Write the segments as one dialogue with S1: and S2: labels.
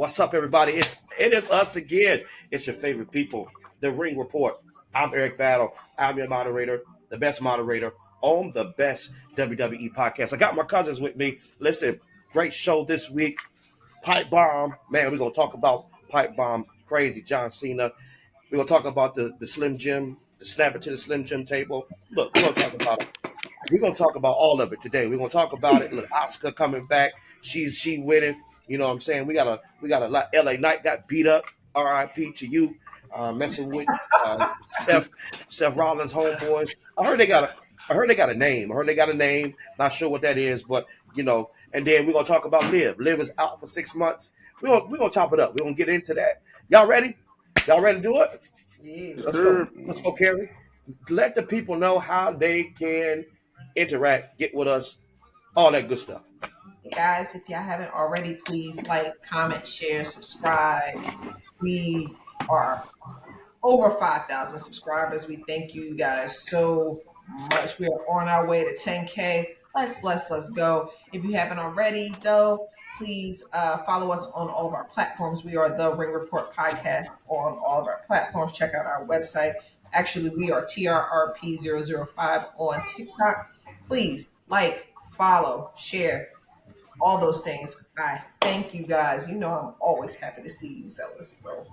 S1: What's up, everybody? It is us again. It's your favorite people, the Ring Report. I'm Eric Battle. I'm your moderator, the best moderator on the best WWE podcast. I got my cousins with me. Listen, great show this week. Pipe bomb, man. We're gonna talk about pipe bomb, crazy John Cena. We're gonna talk about the Slim Jim, the snap it to the Slim Jim table. Look, we're gonna talk about it. We're gonna talk about all of it today. We're gonna talk about it. Look, Oscar coming back. She winning. You know what I'm saying? We got a lot. LA Knight got beat up. R.I.P. to you. Messing with Seth Rollins homeboys. I heard they got a name. I heard they got a name. Not sure what that is, but you know. And then we're gonna talk about Liv. Liv is out for 6 months. We're gonna chop it up. We're gonna get into that. Y'all ready? Y'all ready to do it?
S2: Yeah.
S1: Let's go. Let's go, Carrie. Let the people know how they can interact, get with us, all that good stuff.
S2: Guys, if y'all haven't already, please like, comment, share, subscribe. We are over 5,000 subscribers. We thank you guys so much. We are on our way to 10K. Let's go. If you haven't already, though, please follow us on all of our platforms. We are the Ring Report Podcast on all of our platforms. Check out our website. Actually, we are TRRP005 on TikTok. Please like, follow, share, all those things. I thank you guys. You know I'm always happy to see you fellas. So.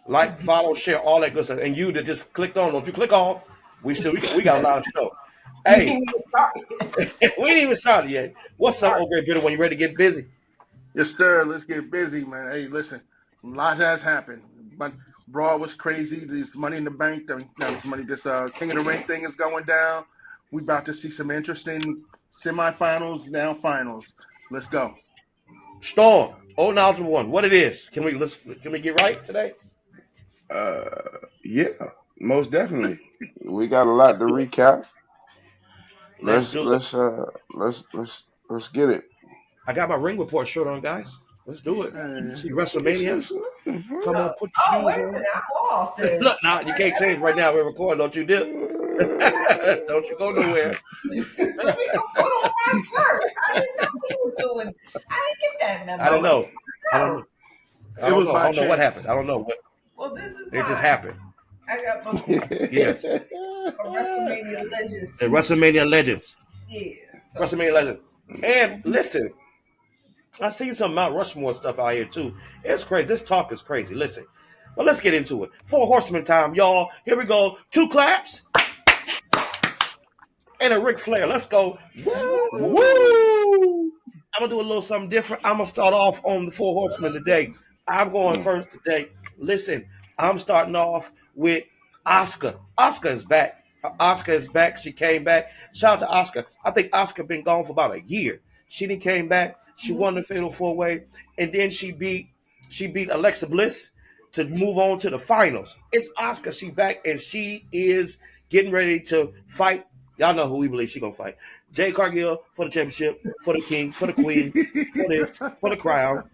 S1: Like, follow, share, all that good stuff. And you that just clicked on, don't you click off. We got a lot of stuff. Hey, we ain't even started yet. What's up, old great bitter? When you ready to get busy?
S3: Yes, sir. Let's get busy, man. Hey, listen, a lot has happened. But Raw was crazy. This Money in the Bank, this King of the Ring thing is going down. We about to see some interesting semifinals, now finals. Let's go.
S1: Storm, old knowledgeable one. What it is? Can we get right today?
S4: Yeah, most definitely. We got a lot to recap.
S1: Let's do it.
S4: Let's get it.
S1: I got my Ring Report shirt on, guys. Let's do it. See WrestleMania. Come on, put your shoes
S2: wait a
S1: on.
S2: minute, I'm off then.
S1: Look, now you can't change right now. We're recording. Don't you do? Don't you go nowhere.
S2: Let me go put on my shirt. I didn't know he was doing. I didn't get that memo.
S1: I don't know. I don't know what happened. I don't know what.
S2: Well, this is
S1: It just happened.
S2: I got my
S1: Yes.
S2: WrestleMania Legends.
S1: The WrestleMania Legends.
S2: Yeah. So.
S1: WrestleMania Legends. And listen, I seen some Mount Rushmore stuff out here too. It's crazy. This talk is crazy. Listen. Well, let's get into it. 4 Horsemen time, y'all. Here we go. 2 claps. And a Ric Flair. Let's go. Woo! I'm going to do a little something different. I'm going to start off on the 4 Horsemen today. I'm going first today. Listen, I'm starting off with Oscar. Oscar is back. Oscar is back. She came back. Shout out to Oscar. I think Oscar been gone for about a year. She didn't came back. She won the Fatal 4-Way. And then she beat Alexa Bliss to move on to the finals. It's Oscar. She back and she is getting ready to fight. Y'all know who we believe she's going to fight. Jade Cargill for the championship, for the king, for the queen, for this, for the crown.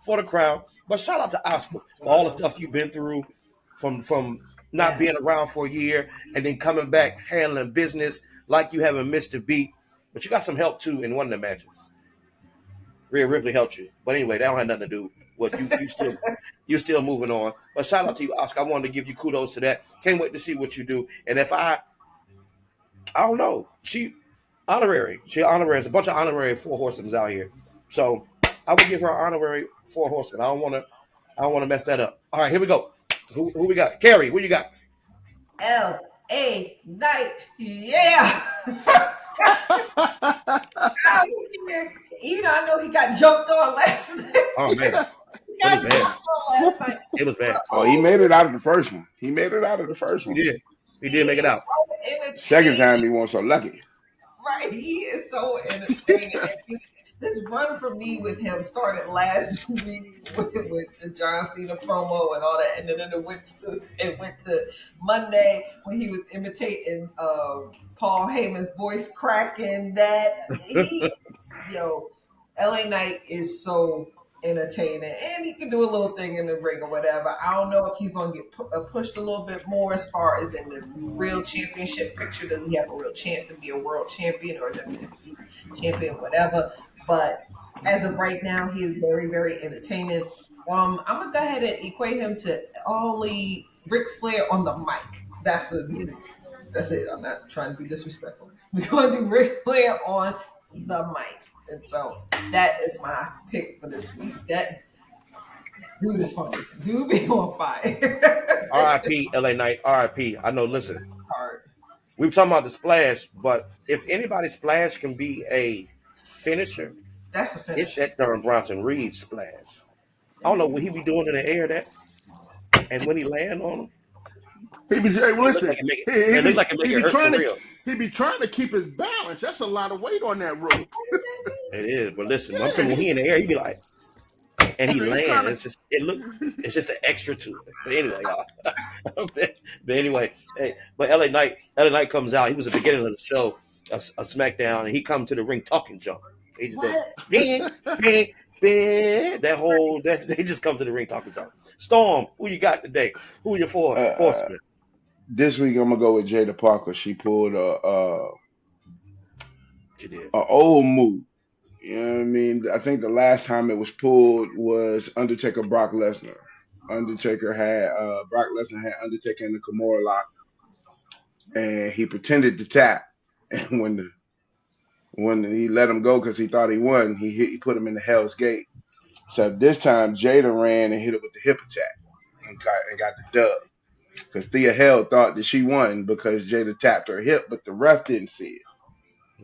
S1: For the crown. But shout out to Oscar for all the stuff you've been through from not being around for a year and then coming back handling business like you haven't missed a beat. But you got some help too in one of the matches. Rhea Ripley helped you. But anyway, that don't have nothing to do with you still moving on. But shout out to you, Oscar. I wanted to give you kudos to that. Can't wait to see what you do. And if I don't know. She honorary. There's a bunch of honorary 4 Horsemen out here. So I would give her an honorary 4 Horsemen. I don't want to mess that up. All right, here we go. Who we got? Carrie, what you got?
S2: LA Knight. Yeah. Even though I know he got jumped on last night.
S1: Oh man. It was bad.
S4: Oh, he made it out of the first one. He did.
S1: He did make it out.
S2: So
S4: second time he wasn't so lucky.
S2: Right. He is so entertaining. This run for me with him started last week with the John Cena promo and all that, and then it went to Monday when he was imitating Paul Heyman's voice cracking. LA Knight is so entertaining, and he can do a little thing in the ring or whatever. I don't know if he's going to get pushed a little bit more as far as in the real championship picture. Does he have a real chance to be a world champion or WWE champion, whatever? But As of right now, he is very, very entertaining. I'm gonna go ahead and equate him to only Ric Flair on the mic. That's it. I'm not trying to be disrespectful. We're going to do Ric Flair on the mic, and so that is my pick for this week. That dude is funny. Dude be on fire.
S1: R.I.P. L.A. Knight. R.I.P. I know. Listen,
S2: Hard.
S1: we were talking about the splash, but if anybody's splash can be a finisher,
S2: That's a
S1: it's
S2: finish.
S1: that darn Bronson Reed splash. I don't know what he be doing in the air that, and when he land on him,
S3: He be hey,
S1: it look
S3: listen.
S1: like it make it.
S3: He
S1: It look
S3: be
S1: like it make
S3: he
S1: it
S3: be
S1: hurt for
S3: trying to
S1: real.
S3: keep his balance. That's a lot of weight on that rope.
S1: It is, but listen, I'm
S3: Yeah,
S1: saying when he in the air, he be like, and he
S3: he
S1: land.
S3: trying
S1: It's just it look. It's just an extra to it. But anyway, y'all. but anyway, hey, but LA Knight comes out. He was at the beginning of the show, a SmackDown, and he come to the ring talking junk. He just does
S2: What?
S1: bing, bing, bing. That they just come to the ring talking junk. Storm, who you got today? Who are your four
S4: Uh,
S1: horsemen?
S4: this week I'm gonna go with Jada Parker. She pulled
S1: What you did?
S4: a old move. You know what I mean? I think the last time it was pulled was Undertaker Brock Lesnar. Brock Lesnar had Undertaker in the Kimura lock, and he pretended to tap. And when he let him go because he thought he won, he put him in the Hell's Gate. So this time Jada ran and hit it with the hip attack and got the dub. Because Thea Hell thought that she won because Jada tapped her hip, but the ref didn't see it.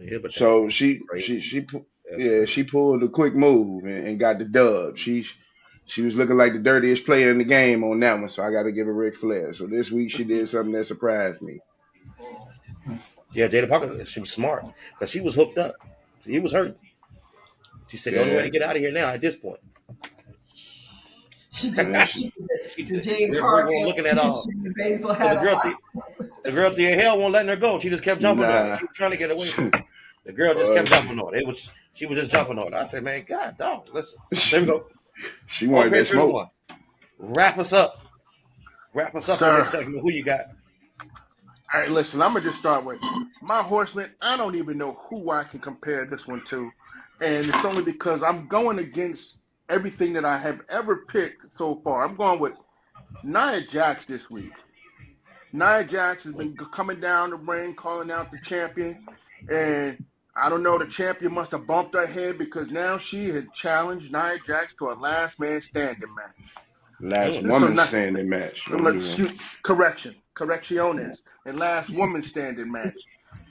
S1: Yeah, but that
S4: So she
S1: crazy.
S4: she she
S1: That's
S4: yeah,
S1: crazy.
S4: she pulled a quick move and got the dub. She was looking like the dirtiest player in the game on that one, so I got to give her Ric Flair. So this week she did something that surprised me.
S1: Yeah, Jada Parker, she was smart because she was hooked up. He was hurt. She said the only way
S4: Yeah,
S1: to get out of here now at this point.
S2: She did.
S4: yeah.
S2: She did
S1: She
S2: the
S1: did.
S2: Jade
S1: We're
S2: Cargill
S1: looking at
S2: and
S1: all.
S2: Shayna Baszler
S1: So
S2: had a lot.
S1: the girl Thea Hell won't letting her go. She just kept jumping on her.
S4: Nah,
S1: She was trying to get away from her. The girl just kept
S4: she,
S1: jumping on her. She was just jumping on her. I said, man, God dog, listen. So here we go.
S4: she
S1: On
S4: wanted
S1: three,
S4: that
S1: three, two,
S4: smoke.
S1: one. Wrap us up. Wrap us up on this
S3: Sir.
S1: segment. Who you got?
S3: All right, listen. I'm gonna just start with my horseman. I don't even know who I can compare this one to, and it's only because I'm going against everything that I have ever picked so far. I'm going with Nia Jax this week. Nia Jax has been coming down the ring, calling out the champion, and I don't know, the champion must have bumped her head because now she had challenged Nia Jax to a last man standing
S4: Last
S1: Mm.
S3: match. So
S4: woman
S3: not,
S4: standing match. Don't do that.
S3: correcciones, and last woman standing match.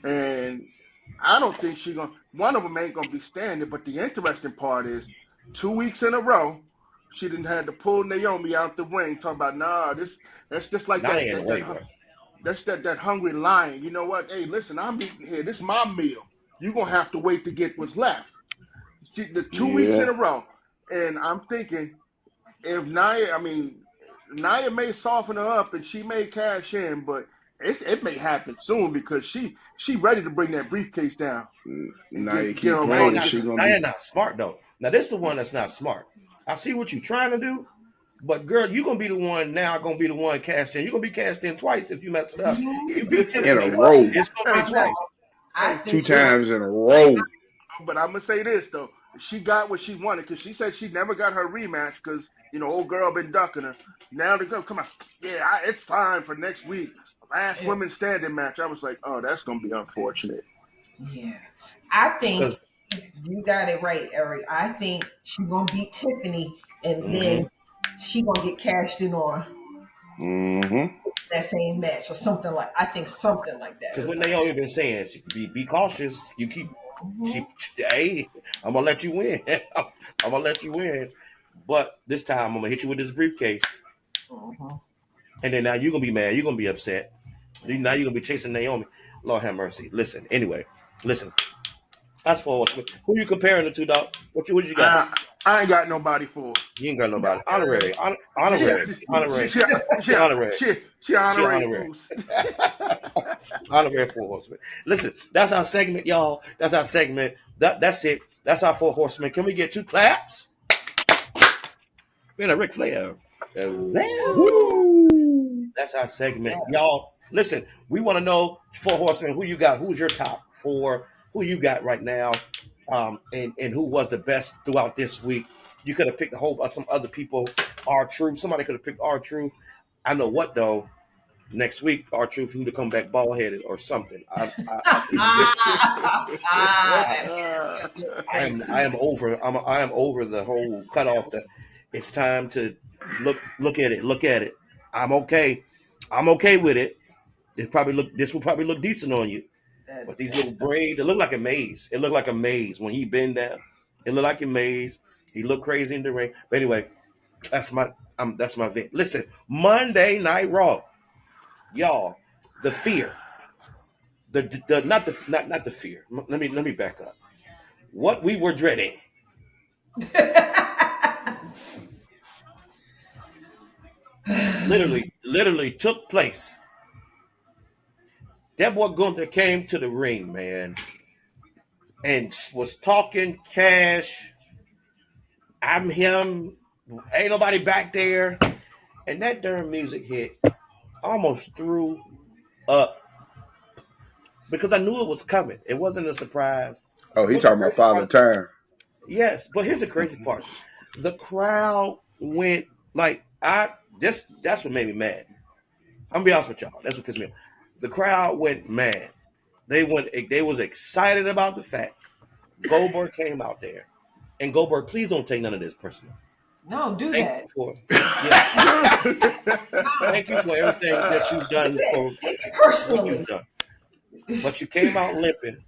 S3: And I don't think one of them ain't gonna be standing. But the interesting part is, 2 weeks in a row, she didn't have to pull Naomi out the ring. Talking about that's just like
S1: Now they in the way, bro.
S3: that hungry lion. You know what? Hey, listen, I'm eating here. This is my meal. You're gonna have to wait to get what's left. The 2 weeks in
S4: Yeah.
S3: a row, and I'm thinking if Nia may soften her up and she may cash in, but it may happen soon because she ready to bring that briefcase down and
S4: Now you
S3: get
S4: keep
S3: on
S1: Now
S3: Raw
S1: you're
S3: to
S4: playing.
S1: not
S3: get
S4: She
S3: the.
S4: gonna
S1: now you're
S4: be.
S1: not smart though. Now this the one that's not smart. I see what you're trying to do, but girl, you're gonna be the one now. Gonna be the one cashed in. You're gonna be cashed in twice if you mess it up. You beat
S4: In a
S1: Tiffany.
S4: row.
S1: It's gonna be
S3: Hey,
S2: I'm not.
S1: twice.
S2: I
S3: hey,
S2: think
S4: Two
S2: she.
S3: hey,
S4: times in a row.
S3: but I'm gonna say this though, she got what she wanted because she said she never got her rematch because old girl been ducking her. Now they go, come on, yeah, it's time for next week. Last
S2: Yeah.
S3: women standing match. I was like, oh, that's gonna be unfortunate.
S2: Yeah. I think
S1: Because
S2: you got it right, Eric. I think she gonna beat Tiffany, and then
S1: mm-hmm.
S2: she gonna get cashed in on
S4: Mm-hmm.
S2: that same match or something like. I think something like that
S1: Because
S2: is
S1: what
S2: gonna
S1: Naomi been saying, she be cautious. You keep
S2: happen.
S1: hey, I'm gonna let you win. I'm gonna let you win. But this time I'm gonna hit you with this briefcase,
S2: Hmm.
S1: and then now you're gonna be mad. You're gonna be upset. Now you're gonna be chasing Naomi. Lord have mercy. Listen. Anyway, listen. That's for who you comparing it to, dog? What you got?
S3: I ain't got nobody for her.
S1: You ain't got nobody.
S2: Her.
S3: She
S1: Honorary,
S3: she
S1: honorary,
S3: she she
S1: she honorary,
S3: she
S1: she
S3: honorary
S1: honorary,
S3: boost.
S1: honorary four horsemen. Listen, that's our segment, y'all. That's our segment. That's it. That's our four horsemen. Can we get two claps? We're in a Ric Flair. Woo!
S4: Woo!
S1: That's our segment,
S2: Yes.
S1: y'all. Listen, we want to know four horsemen. Who you got? Who's your top four? Who you got right now? and who was the best throughout this week. You could have picked a whole some other people. Our Truth. Somebody could have picked Our Truth. I know what though. Next week, Our Truth need to come back bald headed or something. I am over. I am over the whole cutoff. That it's time to look at it. Look at it. I'm okay. I'm okay with it. This will probably look decent on you. But these little braids, it looked like a maze. It looked like a maze when he bend down. It looked like a maze. He looked crazy in the ring. But anyway, that's my thing. Listen, Monday Night Raw, y'all, the fear, the not the fear. Let me back up. What we were dreading literally took place. That boy Gunther came to the ring, man, and was talking cash. I'm him. Ain't nobody back there. And that darn music hit. Almost threw up because I knew it was coming. It wasn't a surprise.
S4: Oh, he
S1: But the
S4: talking about
S1: crazy
S4: Father
S1: part,
S4: Time.
S1: yes. But here's the crazy part: the crowd went like I. That's what made me mad. I'm gonna be honest with y'all. That's what pissed me off. The crowd went mad. They went. They was excited about the fact Goldberg came out there. And Goldberg, please don't take none of this personal.
S2: No, do
S1: Thank
S2: that.
S1: you for yeah. Thank you for everything that you've
S2: Do
S1: done
S2: that.
S1: for
S2: Take it
S1: what you've
S2: personally.
S1: done. But you came out limping.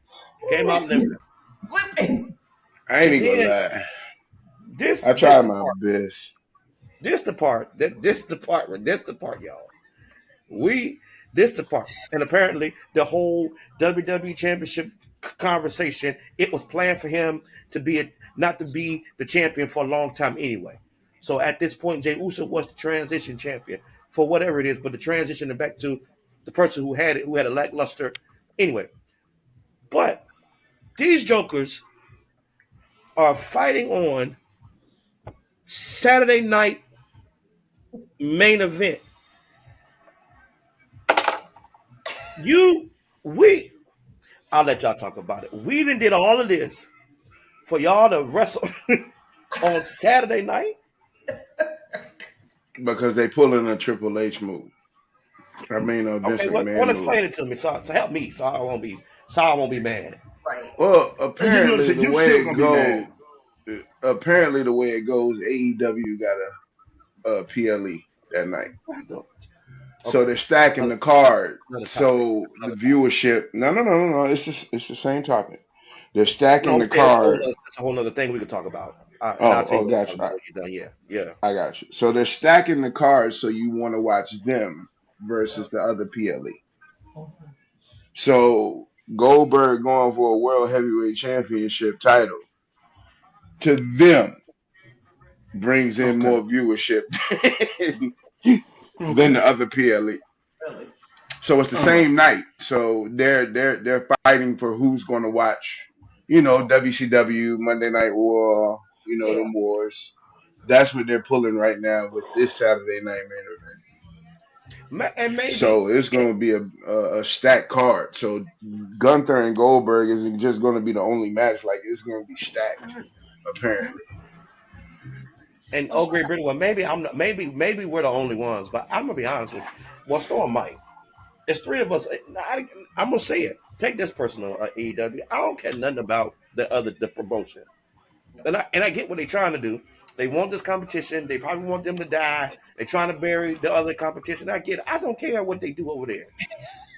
S1: Came out limping.
S2: Whipping.
S4: I ain't
S1: And
S4: even gonna
S1: then
S4: lie.
S1: this
S4: I
S1: this
S4: tried
S1: the
S4: my
S1: part.
S4: best.
S1: This the part, y'all. We this the part. And apparently the whole WWE championship conversation, it was planned for him to be not to be the champion for a long time anyway. So at this point, Jey Uso was the transition champion for whatever it is, but the transition back to the person who had it, who had a lackluster anyway. But these jokers are fighting on Saturday night main event. You, we, I'll let y'all talk about it. We did all of this for y'all to wrestle on Saturday night.
S4: Because they pulling a Triple H move. I mean a Vince
S1: Okay, what
S4: McMahon move.
S1: explain it to me, so help me, so I won't be mad.
S2: Right.
S4: Well,
S3: And you know,
S4: apparently the
S3: you
S4: way
S3: still
S4: it
S3: gonna be
S4: goes,
S3: mad.
S4: AEW got a PLE that night. So
S1: Okay,
S4: they're
S1: that's
S4: stacking the card.
S1: another topic.
S4: So
S1: That's
S4: the
S1: another topic.
S4: viewership. No. It's the same topic. They're
S1: No,
S4: stacking
S1: I'm
S4: the
S1: saying
S4: card.
S1: it's a whole other thing we could talk about, and I'll tell you
S4: Oh,
S1: what I'm
S4: got
S1: talking
S4: you.
S1: about when you're done. Yeah, yeah.
S4: I got you. So they're stacking the cards so you want to watch them versus the other PLE.
S2: Mhm.
S4: So Goldberg going for a world heavyweight championship title to them brings in
S3: Okay.
S4: more viewership than
S3: Okay.
S4: the other PLE.
S2: Really.
S4: So it's the
S3: All right.
S4: same night. So they're fighting for who's going to watch, WCW Monday Night War,
S2: Yeah.
S4: them wars. That's what they're pulling right now with this Saturday night main event.
S1: And maybe
S4: So it's going to be a stacked card. So Gunther and Goldberg isn't just going to be the only match. Like it's going to be stacked, apparently.
S1: and
S2: Oh,
S1: oh, Great Britain. Well, maybe I'm not. Maybe we're the only ones. But I'm gonna be honest with you. Well, Storm might. It's three of us. I'm gonna say it. Take this personal, AEW. I don't care nothing about the promotion. And I get what they're trying to do. They want this competition. They probably want them to die. They're trying to bury the other competition. I get it. I don't care what they do over there.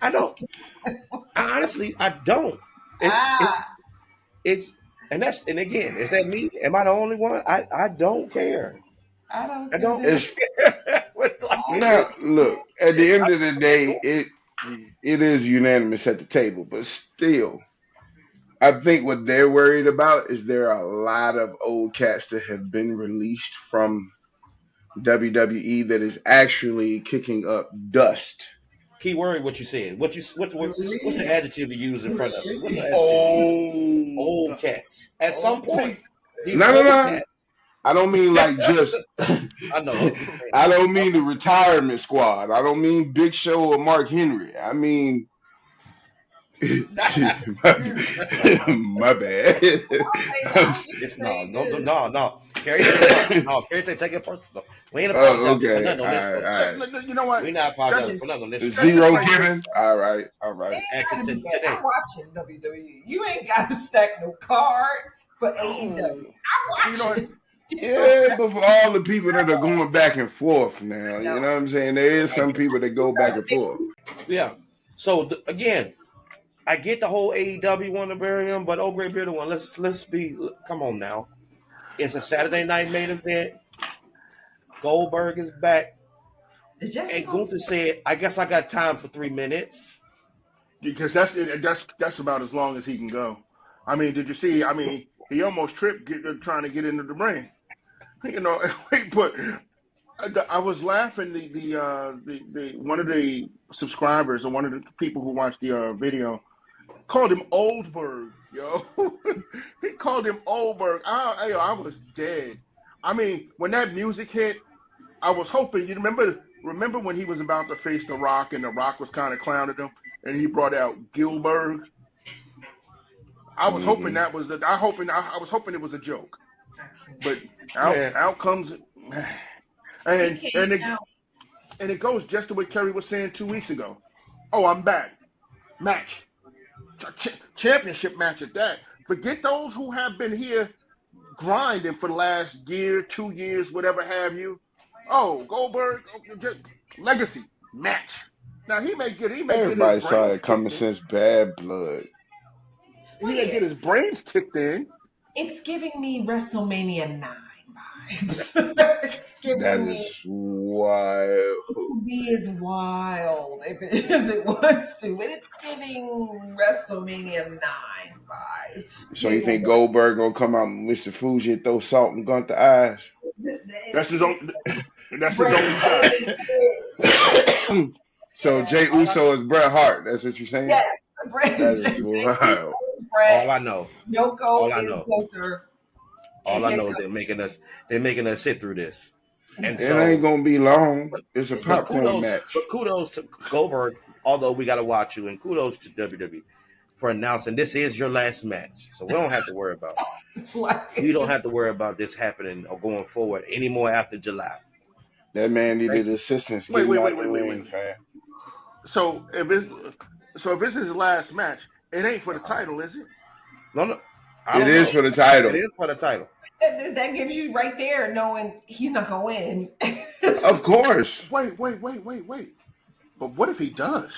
S1: I don't. I don't. It's it's
S2: ah,
S1: it's and again, is that me? Am I the only one? I don't care.
S2: I don't
S1: I
S2: do
S1: don't
S2: this.
S4: It's
S1: care. Like
S2: I
S1: it is.
S4: now look at the end of the
S1: I'm
S4: day,
S1: ignoring.
S4: it is unanimous at the table, but still, I think what they're worried about is there are a lot of old cats that have been released from WWE that is actually kicking up dust.
S1: Key word what you said. What's the
S2: release.
S1: adjective you use in front of it? What's the
S2: Release.
S1: adjective you use?
S3: Oh,
S1: Old cats. At some
S2: Okay.
S1: point,
S3: see,
S1: these
S4: No, no,
S1: old
S4: no.
S1: cats.
S4: I don't mean like just.
S1: I know. I'm just saying.
S4: I don't mean the retirement squad. I don't mean Big Show or Mark Henry. I mean my bad. I'm
S1: It's no. Kerry said no. No, Kerry said take it personal. We ain't
S4: oh,
S1: apologizing for
S4: okay.
S1: nothing on this show.
S4: All
S3: You know what?
S1: We not
S3: Just,
S1: apologizing for nothing on this show.
S3: just this
S4: Zero
S3: right quick.
S4: given. All right. All right.
S1: And
S2: I'm
S1: today,
S2: watching WWE. You ain't got to stack no card for AEW.
S3: No.
S2: I'm
S3: You know what?
S2: watching.
S4: Yeah, but for all the people that are going back and forth now, you know what I'm saying? There is some people that go back and forth.
S1: yeah. So again, I get the whole AEW want to bury him, but oh great bearded one, let's be come on now. It's a Saturday night main event. Goldberg is back. And Gunther said, I guess I got time for 3 minutes.
S3: Because that's about as long as he can go. I mean, did you see? I mean, he almost tripped trying to get into the ring. You know, but I was laughing. The one of the subscribers or one of the people who watched the video called him Oldberg. Yo, he called him Oldberg. I was dead. I mean, when that music hit, I was hoping. You remember when he was about to face The Rock and The Rock was kind of clowning him, and he brought out Gilbert. I was hoping that was I was hoping it was a joke, but out comes and it goes just the way Kerry was saying 2 weeks ago. Oh, I'm back. Match, championship match at that. Forget those who have been here grinding for the last year, 2 years, whatever have you. Oh, Goldberg, just legacy match. Now he may get
S4: Everybody
S3: his
S4: saw
S3: brains
S4: it coming
S3: kicked
S4: since Bad Blood.
S3: in. He may get his brains kicked in.
S2: It's giving me WrestleMania 9 vibes. It's
S4: That
S2: giving me
S4: is wild.
S2: be as wild as it wants to, but it's giving WrestleMania 9 vibes.
S4: So you think Goldberg gonna come out and Mr. Fuji and throw salt in Gunther eyes?
S3: That's his own. That's his only shot.
S4: So Jay Uso is Bret Hart. That's what you're saying?
S2: Yes,
S4: That is wild.
S1: All I know.
S2: Yoko is Gunther.
S1: All I know is they're making us sit through this. And
S4: It ain't gonna be long. It's a
S1: but
S4: popcorn match.
S1: But kudos to Goldberg, although we gotta watch you, and kudos to WWE for announcing this is your last match. So we don't have to worry about we don't have to worry about this happening or going forward anymore after July.
S4: That man needed assistance.
S3: Wait.
S4: Fam.
S3: So if it's his last match, it ain't for the title, is it?
S1: No.
S4: It is for the title.
S1: It is for the title.
S2: That gives you right there knowing he's not gonna win.
S4: Of course.
S3: Wait. But what if he does?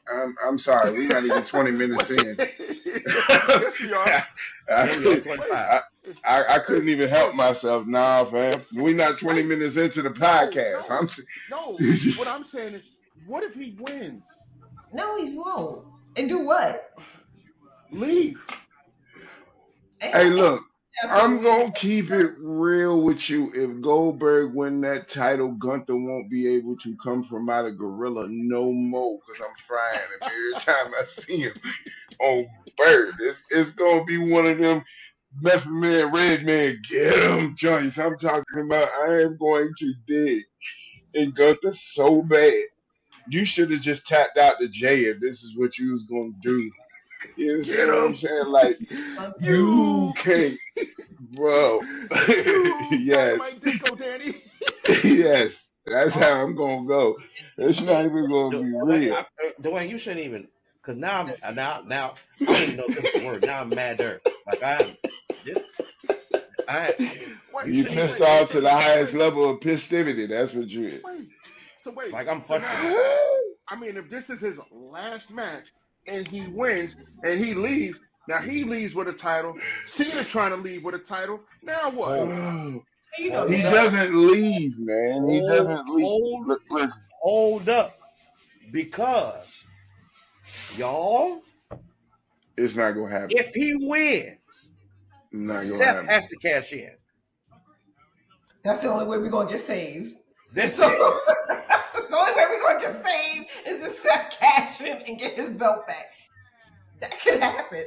S4: I'm sorry. We're not even 20 minutes in.
S3: Yes, we are.
S4: I couldn't even help myself. Nah, fam. We're not 20 minutes into the podcast.
S3: No. What I'm saying is, what if he wins?
S2: No, he won't. And do what?
S3: Leave.
S4: Hey, look. I'm going to keep it real with you. If Goldberg win that title, Gunther won't be able to come from out of Gorilla no more because I'm frying him every time I see him on Bird. It's going to be one of them Method Man, Red Man, get him joints. I'm talking about I am going to dig in Gunther so bad. You should have just tapped out to Jay if this is what you was going to do. You understand what I'm saying? Like, you can't. Bro, yes,
S3: Disco Danny.
S4: yes, that's how I'm gonna go. It's not even gonna be real.
S1: Dwayne, you shouldn't even, because now I don't even know if this is a word. Now I'm madder. Like
S4: You pissed off to the highest level of festivity. That's what you is.
S3: Wait.
S1: Like I'm frustrated.
S3: I mean, if this is his last match and he wins and he leaves. Now he leaves with a title. Cena trying to leave with a title. Now what?
S4: He doesn't leave, man. He doesn't leave.
S1: Hold up. Because, y'all,
S4: it's not going to happen.
S1: If he wins, Seth has to cash in.
S2: That's the only way we're going to get saved.
S1: That's
S2: the only way we're going to get saved is if Seth cash in and get his belt back. That could happen.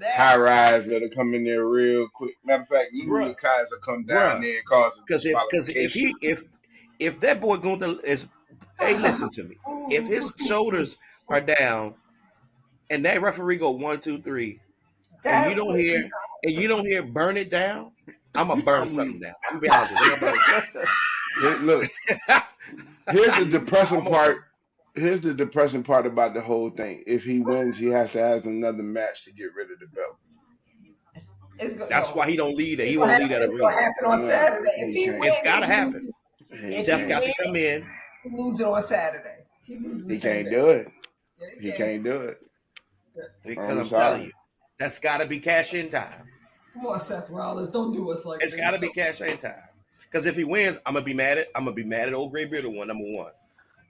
S4: High rise that'll come in there real quick. Matter of fact, Louis Kaiser come down there and cause
S1: because if that boy Gunther is Hey, listen to me. If his shoulders are down and that referee go 1, 2, 3, and
S2: That would be
S1: you don't hear burn it down, I'm gonna burn
S3: I'm
S1: something
S3: weak.
S1: down. I'm gonna be honest with you. I'm gonna burn
S4: Look,
S1: something.
S4: here's the depressing
S1: I'm gonna
S4: part.
S1: burn.
S4: Here's the depressing part about the whole thing. If he wins, he has to have another match to get rid of the belt.
S2: it's good.
S1: That's
S2: No,
S1: why he don't lead it. He won't lead that
S2: it's gonna
S1: arena.
S2: happen on
S4: No,
S2: Saturday. If
S4: he
S2: he
S4: can't.
S1: It's
S2: wins,
S1: gotta
S2: he
S1: happen.
S2: loses.
S4: He
S2: If he
S1: Steph got
S4: can't.
S1: to
S2: wins,
S1: come in.
S2: he loses on Saturday. He loses the
S4: He
S2: same
S4: can't
S2: day.
S4: do it.
S2: Yeah,
S4: He
S2: he can.
S4: can't do it.
S1: Because
S4: I'm
S1: I'm telling
S4: sorry.
S1: you, that's got to be cash in time.
S2: Come on, Seth Rollins, don't do us like
S1: It's
S2: this.
S1: got to be cash in time. Because if he wins, I'm gonna be mad at old Gray Bearded one. Number one,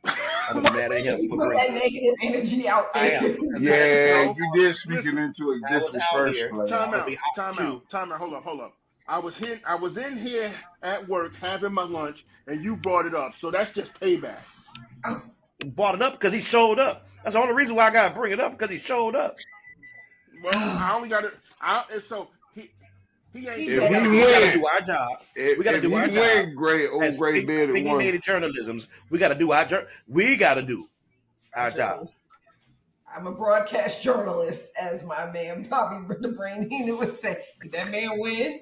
S1: I'm gonna be mad at him
S2: He
S1: for
S2: put
S1: bringing
S2: that
S1: it.
S2: negative energy out
S1: I
S2: there.
S1: am. Because
S4: Yeah,
S3: No,
S4: you did speak it
S3: listen.
S4: into
S1: I was
S4: existence
S1: out
S4: first,
S1: here.
S4: player.
S1: I'm gonna be hot with you.
S3: Time out. Hold up. I was in here at work having my lunch, and you brought it up. So that's just payback.
S1: Brought it up because he showed up. That's the only reason why I gotta bring it up because he showed up.
S3: Well, I only got it. So he ain't
S2: He
S4: If
S1: We
S3: doing
S4: he
S1: gotta
S3: nothing.
S1: we gotta
S4: win,
S1: do our job. We gotta
S4: if
S1: do
S4: he
S1: our job
S4: win, great old
S1: as
S4: gray bearded one.
S1: opinionated journalisms. We gotta do our job. We gotta do our job.
S2: I'm a broadcast journalist, as my man Bobby the Brain Heenan would say. If that man win,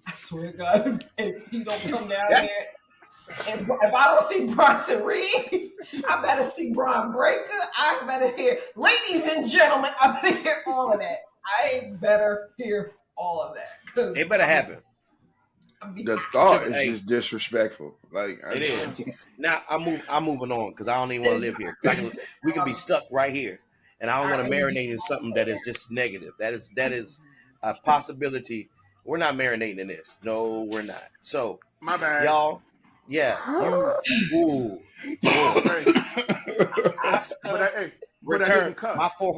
S2: I swear to God, if he don't come down
S1: Yeah.
S2: there, and if I don't see Bronson Reed, I better see Braun Breaker. I better hear, ladies and gentlemen, I better hear all of that. I better hear all of that.
S1: It better happen.
S4: The thought is
S1: Hey,
S4: just disrespectful. Like
S1: it is. Now I'm moving on because I don't even want to live here. We can be stuck right here, and I don't want to marinate in something that is just negative. That is a possibility. We're not marinating in this. No, we're not. So,
S3: My bad.
S1: y'all, yeah, ooh, boy,
S3: Hey,
S1: Asuka
S3: hey, but I
S1: returned.
S3: didn't cut.
S1: My four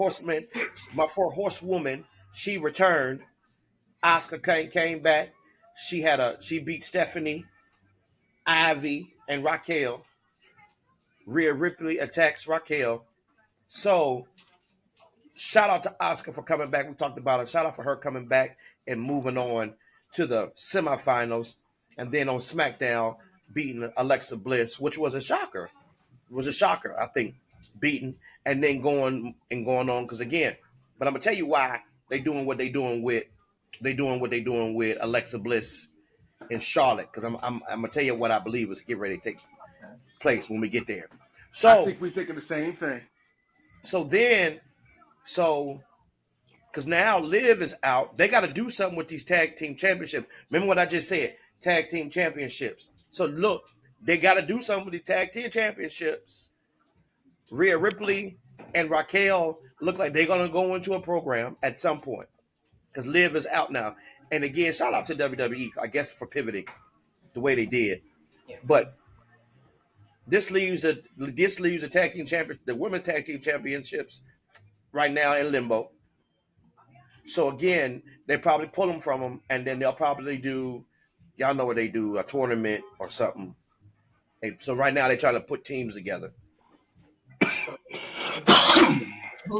S1: horsewoman, she returned. Asuka came back. She beat Stephanie, Ivy, and Raquel. Rhea Ripley attacks Raquel. So shout out to Asuka for coming back. We talked about it. Shout out for her coming back and moving on to the semifinals. And then on SmackDown, beating Alexa Bliss, which was a shocker. It was a shocker, I think, beating and then going on. Because again, but I'm gonna tell you why they doing what they doing with Alexa Bliss in Charlotte. Because I'm gonna tell you what I believe is getting ready to take place when we get there.
S3: I
S1: So
S3: think we're thinking the same thing.
S1: so because now Liv is out, they got to do something with these tag team championships. Remember what I just said? Tag team championships. So look, they got to do something with the tag team championships. Rhea Ripley and Raquel look like they're gonna go into a program at some point because Liv is out now. And again, shout out to WWE, I guess, for pivoting the way they did. But this leaves the tag team champion, the women's tag team championships right now in limbo. So again, they probably pull them from them, and then they'll probably do, y'all know what they do, a tournament or something. So right now they're trying to put teams together,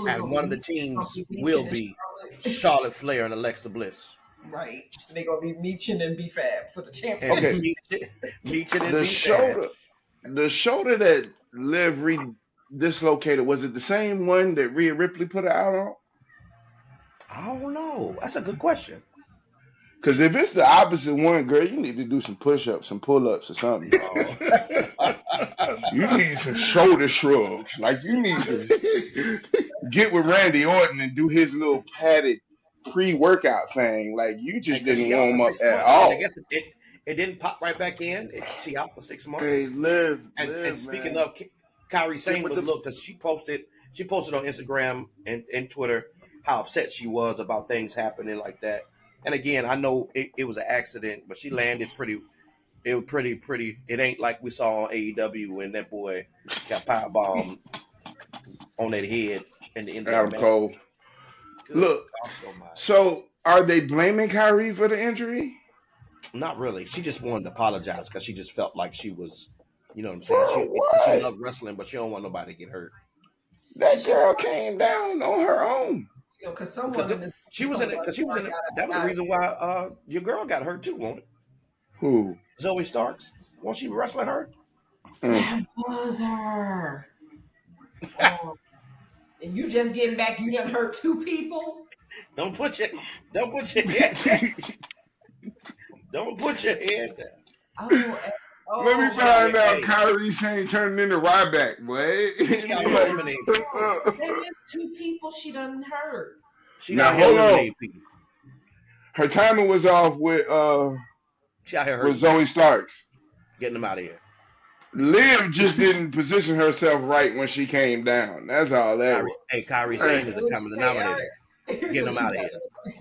S1: and one of the teams will be Charlotte Flair and Alexa Bliss.
S2: Right. They're going to be Meechin and B-Fab for the championship.
S4: Okay.
S1: Meechin and
S4: the
S1: B-Fab.
S4: shoulder that Liv dislocated, was it the same one that Rhea Ripley put her out on?
S1: I don't know. That's a good question.
S4: Because if it's the opposite one, girl, you need to do some push-ups, some pull-ups, or something. You need some shoulder shrugs. Like you need to get with Randy Orton and do his little padded pre-workout thing. Like you just
S1: Because
S4: didn't
S1: she out for
S4: warm up
S1: 6
S4: at
S1: months, and I
S4: all.
S1: guess it didn't pop right back in. She out for 6 months.
S3: Hey, live,
S1: And speaking
S3: man.
S1: of, Kyrie Sane
S3: but
S1: was look because she posted on Instagram and Twitter how upset she was about things happening like that. And again, I know it was an accident, but she landed pretty. It was pretty. It ain't like we saw on AEW when that boy got power bombed on that head in the end of that
S4: Adam
S1: match.
S4: Cole.
S1: Good
S4: Look,
S1: gosh almighty.
S4: so are they blaming Kyrie for the injury?
S1: Not really. She just wanted to apologize because she just felt like she was, you know what I'm
S4: Bro,
S1: saying. She
S4: what?
S1: loved wrestling, but she don't want nobody to get hurt.
S4: That girl came down on her own.
S2: Because someone in this,
S1: She was in it because she was in it. That was the reason why your girl got hurt too, won't it?
S4: Who?
S1: Zoe Starks. Won't she wrestling her?
S4: Mm.
S2: That was her. Oh, and you just getting back? You done hurt two people.
S1: Don't put your don't put your head down. Don't put your head down.
S2: Oh,
S4: Let me
S2: oh
S1: She out
S2: my
S1: here,
S4: find out
S1: hey,
S4: Kyrie Sane turning into Ryback, boy.
S1: she out here
S3: Right.
S1: eliminating people.
S2: That is two people she done hurt.
S1: She
S4: Now
S1: out here
S4: hold on.
S1: eliminating people.
S4: Her timing was off
S1: She out here
S4: with
S1: hurting people,
S4: Zoe Starks.
S1: getting them out of here.
S4: Liv just didn't position herself right when she came down. That's all that was.
S1: Kyrie
S3: Hey,
S1: Sane is a
S2: What
S1: common
S2: you say,
S1: denominator.
S2: Eric?
S1: Getting
S2: So
S1: them
S2: she
S1: out of here.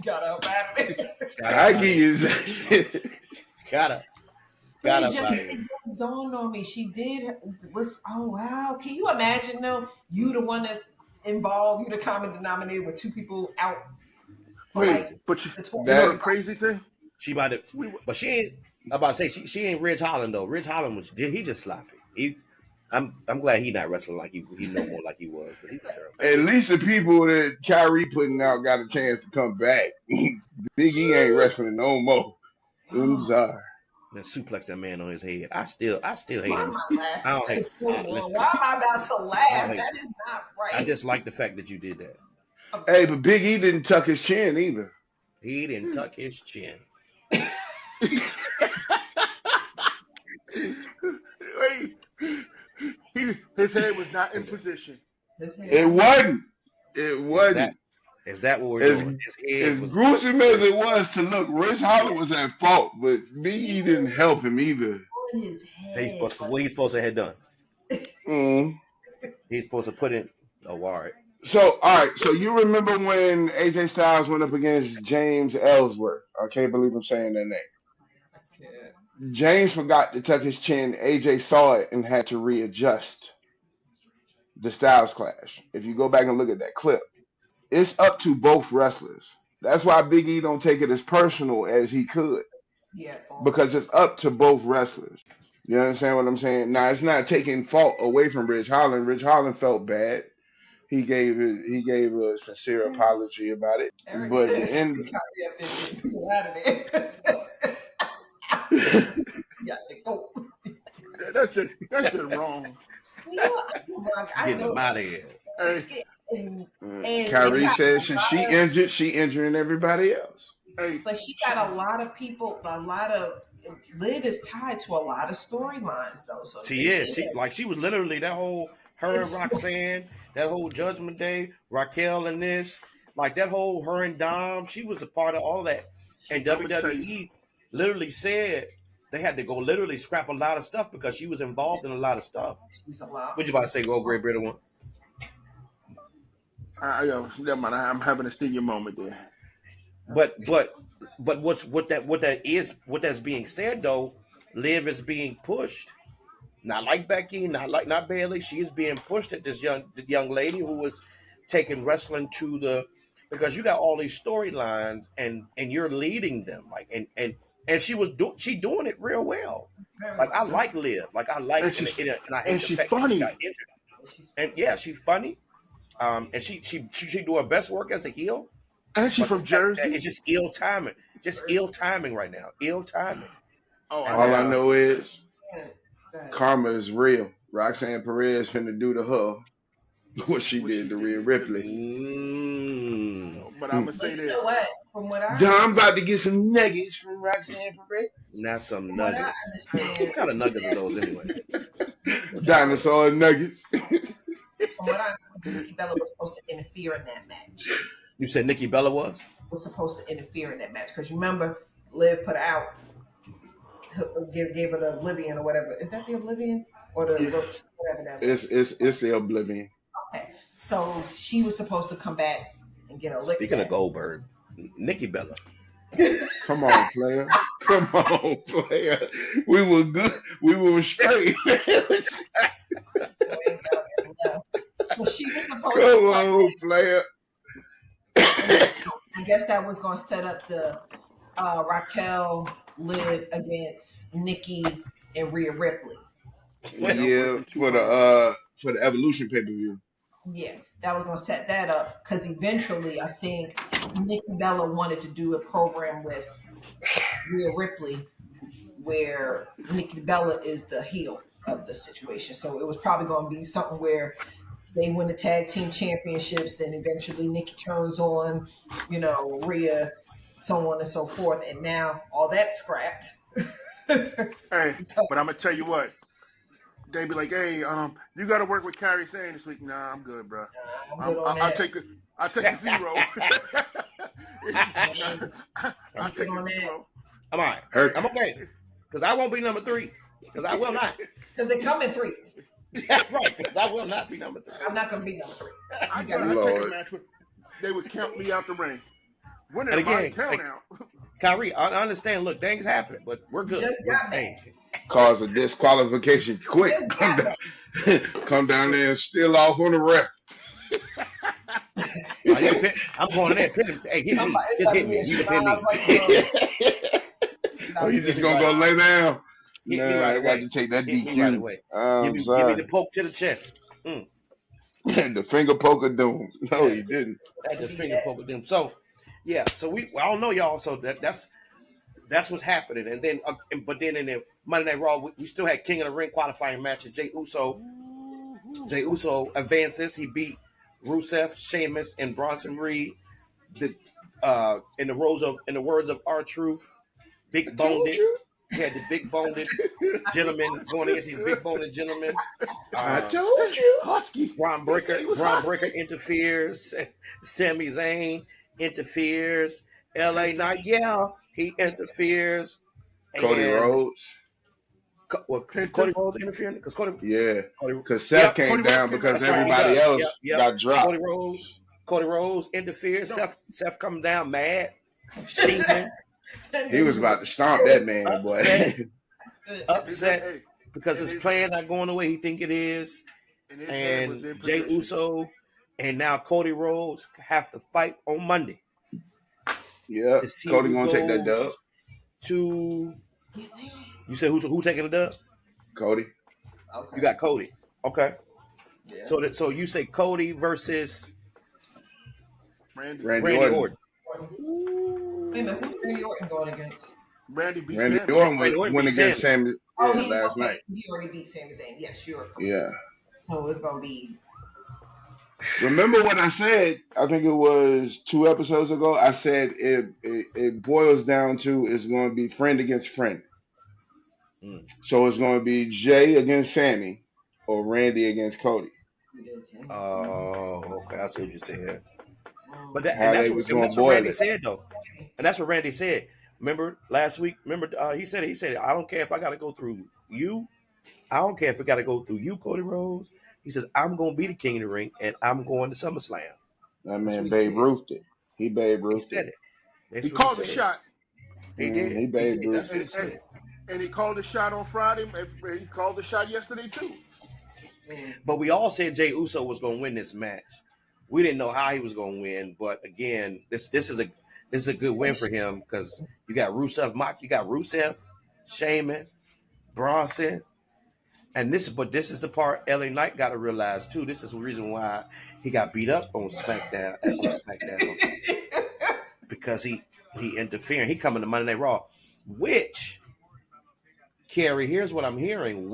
S2: got up out of there.
S1: Got up out of
S4: Aggie
S1: here.
S4: is.
S1: Got up.
S2: But
S1: Got
S2: it
S1: up
S2: just,
S1: out of here.
S2: it just dawned on me. She did was oh wow. Can you imagine though? You the one that's involved, you the common denominator with two people out for
S3: hey,
S2: like
S1: Crazy.
S3: but
S2: the
S3: you know the
S4: That
S2: 2025.
S3: crazy thing?
S1: She might have,
S3: We
S1: but she ain't. I'm about to say she ain't Ridge Holland though. Ridge Holland was he just sloppy. I'm glad he not wrestling like he no more like he was because he was terrible.
S4: At least the people that Kyrie putting out got a chance to come back. Big E ain't wrestling no more. I'm
S2: Oh,
S4: sorry.
S1: Man, suplex that man on his head. I still hate
S2: why am
S1: him.
S2: I
S1: I
S2: laughing?
S1: don't
S2: That
S1: hate.
S2: is so wrong.
S1: Listen,
S2: Why am I about to
S1: I don't
S2: laugh?
S1: hate.
S2: That is not
S1: I
S2: right.
S1: just like the fact that you did that.
S4: Hey, but Big E didn't tuck his chin either.
S1: He didn't tuck his chin.
S3: Wait, his head was not in
S1: Is,
S3: position.
S2: His head
S4: It
S2: was not.
S4: wasn't. It
S1: is that
S4: wasn't.
S1: is that what we're
S4: As
S1: doing? His head
S4: as
S1: was
S4: gruesome as
S1: pushed
S4: it was to look,
S1: his
S4: Rich
S1: chin.
S4: Holland was at fault, but Big
S2: He
S4: E didn't
S2: was
S4: help him either.
S2: on his
S1: So he's
S2: head.
S1: supposed to what he's supposed to have done.
S4: Mm.
S1: He's supposed to put in. Oh, all right.
S4: So, all right. So you remember when AJ Styles went up against James Ellsworth? I can't believe I'm saying that name.
S2: Yeah.
S4: James forgot to tuck his chin. AJ saw it and had to readjust the Styles clash. If you go back and look at that clip, it's up to both wrestlers. That's why Big E don't take it as personal as he could
S2: Yeah, fault.
S4: because it's up to both wrestlers. You understand what I'm saying? Now it's not taking fault away from Ridge Holland. Ridge Holland felt bad. He gave a sincere apology about it.
S2: Eric
S4: But
S2: said
S4: the
S2: it's
S4: end
S2: copy up there getting people out of there. Yeah, go.
S3: That's just wrong.
S2: You know, I
S1: Getting
S2: know,
S1: him out of here.
S3: Hey,
S2: and
S4: Kyrie
S2: got
S4: said
S2: a
S4: since
S2: lot
S4: she
S2: of,
S4: injured, she injuring everybody else.
S3: hey,
S2: but she got a lot of people, a lot of Liv is tied to a lot of storylines though. So
S1: She is. She was literally that whole her and
S2: it's
S1: Roxanne, that whole Judgment Day, Raquel and this, like that whole her and Dom. She was a part of all that. And
S3: let me tell you.
S1: WWE literally said they had to go literally scrap a lot of stuff because she was involved in a lot of stuff.
S2: she's a lot.
S1: What you about to say? Go Great Britain one.
S3: Never mind. I'm having a senior moment there.
S1: But what that's being said though, Liv is being pushed. Not like Becky, not Bailey. She is being pushed at this young lady who was taking wrestling to the because you got all these storylines and you're leading them like and she doing it real well.
S2: Very
S1: Like
S2: much
S1: I
S2: so.
S1: like Liv. Like I like
S3: And she's
S1: and I hate
S3: and
S1: the
S3: she's
S1: fact that she got
S3: funny.
S1: injured.
S2: She's
S1: And yeah, she's funny. And she do her best work as a heel.
S3: And she's
S1: But the
S3: from
S1: fact that
S3: Jersey.
S1: it's just ill timing, just ill timing right now, ill timing.
S3: Oh,
S1: And
S4: All I
S1: now,
S4: know is
S2: Go ahead.
S4: karma is real. Roxanne Perez finna do to her what she
S3: what
S4: did
S3: she
S4: to
S3: did.
S4: Rhea Ripley.
S3: But I'm
S4: Hmm.
S3: gonna
S2: But
S3: say
S2: you
S3: this.
S2: know what? From what I
S4: I'm
S2: understand,
S4: about to get some nuggets from Roxanne Perez.
S1: not some
S2: from what I
S1: nuggets.
S2: understand,
S1: What kind of nuggets are those anyway? What y'all talking about?
S4: Dinosaur nuggets.
S2: from what I understand, Nikki Bella was supposed to interfere in that match.
S1: You said Nikki Bella was?
S2: Was supposed to interfere in that match because you remember Liv put out gave her the Oblivion or whatever. Is that the Oblivion or the
S3: Yeah.
S2: whatever that
S4: It's
S2: was?
S4: it's the oblivion.
S2: Okay, so she was supposed to come back and get a lick
S1: Speaking of
S2: back.
S1: Goldberg, Nikki Bella.
S4: Come on, player. Come on, player. We were good. We were straight.
S2: So she was supposed to
S4: Come
S2: come
S4: on, player.
S2: and I guess that was going to set up the Raquel Liv against Nikki and Rhea Ripley.
S4: Yeah, for the evolution pay per view.
S2: Yeah, that was going to set that up because eventually I think Nikki Bella wanted to do a program with Rhea Ripley where Nikki Bella is the heel. of the situation. So it was probably going to be something where they win the tag team championships, then eventually Nikki turns on, Rhea, so on and so forth. And now all that's scrapped.
S3: Hey, but I'm gonna tell you what. They be like, hey, you got to work with Carrie Sane this week. Nah, I'm good, bro.
S2: I'm good on
S3: I'll
S2: that.
S3: take a 0. I'll take a 0.
S1: I'm all right. I'm okay. Because I won't be number 3. Because I will not.
S2: Because they come in threes.
S1: Right. Because I will not be number 3.
S2: I'm not going to be number 3.
S3: I take a match with. They would count me out the ring. When and again, count out.
S1: Kyrie, I understand. Look, things happen, but we're good.
S2: Just got back.
S4: Cause a disqualification quick. Come down there and steal off on the ref.
S1: I'm going in there. Pin him. Hey, hit me. Just hit me. You can pin me.
S4: Oh, you just gonna go lay down?
S1: Hit
S4: Nah,
S1: me right
S4: I got
S1: away.
S4: to take that
S1: Hit
S4: DQ.
S1: me right away. Give me the poke to the chest.
S4: The finger poke of doom. No, he didn't.
S1: That's the finger poke of doom. So, yeah. So I don't know y'all. So that's what's happening. And then, but then in the Monday Night Raw, we still had King of the Ring qualifying matches. Jey Uso advances. He beat Rusev, Sheamus, and Bronson Reed. In the words of R-Truth, big boned. He had the big boned gentleman going against these big boned gentlemen.
S4: I told you.
S3: Husky.
S1: Braun Breaker interferes. Sami Zayn interferes. LA Knight, he interferes.
S4: Cody Rhodes.
S1: Cody Rhodes interfering?
S4: Because Seth came down because everybody else got dropped.
S1: Cody Rhodes interferes. Seth come down mad.
S4: He was about to stomp that man, boy.
S1: Upset because his plan not going the way he think it is. And Jey Uso and now Cody Rhodes have to fight on Monday.
S4: Yeah, Cody gonna take that dub.
S1: You said who taking the dub?
S4: Cody.
S1: Okay. You got Cody. Okay.
S2: Yeah.
S1: So you say Cody versus
S3: Randy
S1: Orton.
S2: Wait a minute, who's Randy Orton going against?
S3: Randy
S4: Orton went against Sami last night.
S2: He already beat Sami Zayn. Yes, you're correct.
S4: Yeah.
S2: So it's gonna be.
S4: Remember what I said? I think it was 2 episodes ago. I said it boils down to it's going to be friend against friend. So it's going to be Jay against Sammy or Randy against Cody.
S1: Oh, okay. I see what you said. But that's what Randy said, though. And that's what Randy said. Remember last week? He said, I don't care if I got to go through you. I don't care if it got to go through you, Cody Rhodes. He says, I'm going to be the king of the ring, and I'm going to SummerSlam.
S4: That man Babe Ruthed it. He Babe Ruthed
S1: it.
S3: He called the shot.
S1: He did.
S4: He Babe Ruthed
S3: it. And he called the shot on Friday. He called the shot yesterday, too.
S1: But we all said Jey Uso was going to win this match. We didn't know how he was going to win. But, again, this is a good win for him because you got Rusev, Sheamus, Bronson. And this is the part LA Knight got to realize too. This is the reason why he got beat up on SmackDown because he interfering. He coming to Monday Night Raw, which Kerry. Here's what I'm hearing.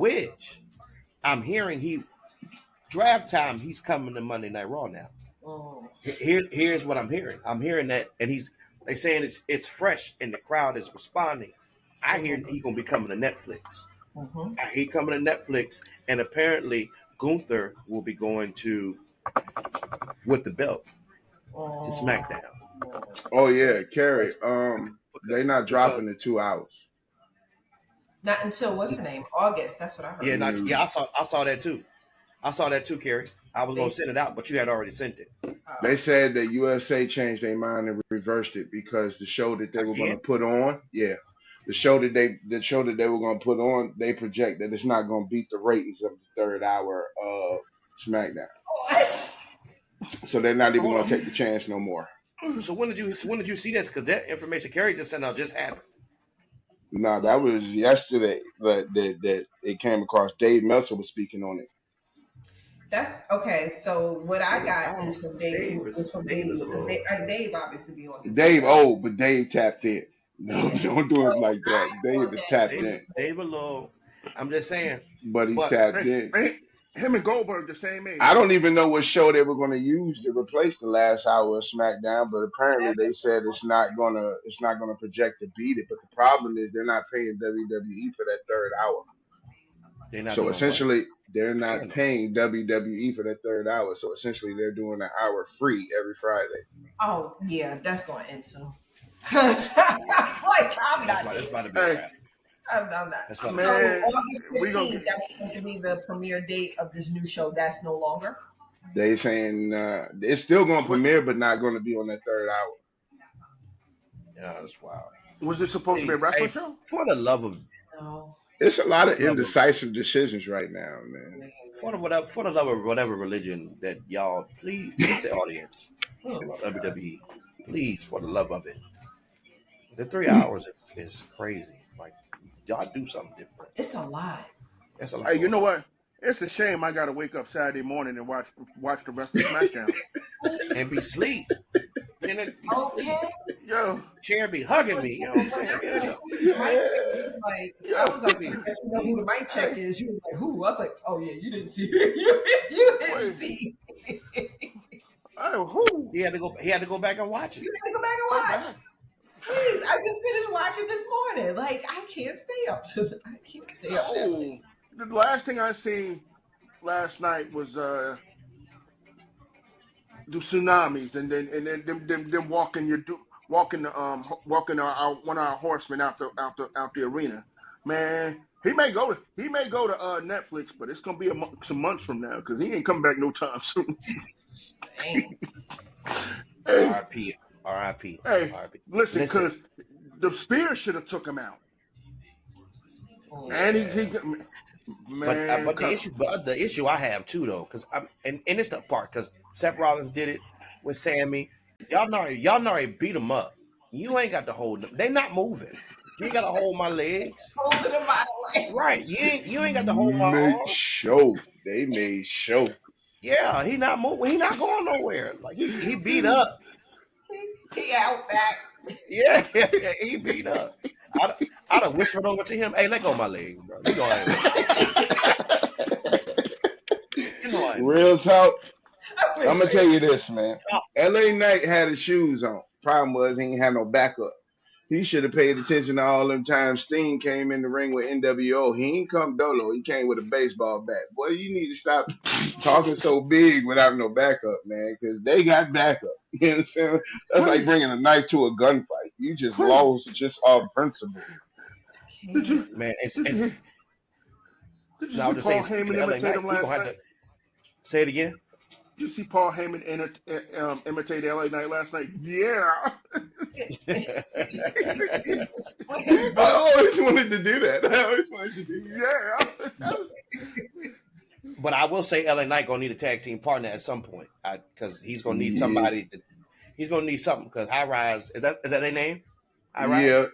S1: He draft time. He's coming to Monday Night Raw now.
S2: Oh.
S1: Here's what I'm hearing. I'm hearing that, and they saying it's fresh and the crowd is responding. I hear he's gonna be coming to Netflix.
S2: Mm-hmm.
S1: He coming to Netflix, and apparently Gunther will be going with the belt to SmackDown.
S4: Oh yeah, Kerry. They're not dropping the 2 hours.
S2: Not until what's the name? August. That's what I heard.
S1: I saw that too. I saw that too, Kerry. I was gonna send it out, but you had already sent it.
S4: They said that USA changed their mind and reversed it because the show that they were going to put on, the show that they were going to put on, they project that it's not going to beat the ratings of the 3rd hour of SmackDown.
S2: What?
S4: So they're not even going to take the chance no more.
S1: So when did you see this? Because that information Kerry just sent out just happened.
S4: No, that was yesterday that it came across. Dave Meltzer was speaking on it.
S2: That's okay. So what I got is from Dave. Dave obviously be on some
S4: Dave old, but Dave tapped in. No, don't do it like that. Dave is tapped in.
S1: Dave a little. I'm just saying.
S4: but he's
S1: But
S4: tapped
S3: Hey,
S4: in.
S3: hey, him and Goldberg the same age,
S4: I
S3: right?
S4: don't even know what show they were going to use to replace the last hour of SmackDown, but apparently they said it's not gonna project to beat it. But the problem is they're not paying WWE for that third hour.
S1: they're not
S4: So
S1: doing what?
S4: essentially, they're not
S1: Paying them.
S4: paying WWE for that third hour. So essentially, they're doing an hour free every Friday.
S2: Oh yeah, that's going to end soon. Cause like I'm
S1: That's
S2: not
S1: about,
S2: there.
S1: that's about to be a
S3: Hey,
S1: wrap.
S2: I'm not.
S1: That's about to
S2: So
S1: be a wrap.
S3: man,
S2: August
S3: we gonna
S2: 15th,
S3: get.
S2: that was supposed to be the premiere date of this new show. That's no longer.
S4: They saying it's still going to
S3: What
S4: premiere, but not going to be on that third hour.
S1: Yeah, that's wild.
S3: was it supposed to be a
S1: Please,
S3: wrestling
S1: hey,
S3: show?
S1: for the love of,
S2: No.
S4: It's a lot
S1: for
S4: of
S1: the love of,
S4: indecisive decisions right now, man.
S1: for the love of whatever religion that y'all, please, this is the audience.
S2: Oh my god.
S1: WWE, please, for the love of it, the 3 hours is crazy. Like, y'all do something different.
S2: It's a lot.
S1: There's a lot
S3: Hey, you
S1: going
S3: know
S1: on,
S3: what? It's a shame I got to wake up Saturday morning and watch the rest of SmackDown.
S1: and be sleep. Then it be
S2: Okay.
S1: sleep.
S3: Yo,
S1: Chair be hugging me. You know what I'm
S2: When
S1: saying?
S2: I
S1: You
S2: said
S1: know,
S2: who the mic check,
S4: Yeah.
S2: you was like, I
S3: yo,
S2: was
S1: you
S2: like, so
S1: be,
S2: you guys know who the mic check
S3: hey,
S2: is? You was like, who? I was like, oh yeah, you didn't see you didn't
S3: wait,
S2: see.
S3: hey, who?
S1: he had to go. He had to go back and watch it.
S2: You gotta go back
S3: Oh
S2: and watch.
S3: God.
S2: Please, I just finished watching this morning. Like, I can't stay up to I can't stay up that
S3: No,
S2: late.
S3: the last thing I seen last night was the tsunamis, and then them walking one of our horsemen out the arena. Man, he may go to Netflix, but it's gonna be some months from now because he ain't coming back no time soon.
S2: Dang.
S3: Hey,
S1: R.I.P. R.I.P.
S3: hey,
S1: R.I.P.
S3: listen,
S1: Listen,
S3: because the spear should have took him out, and
S1: yeah.
S3: man,
S1: But the issue I have too though, because I'm and it's the part because Seth Rollins did it with Sammy. Y'all know beat them up. You ain't got to hold them. They not moving. You ain't got to hold my legs.
S2: Holding him out of way.
S1: Right. You ain't got to hold my
S4: Make
S1: arm.
S4: show. They made show.
S1: Yeah, he not moving. He not going nowhere. Like he beat up.
S2: He out back.
S1: Yeah, yeah, he beat up. I'd have whispered over to him, "Hey, let go of my legs, bro. You know I ain't with that. You know I ain't with
S4: Real talk.
S2: I
S4: I'm
S2: wish
S4: gonna tell
S2: you
S4: you this, man.
S1: that."
S4: LA Knight had his shoes on. Problem was he ain't had no backup. He should have paid attention to all them times Sting came in the ring with NWO. He ain't come dolo. He came with a baseball bat. Boy, you need to stop talking so big without no backup, man, because they got backup. You know what I'm saying? That's like
S3: please,
S4: bringing a knife to a gunfight. You just
S3: please,
S4: lost just off principle.
S3: did
S2: can't.
S3: you
S1: Man,
S3: did you
S1: it's
S3: hear did you
S1: now I'm
S3: see
S1: just saying.
S3: Paul
S1: Speaking
S3: Heyman
S1: of LA
S3: imitate
S1: Knight,
S3: him
S1: he
S3: last
S1: gonna have
S3: night?
S1: to say it again.
S3: Did you see Paul Heyman imitate LA Knight last night? Yeah.
S2: With his
S4: I
S2: butt.
S4: always wanted to do that. I always wanted to do
S3: Yeah.
S1: But I will say LA Knight gonna need a tag team partner at some point, because he's gonna need
S4: that.
S1: somebody. He's gonna need something because High Rise is that their name? High Rise.
S4: Yeah,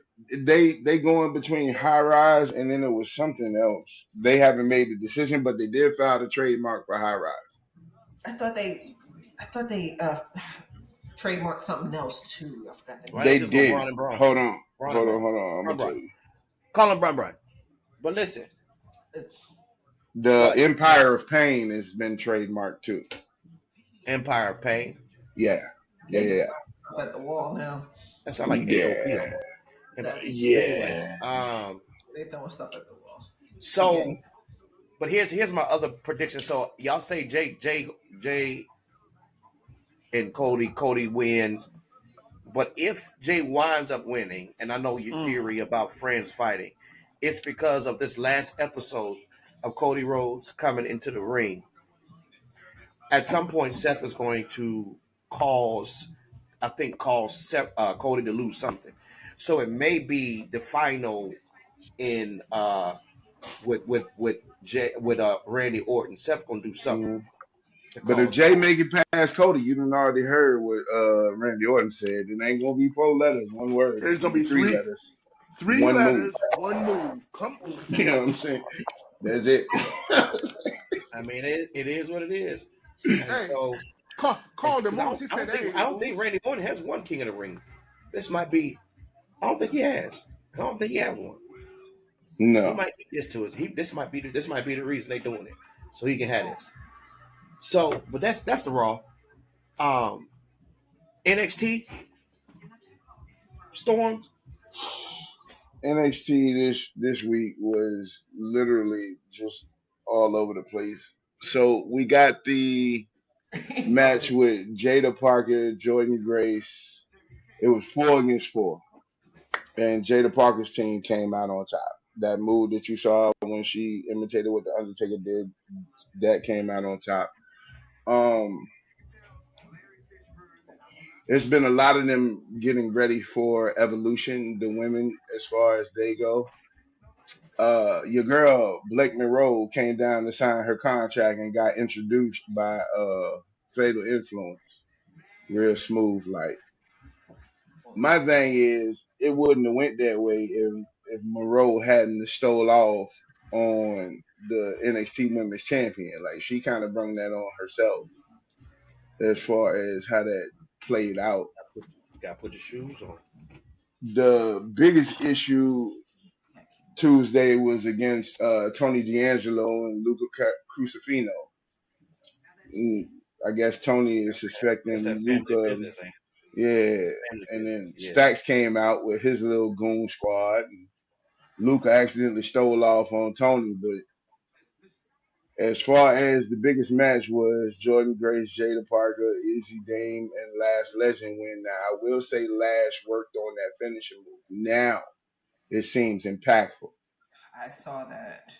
S4: they going between high rise and then it was something else. They haven't made the decision, but they did file the trademark for high rise.
S2: I thought they trademarked something else too. I forgot the
S1: Why they
S4: They
S2: name.
S1: just go
S4: did.
S1: Braun and Braun?
S4: Hold on,
S1: Braun and
S4: hold on,
S1: Braun.
S4: hold on. I'm
S1: Braun
S4: gonna tell
S1: Braun.
S4: you.
S1: Call him Braun Braun. But listen,
S4: The
S1: but
S4: Empire of Pain has been trademarked too.
S1: Empire of Pain.
S4: Yeah, yeah,
S2: They
S4: yeah,
S2: just up at the wall now.
S1: That sounds like AOP
S4: yeah,
S1: almost.
S2: That's
S1: Anyway,
S4: yeah.
S2: they throwing stuff at the wall.
S1: so
S2: Spaghetti.
S1: but here's my other prediction. So y'all say Jay and Cody wins. But if Jay winds up winning, and I know your
S3: Mm.
S1: theory about friends fighting, it's because of this last episode of Cody Rhodes coming into the ring. At some point, Seth is going to cause, I think, Cody to lose something. So it may be the final in with Randy Orton. Seth gonna do something
S4: Mm.
S1: to
S4: But if
S1: cause
S4: Jay
S1: Cody.
S4: make it past Cody, you done already heard what Randy Orton said. It ain't gonna be 4 letters, one word. It's
S3: There's
S4: gonna
S3: gonna
S4: be
S3: be
S4: three
S3: three
S4: letters,
S3: three
S4: one move.
S3: letters, one move. Come on.
S4: You know what I'm saying? That's it.
S1: I mean, it is what it is, and
S3: Hey,
S1: so
S3: call the
S1: because
S3: moose. He
S1: I
S3: said,
S1: don't think
S3: "Hey,
S1: I don't think
S3: moose."
S1: Randy Orton has one King of the Ring. This might be. I don't think he has. I don't think he has one. He
S4: No.
S1: might get this to us. This might be the reason they doing it, so he can have this. So, but that's the Raw. Um, NXT Storm.
S4: NXT this week was literally just all over the place. So we got the match with Jada Parker, Jordan Grace. It was 4 against 4, and Jada Parker's team came out on top. That move that you saw when she imitated what the Undertaker did, that came out on top. Um, there's been a lot of them getting ready for Evolution, the women as far as they go. Your girl Blake Monroe came down to sign her contract and got introduced by Fatal Influence, real smooth. Like, my thing is, it wouldn't have went that way if Monroe hadn't stole off on the NXT Women's Champion. Like, she kind of brought that on herself as far as how that played out.
S1: You gotta put your shoes on.
S4: The biggest issue Tuesday was against Tony D'Angelo and Luca Crucifino. I guess Tony is
S1: That's that
S4: suspecting
S1: family
S4: Luca.
S1: business, ain't it?
S4: Yeah,
S1: It's family
S4: and then
S1: business. Yeah.
S4: Stacks came out with his little goon squad. And Luca accidentally stole off on Tony, but as far as the biggest match was Jordan Grace, Jada Parker, Izzy Dame, and Last Legend win. Now, I will say Lash worked on that finishing move. Now it seems impactful.
S2: I saw that.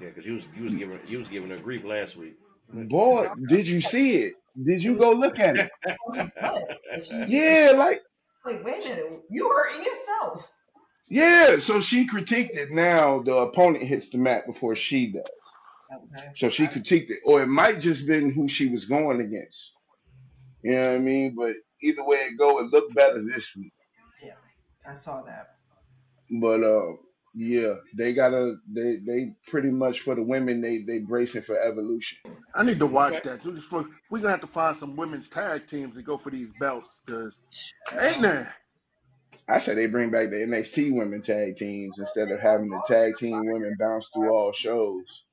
S1: Yeah, because you was giving her grief last week.
S4: Boy, did you see it? Did
S2: It
S4: you
S2: was
S4: go look at it?
S2: on her butt. If she just
S4: Yeah, like,
S2: like, wait a minute, you hurting yourself.
S4: yeah. So she critiqued it. Now the opponent hits the mat before she does.
S2: Okay.
S4: So she critiqued it, or it might just been who she was going against. You know what I mean? But either way it go, it looked better this week.
S2: Yeah, I saw that.
S4: But yeah, they pretty much for the women they bracing for Evolution.
S3: I need to watch
S1: Okay.
S3: that. We're gonna have to find some women's tag teams to go for these belts, cause ain't
S2: Um,
S3: there?
S4: I say they bring back the NXT women tag teams instead of having the tag team women bounce through all shows.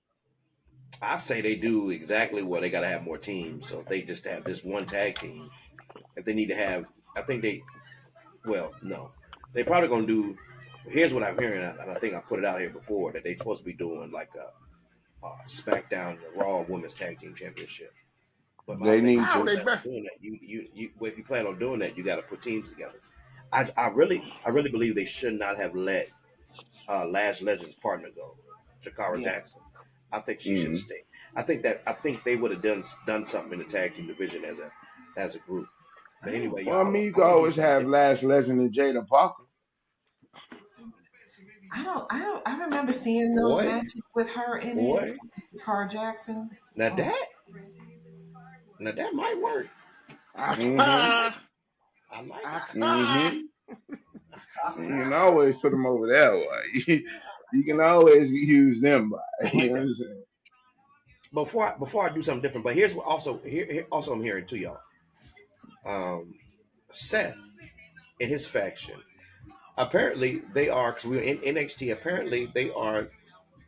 S1: I say they do exactly what they got to have more teams. So if they just have this one tag team, if they need to have, I think they, well, no, they probably gonna do. Here's what I'm hearing, and I think I put it out here before that they supposed to be doing like a Smackdown and the Raw Women's Tag Team Championship. But my
S4: They
S1: thing is,
S4: need
S1: if
S3: How
S1: you
S4: to.
S3: they
S1: plan on
S3: best?
S1: doing that, well, if you plan on doing that, you got to put teams together. I really believe they should not have let Lash Legend's partner go, Shakara
S2: yeah,
S1: Jackson. I think she should
S4: Mm.
S1: stay. I think they would have done something in the tag team division as a group. But
S2: I don't.
S1: anyway,
S4: Well, I
S1: y'all,
S4: mean, you
S1: I
S4: can
S1: want to do
S4: always
S1: something
S4: have
S1: different.
S4: Last Legend and Jada Parker.
S2: I remember seeing those
S1: Boy,
S2: matches with her in it.
S1: boy,
S2: Car Jackson.
S1: now
S2: Oh,
S1: that now that might work.
S4: Mm-hmm.
S1: I like it.
S4: Mm-hmm. You can always put them over there. Boy. You can always use them. By,
S1: I
S4: you
S1: like
S4: know what
S1: that.
S4: I'm saying?
S1: Before I do something different, but here's what here also I'm hearing too, y'all. Seth and his faction. Apparently they are because we're in NXT. Apparently they are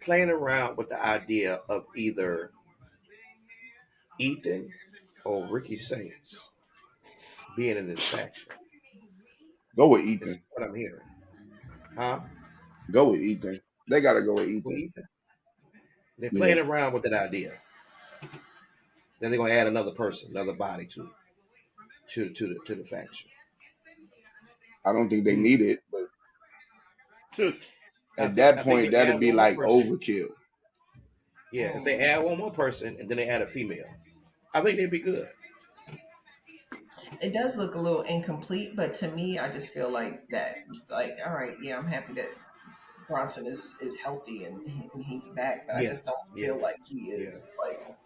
S1: playing around with the idea of either Ethan or Ricky Saints being in this faction.
S4: Go with
S1: This is
S4: Ethan.
S1: what I'm hearing. Huh?
S4: Go with Ethan. They gotta go with
S1: Well,
S4: Ethan.
S1: Ethan. They're playing
S4: Yeah.
S1: around with that idea. Then they're gonna add another person, another body to the faction.
S4: I don't think they
S1: Hmm.
S4: need it, but
S1: I
S4: at
S1: think
S4: that
S1: I think
S4: point,
S1: they
S4: that'd
S1: add
S4: be
S1: one more
S4: like
S1: person.
S4: overkill.
S1: Yeah, if they add one more person and then they add a female, I think they'd be good.
S2: it does look a little incomplete, but to me, I just feel like that. Like, all right, yeah, I'm happy that Bronson is healthy and he's back, but I
S1: Yeah,
S2: just don't
S1: yeah,
S2: feel like he
S1: yeah,
S2: is like.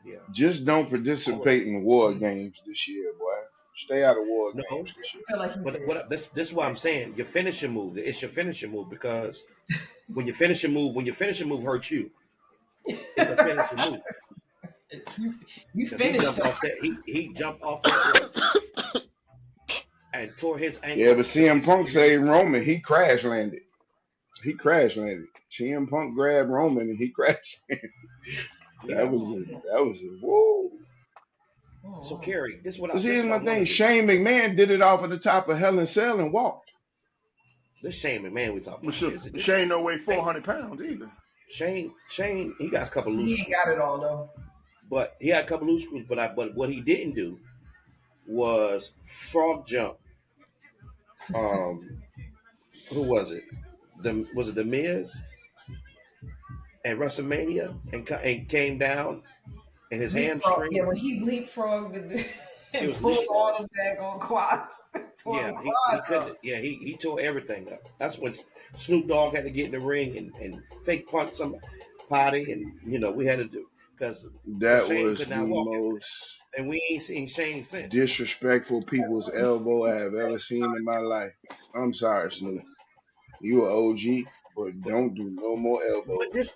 S1: yeah.
S4: Just don't
S1: I would.
S4: participate in war games this year, boy. Stay out of war
S1: No,
S4: games this year.
S2: I feel like he's
S1: but
S2: in.
S1: what this is why I'm saying your finishing move. It's your finishing move because when your finishing move hurts you, it's a finishing move
S2: You
S1: because he
S2: finished
S1: jumped
S2: him.
S1: off that he jumped off that rope and tore his
S4: Yeah,
S1: ankle,
S4: but
S1: took
S4: CM
S1: his
S4: Punk
S1: Achilles.
S4: saved Roman. He crash landed. He crash landed. CM Punk grabbed Roman and he crashed.
S1: Yeah.
S4: That was a whoa.
S1: So Kerry,
S4: See,
S1: this
S4: here's
S1: is what
S4: my
S1: I want to
S4: thing.
S1: do.
S4: Shane McMahon did it off of the top of Hell in Cell and walked.
S1: This Shane McMahon we talking about.
S3: Shane don't weigh 400 pounds either.
S1: Shane, he got a couple loose
S2: He
S1: screws.
S2: ain't got it all though.
S1: But he had a couple loose screws. But what he didn't do was frog jump. Who was it? Was it the Miz at WrestleMania and came down and his
S2: Leapfrog.
S1: hamstring?
S2: Yeah, when he leapfrogged
S1: It
S2: and
S1: was
S2: pulled all
S1: leapfrog.
S2: them daggone quads, tore
S1: Yeah,
S2: them
S1: he
S2: quads
S1: couldn't.
S2: up.
S1: Yeah, he tore everything up. That's when Snoop Dogg had to get in the ring and fake punch some potty, and we had to do because
S4: That
S1: Shane
S4: was
S1: could not
S4: the
S1: walk,
S4: most
S1: and we ain't seen Shane since.
S4: disrespectful people's elbow I have ever seen in my life. I'm sorry, Snoop. You an OG, but don't do no more
S1: But
S4: elbows.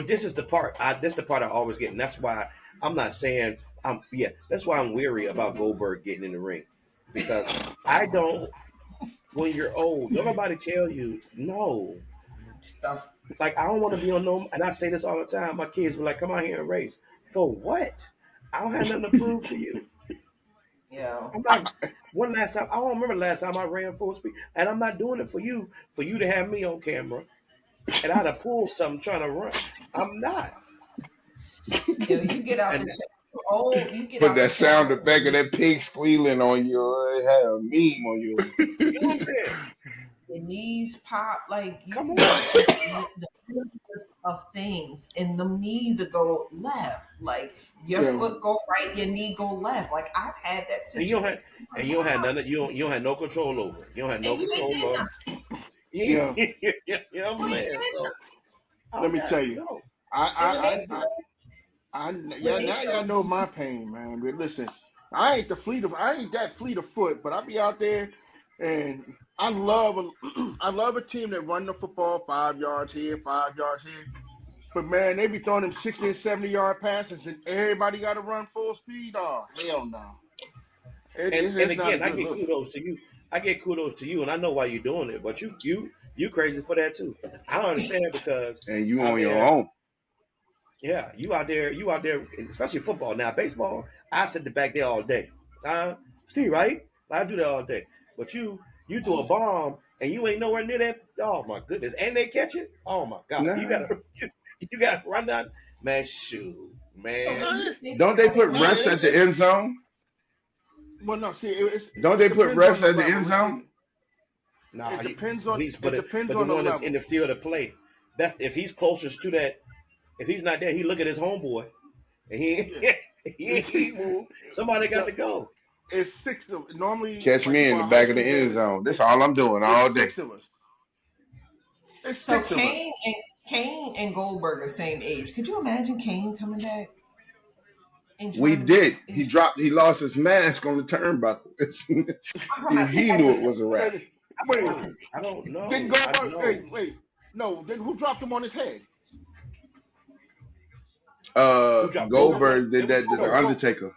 S1: this is the part. This the part I always get, and that's why I'm not saying I'm. Yeah, that's why I'm weary about Goldberg getting in the ring because I don't. When you're old, don't nobody tell you no.
S2: Stuff.
S1: Like I don't want to be on no. And I say this all the time. My kids be like, "Come out here and race for what? I don't have nothing to prove to you."
S2: Yeah.
S1: I'm not. One last time, I don't remember the last time I ran full speed, and I'm not doing it for you to have me on camera, and I'd have pulled something trying to run. I'm not.
S2: You get out
S1: And
S2: the old. You get
S4: Put
S2: out the
S4: that sound
S2: shower.
S4: effect of that pig squealing on you. Have a meme on you.
S1: you know what I'm saying?
S2: Your knees pop, like you
S1: Come
S2: can
S1: on.
S2: get the weirdest of things, and the knees will go left. Like your
S3: Yeah.
S2: foot go right, your knee go left. Like I've had that
S1: And you don't
S2: situation.
S1: have, you don't have none. You don't have no control over it. You don't have no
S2: And you ain't
S1: control
S2: did
S1: over.
S2: nothing.
S3: Yeah.
S1: You know what I'm
S2: You ain't
S1: saying?
S2: did
S1: So I
S3: Let me
S1: got
S3: tell you.
S1: no.
S2: And when
S3: I,
S2: they
S3: I,
S2: when
S3: yeah,
S2: they
S3: now y'all
S2: showed
S3: know my pain, man. But listen, I ain't that fleet of foot, but I be out there and I love I love a team that run the football 5 yards here, 5 yards here. But man, they be throwing them 60 and 70-yard passes and everybody got to run full speed. Oh, hell no.
S1: And
S3: It's not a
S1: again, I
S3: good
S1: get
S3: look.
S1: kudos to you. I get kudos to you, and I know why you're doing it. But you crazy for that too. I don't understand because
S4: And you
S1: I
S4: on your
S1: mean,
S4: own.
S1: yeah, you out there, especially football. Now baseball, I sit back there all day. Steve, right? I do that all day. But you throw a bomb and you ain't nowhere near that. Oh my goodness! And they catch it. Oh my God! You
S4: Nah.
S1: gotta you gotta run down, man. Shoot,
S2: so
S1: man.
S2: when you think
S4: Don't they
S2: about it,
S4: put
S2: when
S3: No,
S2: they
S4: refs at the
S3: it,
S4: end zone?
S3: well, no. See,
S4: Don't
S3: it
S4: they put
S3: depends on
S4: refs
S3: the
S4: at the end
S3: level.
S4: zone?
S1: Nah,
S3: It depends
S1: but the
S3: on the
S1: one that's in
S3: level.
S1: the field of play. That's if he's closest to that. If he's not there, he look at his homeboy and he
S3: Yeah.
S1: he move. Somebody got
S3: The-
S1: to go.
S3: it's six of normally
S4: Catch
S3: like
S4: me in
S3: for
S4: the
S3: our high
S4: back of the
S3: school
S4: end
S3: games.
S4: zone. That's all I'm doing
S3: It's
S4: all day.
S3: six of us. It's
S2: so
S3: six of us.
S2: Kane and Goldberg are the same age. Could you imagine Kane coming back and
S4: We
S2: trying to be?
S4: did. He lost his mask on the turnbuckle.
S2: I'm talking about
S4: He
S2: as
S4: knew
S2: a
S4: it was a wrap.
S3: Wait,
S1: Oh, I don't
S3: didn't
S1: know. I
S3: Goldberg?
S1: know.
S3: Hey, wait, no. Then who dropped him on his head?
S1: Who dropped Goldberg?
S4: Goldberg did
S1: It was
S4: that to the
S1: Goldberg.
S4: Undertaker.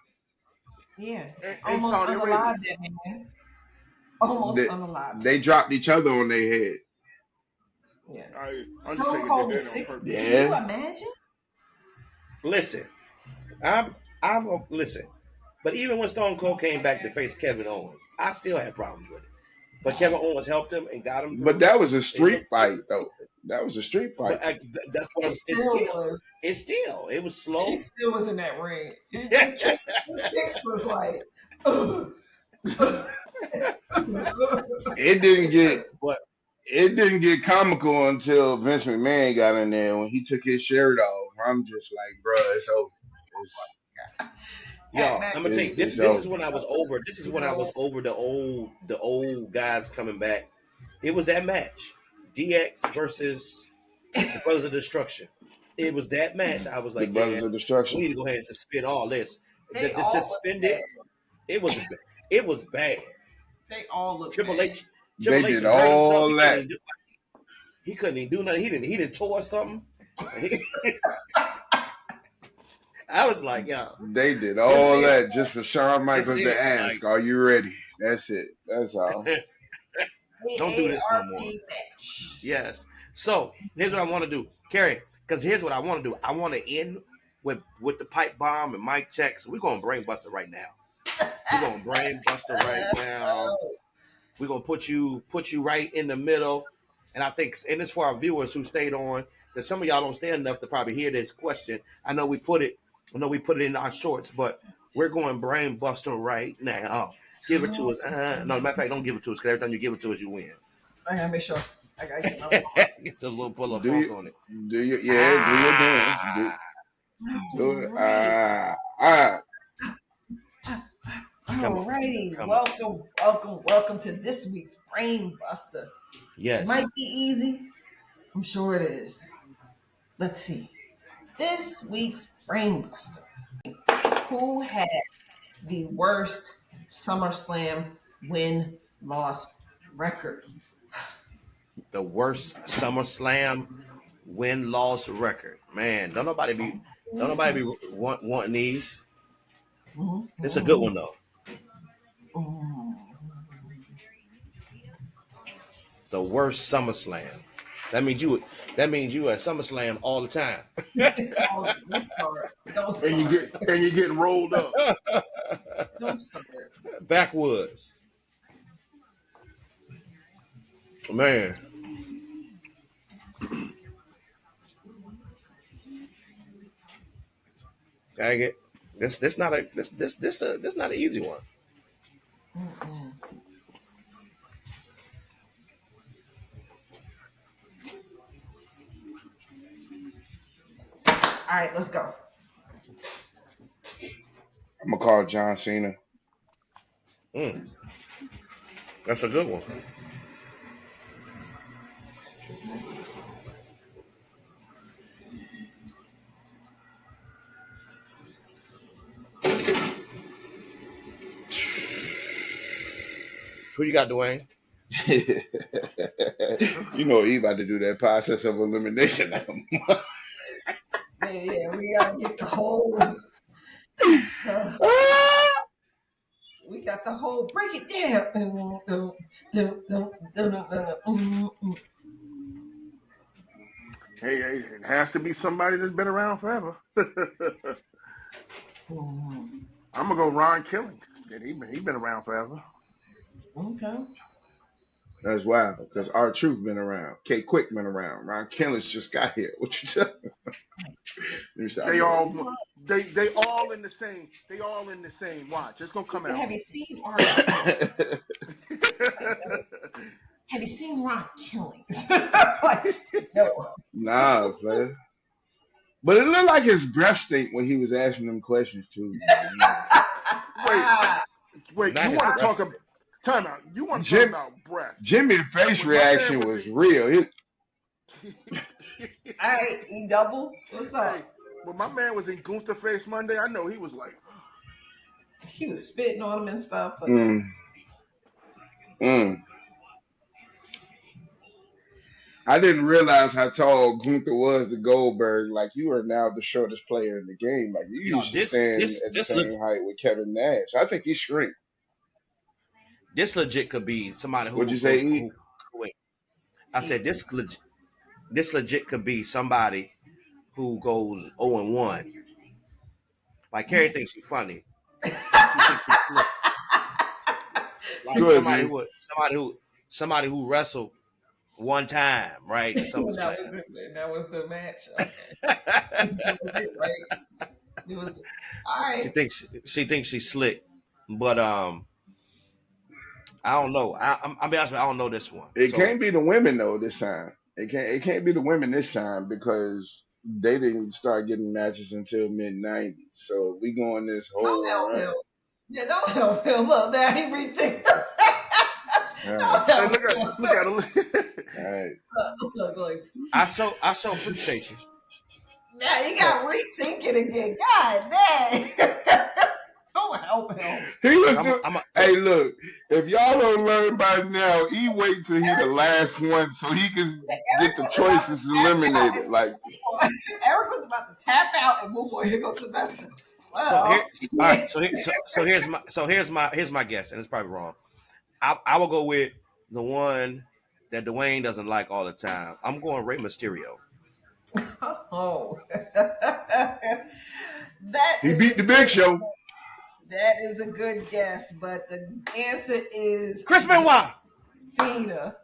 S2: yeah,
S3: In
S2: almost
S3: Saudi Arabia.
S2: unalive that man. Almost
S4: They,
S2: unalive.
S4: they dropped each other on their head.
S2: Yeah. Stone
S3: Undertaker did
S2: Cold
S3: that
S2: is
S3: on
S2: 60.
S3: purpose.
S2: Can you
S4: Yeah.
S2: imagine?
S1: Listen, listen. But even when Stone Cold came back to face Kevin Owens, I still had problems with it. But Kevin Owens helped him and got him
S4: But
S1: through.
S4: that was a
S1: It
S4: street
S1: looked like
S4: fight, though. That was a street fight.
S1: but that's what
S2: It still was.
S1: it was
S2: He
S1: slow.
S2: still was in that ring. Them kicks was like, ugh.
S4: It didn't get
S1: but
S4: it didn't get comical until Vince McMahon got in there when he took his shirt off. I'm just like, bruh, it's over. It's
S1: y'all, I'm gonna tell you
S4: it's
S1: this is
S4: over.
S1: when I was over. This is when I was over the old guys coming back. It was that match. DX versus the Brothers of Destruction. It was that match. I was
S4: The
S1: like, yeah,
S4: Brothers of
S1: we
S4: Destruction.
S1: need to go ahead and suspend all this.
S2: They
S1: The
S2: all look
S1: suspended,
S2: bad.
S1: it was bad.
S2: They all look
S1: Triple
S2: bad.
S1: H
S4: They
S1: Triple H
S4: did
S1: hurt himself.
S4: all that.
S1: He couldn't even do nothing. He didn't tore something. I was like, yeah,
S4: They did
S1: this
S4: all
S1: it.
S4: that just for Shawn
S1: This
S4: Michaels to
S1: it. Like,
S4: ask, "Are you ready?" That's it. That's all.
S1: don't do this no more.
S2: AARP match.
S1: Yes. So here's what I want to do, Carrie. Because here's what I want to do. I want to end with the pipe bomb and mic checks. We're gonna brain buster right now. We're gonna brain buster right now. We're gonna put you right in the middle. And I think, and it's for our viewers who stayed on, because some of y'all don't stay enough to probably hear this question. I know we put it in our shorts, but we're going brain buster right now. Give it to us. No, matter of fact, don't give it to us, because every time you give it to us, you win.
S2: I gotta make sure. I gotta get my
S1: Get a little pull of
S4: Do
S1: funk
S4: you
S1: on it.
S4: do you yeah, do your dance.
S1: Ah,
S4: Do it.
S2: Great.
S1: come on,
S2: Alrighty.
S1: come on.
S2: Welcome to this week's Brain Buster. It
S1: Yes,
S2: might be easy. I'm sure it is. Let's see. This week's Brain Buster. Who had the worst SummerSlam win-loss record?
S1: the worst SummerSlam win-loss record. Man, don't nobody be wanting these. It's a good one though. The worst SummerSlam. That means you at SummerSlam all the time.
S2: Oh, don't start. Don't
S3: And
S2: start.
S3: you get rolled up.
S2: Don't start.
S1: Backwoods. Man. Dang it. This not an easy one.
S2: All right, let's go.
S4: I'm gonna call John Cena.
S1: Mm, that's a good one. Who you got, Dwayne?
S4: You know he about to do that process of elimination.
S2: Yeah, we gotta get the whole. We got the whole break it down.
S3: Hey, it has to be somebody that's been around forever. I'm gonna go Ron Killings. Yeah, he been around forever.
S2: Okay.
S4: That's wild because our truth been around. K Quick been around. Ron Killings just got here. What you tell me?
S3: They all they all in the same. They all in the same. Watch, it's gonna come out.
S2: Have you seen Art? Have you seen Ron Killings? Like, no.
S4: Nah, man. But it looked like his breath stink when he was asking them questions too.
S3: Wait,
S1: Not
S3: you
S1: his
S3: want to talk
S1: breath.
S3: about time out? You want to talk about breath?
S4: Jimmy's face
S3: When my man
S4: reaction was real.
S2: All right, E double. What's up?
S3: When my man was in Gunther Face Monday, I know he was like,
S2: He was spitting on him and stuff. But
S4: Mm. I didn't realize how tall Gunther was to Goldberg. Like, you are now the shortest player in the game. Like, you
S1: Yo,
S4: used to stand at the same height with Kevin Nash. I think he shrink.
S1: this legit could be somebody
S4: What'd
S1: who
S4: you say,
S1: goes.
S4: E?
S1: Wait, I said this legit could be somebody who goes 0-1. Like Carrie thinks she's funny. She thinks she's slick. Like
S4: Good,
S1: somebody who wrestled one time, right?
S2: that was the match. Okay. That was it, right? It was all right.
S1: She thinks she's slick, but I don't know. I'll be honest with you, I don't know this one.
S4: It
S1: So
S4: can't be the women though this time. It can't be the women this time because they didn't start getting matches until mid-90s. So we going this
S2: Don't
S4: whole
S2: help
S4: run.
S2: him. Yeah, don't help him. Look, now he rethink.
S4: All
S2: Don't
S4: right.
S3: hey,
S2: help
S3: look
S2: him.
S3: at him.
S4: All right.
S2: Look.
S1: I so appreciate you.
S2: Now you got rethinking again. God dang. Don't help him.
S4: He was hey, look, if y'all don't learn by now, he wait till he the last one so he can get the choices eliminated. Like,
S2: Eric was about to tap out and move on. Here goes Sylvester. Well,
S1: So here, all right. So here's my guess, and it's probably wrong. I will go with the one that Dwayne doesn't like all the time. I'm going Rey Mysterio.
S2: Oh, that
S4: He
S2: is
S4: beat
S2: a
S4: the Big
S2: good.
S4: Show.
S2: That is a good guess, but the answer is
S1: Chris Benoit.
S2: Cena.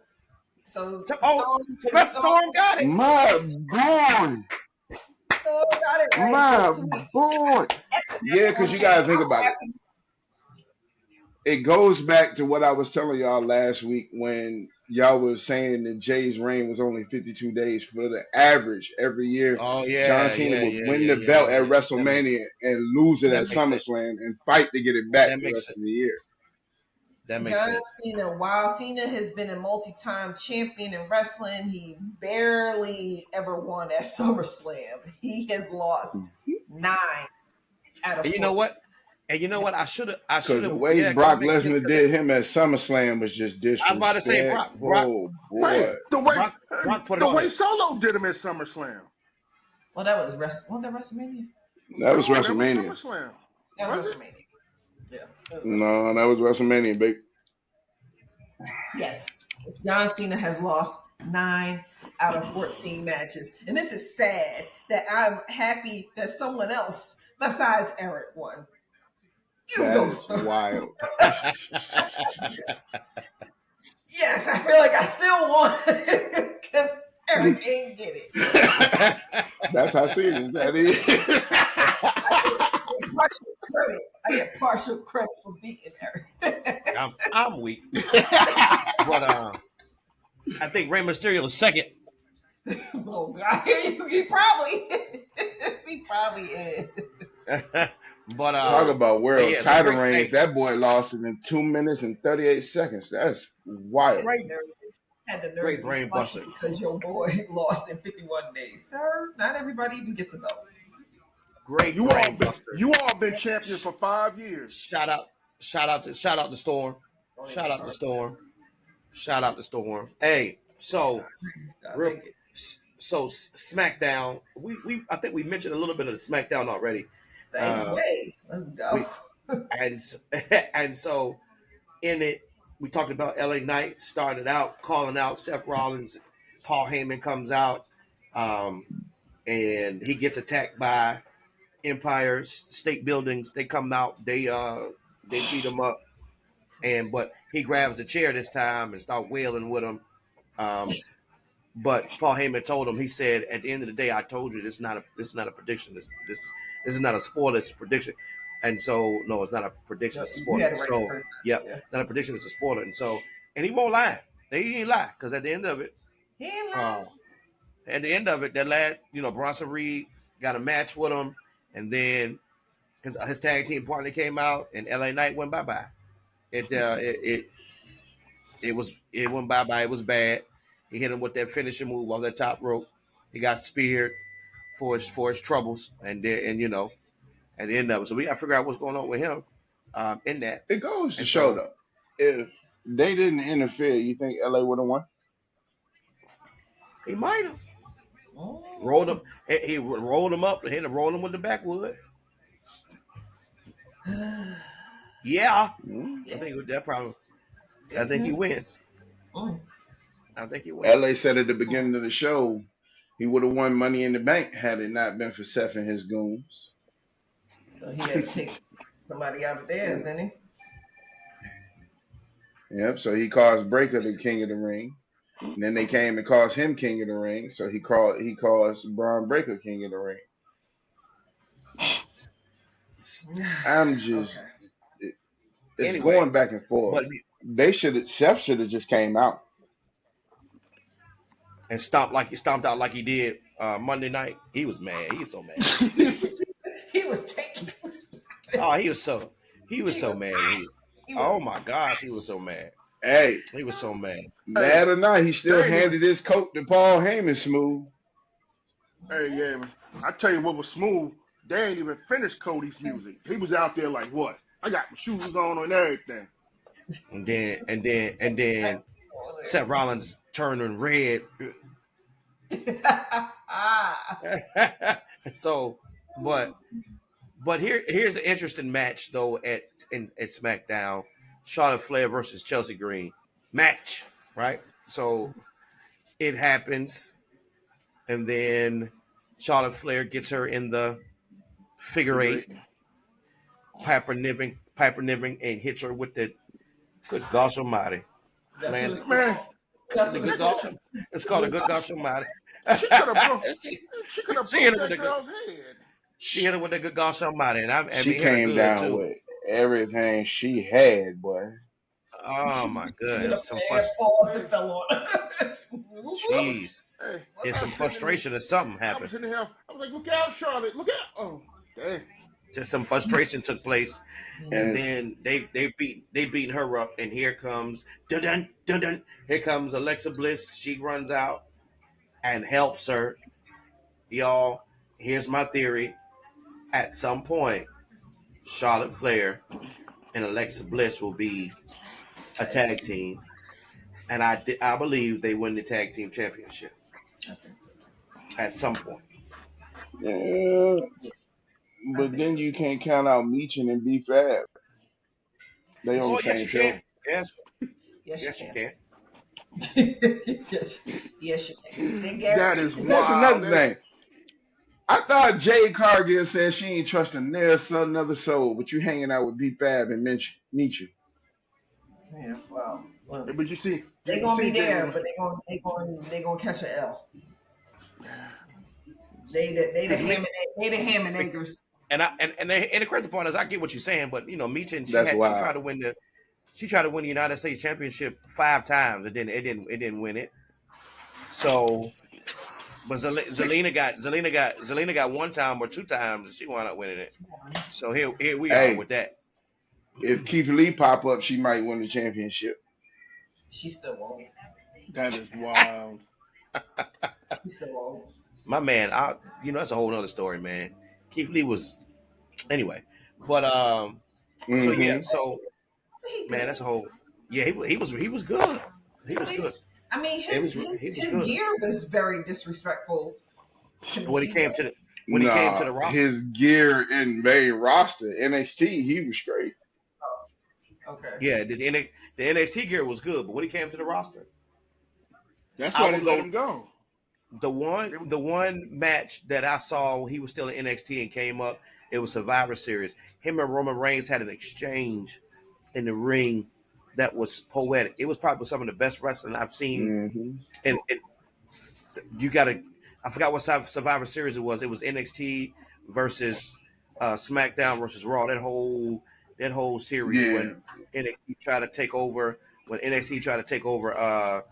S2: So
S1: Oh, Sylvester Storm got it.
S4: My boy.
S2: Storm got it right
S4: My
S2: this week.
S4: boy. Yeah,
S2: That's
S4: because you
S2: shame.
S4: gotta think
S2: I'm
S4: about it.
S2: happy.
S4: It goes back to what I was telling y'all last week when y'all was saying that Jay's reign was only 52 days. For the average every year,
S1: Oh
S4: John
S1: yeah,
S4: Cena
S1: yeah,
S4: would
S1: yeah,
S4: win
S1: yeah,
S4: the
S1: yeah,
S4: belt
S1: yeah,
S4: at
S1: yeah.
S4: WrestleMania and lose it
S1: That
S4: at
S1: makes sense.
S4: SummerSlam and fight to get it back
S1: That
S4: the
S1: makes
S4: rest
S1: sense.
S4: of the year.
S1: That makes
S2: John
S1: sense.
S2: Cena, while Cena has been a multi-time champion in wrestling, he barely ever won at SummerSlam. He has lost 9 out of
S1: And you know
S2: 14.
S1: what? And you know what? I should
S4: Because the
S1: have.
S4: way
S1: Yeah, because it
S4: Brock
S1: makes sense.
S4: Lesnar
S1: Because
S4: did him at SummerSlam was just
S1: I was about to say
S4: disrespectful, boy.
S3: Hey,
S1: Brock put it
S3: the
S1: on
S3: way
S1: him.
S3: Solo did him at SummerSlam.
S2: Well, that was WrestleMania.
S4: That was
S3: No, that was
S4: WrestleMania.
S3: SummerSlam.
S2: That was
S3: Was it?
S2: WrestleMania. Yeah. That was WrestleMania.
S4: No, that was WrestleMania, big.
S2: Yes. John Cena has lost 9 out of 14 matches. And this is sad that I'm happy that someone else besides Eric won. You
S4: That
S2: go,
S4: is
S2: Storm.
S4: wild.
S2: Yes, I feel like I still won because Eric ain't get it.
S4: That's how serious that is.
S2: Partial credit. I get partial credit for beating Eric.
S1: I'm weak, but I think Rey Mysterio is second.
S2: Oh God, he probably, he probably is.
S1: but
S4: Talk about world
S1: yeah, it's a
S4: title
S1: great
S4: reigns.
S1: thing.
S4: That boy lost it in 2 minutes and 38 seconds. That's wild.
S1: Great,
S2: Had the nerve
S1: great
S2: to be
S1: brain
S2: fussy
S1: buster.
S2: because your boy lost in 51 days, sir. Not everybody even gets a belt.
S1: Great brain buster.
S3: You all been champion for 5 years.
S1: Shout out to Storm.
S2: Don't even
S1: Shout out to
S2: start.
S1: Storm. Shout out to Storm. Hey, so
S2: I
S1: real,
S2: think it.
S1: so Smackdown. We I think we mentioned a little bit of the Smackdown already.
S2: Same way. Let's
S1: We
S2: go.
S1: and and so in it we talked about LA Knight started out calling out Seth Rollins. Paul Heyman comes out, and he gets attacked by Empire's state buildings. They come out. They beat him up, but he grabs the chair this time and start wailing with him. Um, but Paul Heyman told him. He said, "At the end of the day, I told you this is not a prediction. This is not a spoiler. It's a prediction." And so, no, it's not a prediction.
S2: No,
S1: It's a
S2: you had
S1: spoiler.
S2: it right the
S1: So,
S2: first
S1: yep,
S2: time. Yeah.
S1: not a prediction. It's a spoiler. And so, and he won't lie. He ain't lie because
S2: He ain't lying.
S1: uh, at the end of it, that lad, Bronson Reed got a match with him, and then his tag team partner came out, and LA Knight went bye bye. It went bye bye. It was bad. He hit him with that finishing move off that top rope. He got speared for his troubles, and at the end of it, so we got to figure out what's going on with him in that.
S4: It goes to
S1: And
S4: show,
S1: so
S4: though, if they didn't interfere, you think LA would have won?
S1: he might have rolled
S2: Oh.
S1: him. He rolled him up and hit him, rolled him with the backwood. Yeah, I
S2: Yeah.
S1: think that problem. I think he wins.
S2: Mm.
S1: I think he wins.
S4: LA said at the beginning of the show he would have won Money in the Bank had it not been for Seth and his goons.
S2: So he had to take somebody out of theirs, didn't he?
S4: Yep, so he caused Breaker the King of the Ring. And then they came and caused him King of the Ring. So he caused Braun Breaker King of the Ring. I'm just
S2: Okay.
S4: it's
S1: Anyway,
S4: going back and forth.
S1: but
S4: Seth should have just came out.
S1: and stomped out like he did Monday night. He was mad. He was so mad.
S2: He was taking.
S1: Oh, he was so mad.
S2: He
S1: Oh
S2: was.
S1: my gosh, he was so mad.
S4: Hey,
S1: He was so mad.
S4: mad or not, he still
S3: Hey.
S4: handed his coat to Paul Heyman smooth.
S3: Hey, yeah, man. I tell you what was smooth. They ain't even finished Cody's music. He was out there like, what? I got my shoes on and everything.
S1: And then Seth Rollins turning red. So, but here's an interesting match though at SmackDown: Charlotte Flair versus Chelsea Green match, right? So it happens, and then Charlotte Flair gets her in the figure eight,
S3: Great.
S1: Piper Niven, and hits her with the good gosh almighty,
S2: That's what
S1: man.
S2: it's
S3: Man,
S2: called. That's
S1: The
S2: what it's
S1: good
S3: that,
S1: gosh,
S2: called.
S1: it's called a good gosh almighty.
S3: she could have broke.
S1: she,
S3: She could have
S1: she hit
S3: broke
S1: her with
S3: that
S1: the good.
S3: girl's head.
S1: She hit her with the good gosh almighty, and I
S4: She
S1: mean hit her
S4: came
S1: good
S4: down
S1: too.
S4: with everything she had, boy.
S1: Oh my
S2: She hit a
S1: goodness,
S2: bad pause and fell on her.
S1: jeez,
S3: Hey,
S1: it's some
S3: I'm sitting in
S1: frustration or something
S3: I was
S1: happened.
S3: in the house. I was like, look out, Charlotte. Look out. Oh, dang.
S1: Just some frustration took place, and
S4: And
S1: then they beat her up, and here comes dun dun dun dun. Here comes Alexa Bliss. She runs out and helps her. Y'all, here's my theory. At some point, Charlotte Flair and Alexa Bliss will be a tag team, and I believe they win the tag team championship at some point.
S4: yeah,
S2: I
S4: but
S2: think
S4: then
S2: so.
S4: you can't count out Meechin and B Fab. They on the
S1: Oh yes,
S4: same
S1: you can.
S4: show.
S1: Yes,
S2: Yes, you
S1: yes, you
S2: can.
S1: can.
S2: Yes, you can. They
S3: That is
S2: guaranteed.
S4: That's
S3: wild.
S4: another
S3: That,
S4: thing. I thought Jade Cargill said she ain't trusting another soul, but you hanging out with B Fab and Meechin.
S2: Yeah, well,
S3: but
S2: they
S3: you
S2: gonna be
S3: see, Jay
S2: there,
S3: was
S2: but they gonna catch an L.
S1: Because me
S2: They the ham and eggers.
S1: and the crazy part is I get what you're saying, but Meechin
S4: That's
S1: she
S4: wild.
S1: tried to win the United States Championship 5 times. It didn't win it. So, but Zelina got 1 time or 2 times, and she wound up winning it. So here we are
S4: Hey,
S1: with that.
S4: if Keith Lee pop up, she might win the championship.
S2: She still won't.
S3: that is wild.
S2: She still won't.
S1: My man, that's a whole other story, man. Keith Lee was anyway, but so yeah,
S4: Mm-hmm.
S1: so
S2: He
S1: man,
S2: good.
S1: that's a whole yeah. He was good. He
S2: At
S1: was good.
S2: least, I mean,
S1: He was he was
S2: his
S1: good
S2: gear was very disrespectful to
S1: when he
S2: me.
S1: came to the when he came to
S4: Nah,
S1: the roster.
S4: his gear in main roster, NXT, he was straight.
S2: Okay.
S1: Yeah, the NXT gear was good, but when he came to the roster,
S3: That's
S1: I
S3: why they
S1: would
S3: let
S1: go
S3: him go. They were,
S1: the one match that I saw when he was still in NXT and came up. It was Survivor Series. Him and Roman Reigns had an exchange in the ring that was poetic. It was probably some of the best wrestling I've seen.
S4: Mm-hmm.
S1: And you got to, I forgot what Survivor Series it was. It was NXT versus Smackdown versus Raw. That whole series
S4: Yeah,
S1: when NXT tried to take over. When NXT tried to take over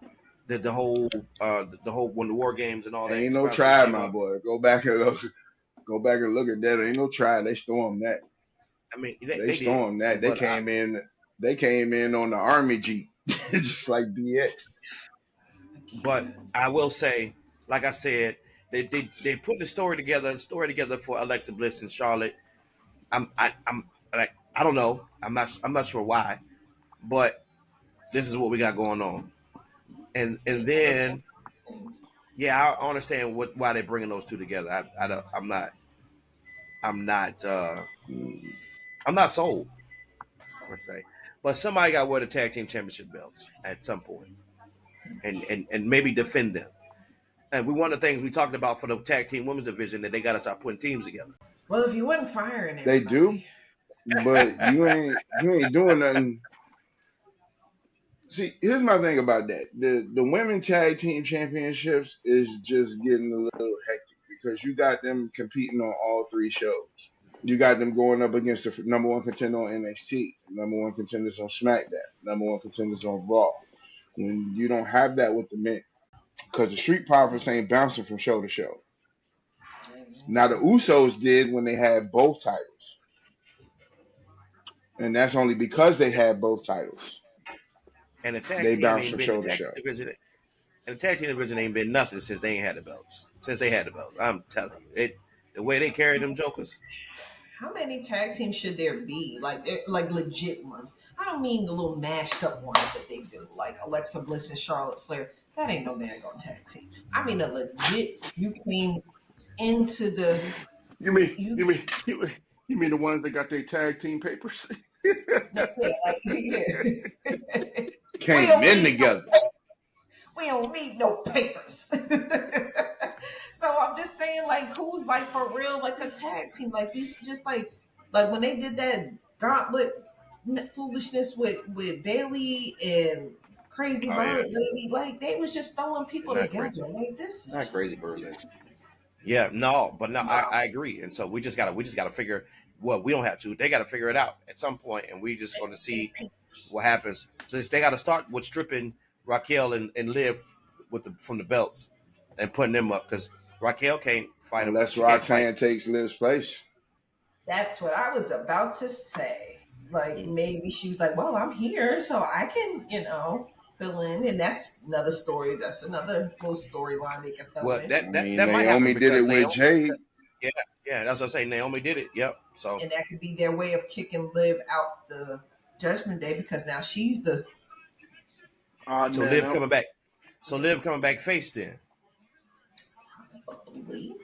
S1: the whole when the War Games and all that
S4: ain't no
S1: Survivor Series
S4: try,
S1: came
S4: my
S1: up.
S4: boy. Go back and look at that. Ain't no try. They stormed that.
S1: I mean,
S4: They
S1: they did,
S4: stormed that. They
S1: but
S4: came in. They came in on the army jeep, just like DX.
S1: I will say, like I said, they put the story together for Alexa Bliss and Charlotte. I'm like I don't know. I'm not sure why, but this is what we got going on. And then yeah, I understand why they're bringing those two together. I don't, I'm not
S4: Mm,
S1: I'm not sold per se, but somebody got to wear the tag team championship belts at some point and maybe defend them. And one of the things we talked about for the tag team women's division that they got to start putting teams together.
S2: Well, if you wasn't firing
S4: they do,
S2: everybody,
S4: but you ain't doing nothing. See, here's my thing about that. The women tag team championships is just getting a little hectic because you got them competing on all three shows. You got them going up against the number one contender on NXT, number one contenders on SmackDown, number one contenders on Raw. When you don't have that with the men, because the Street Profits ain't bouncing from show to show. Now the Usos did when they had both titles, and that's only because they had both titles.
S1: And the tag
S4: They
S1: team
S4: bounce
S1: ain't
S4: from
S1: been the
S4: show to
S1: tag
S4: show.
S1: team division. And the tag team division ain't been nothing since they ain't had the belts. Since they had the belts, I'm telling you, the way they carry them jokers.
S2: how many tag teams should there be? Like, they're like legit ones. I don't mean the little mashed up ones that they do, like Alexa Bliss and Charlotte Flair. That ain't no man gonna tag team. I mean a legit. You came into the
S3: you mean
S2: you.
S3: you mean you, you mean the ones that got their tag team papers?
S2: No, yeah, like yeah.
S4: Came in together.
S2: We don't need no papers. So I'm just saying, like, who's like for real, like a tag team? Like these, just like when they did that gauntlet foolishness with Bailey and Crazy
S1: Oh yeah,
S2: Bird Lady, like they was just throwing people
S1: not
S2: together.
S1: crazy,
S2: Like this is
S1: not crazy,
S2: just
S1: Berlin. Yeah, no, but no, I agree, and so we just gotta figure. Well, we don't have to. They got to figure it out at some point, and we just going to see what happens. So they got to start with stripping Raquel and Liv from the belts and putting them up because Raquel can't fight them.
S4: Unless
S1: She can't fight.
S4: Roxanne takes Liv's place.
S2: that's what I was about to say. Like
S1: Mm.
S2: maybe she was like, "Well, I'm here, so I can, fill in." And that's another story. That's another little storyline they can throw
S1: Well,
S2: in.
S4: I
S1: that
S4: mean,
S1: that might happen
S4: Naomi did
S1: because
S4: it with
S1: Naomi.
S4: Jade.
S1: Yeah, yeah, that's what I'm saying. Naomi did it. Yep. So
S2: And that could be their way of kicking Liv out the Judgment Day because now she's the
S3: Odd
S1: so
S3: man
S1: Liv
S3: out.
S1: coming back. So Liv coming back face then.
S2: probably.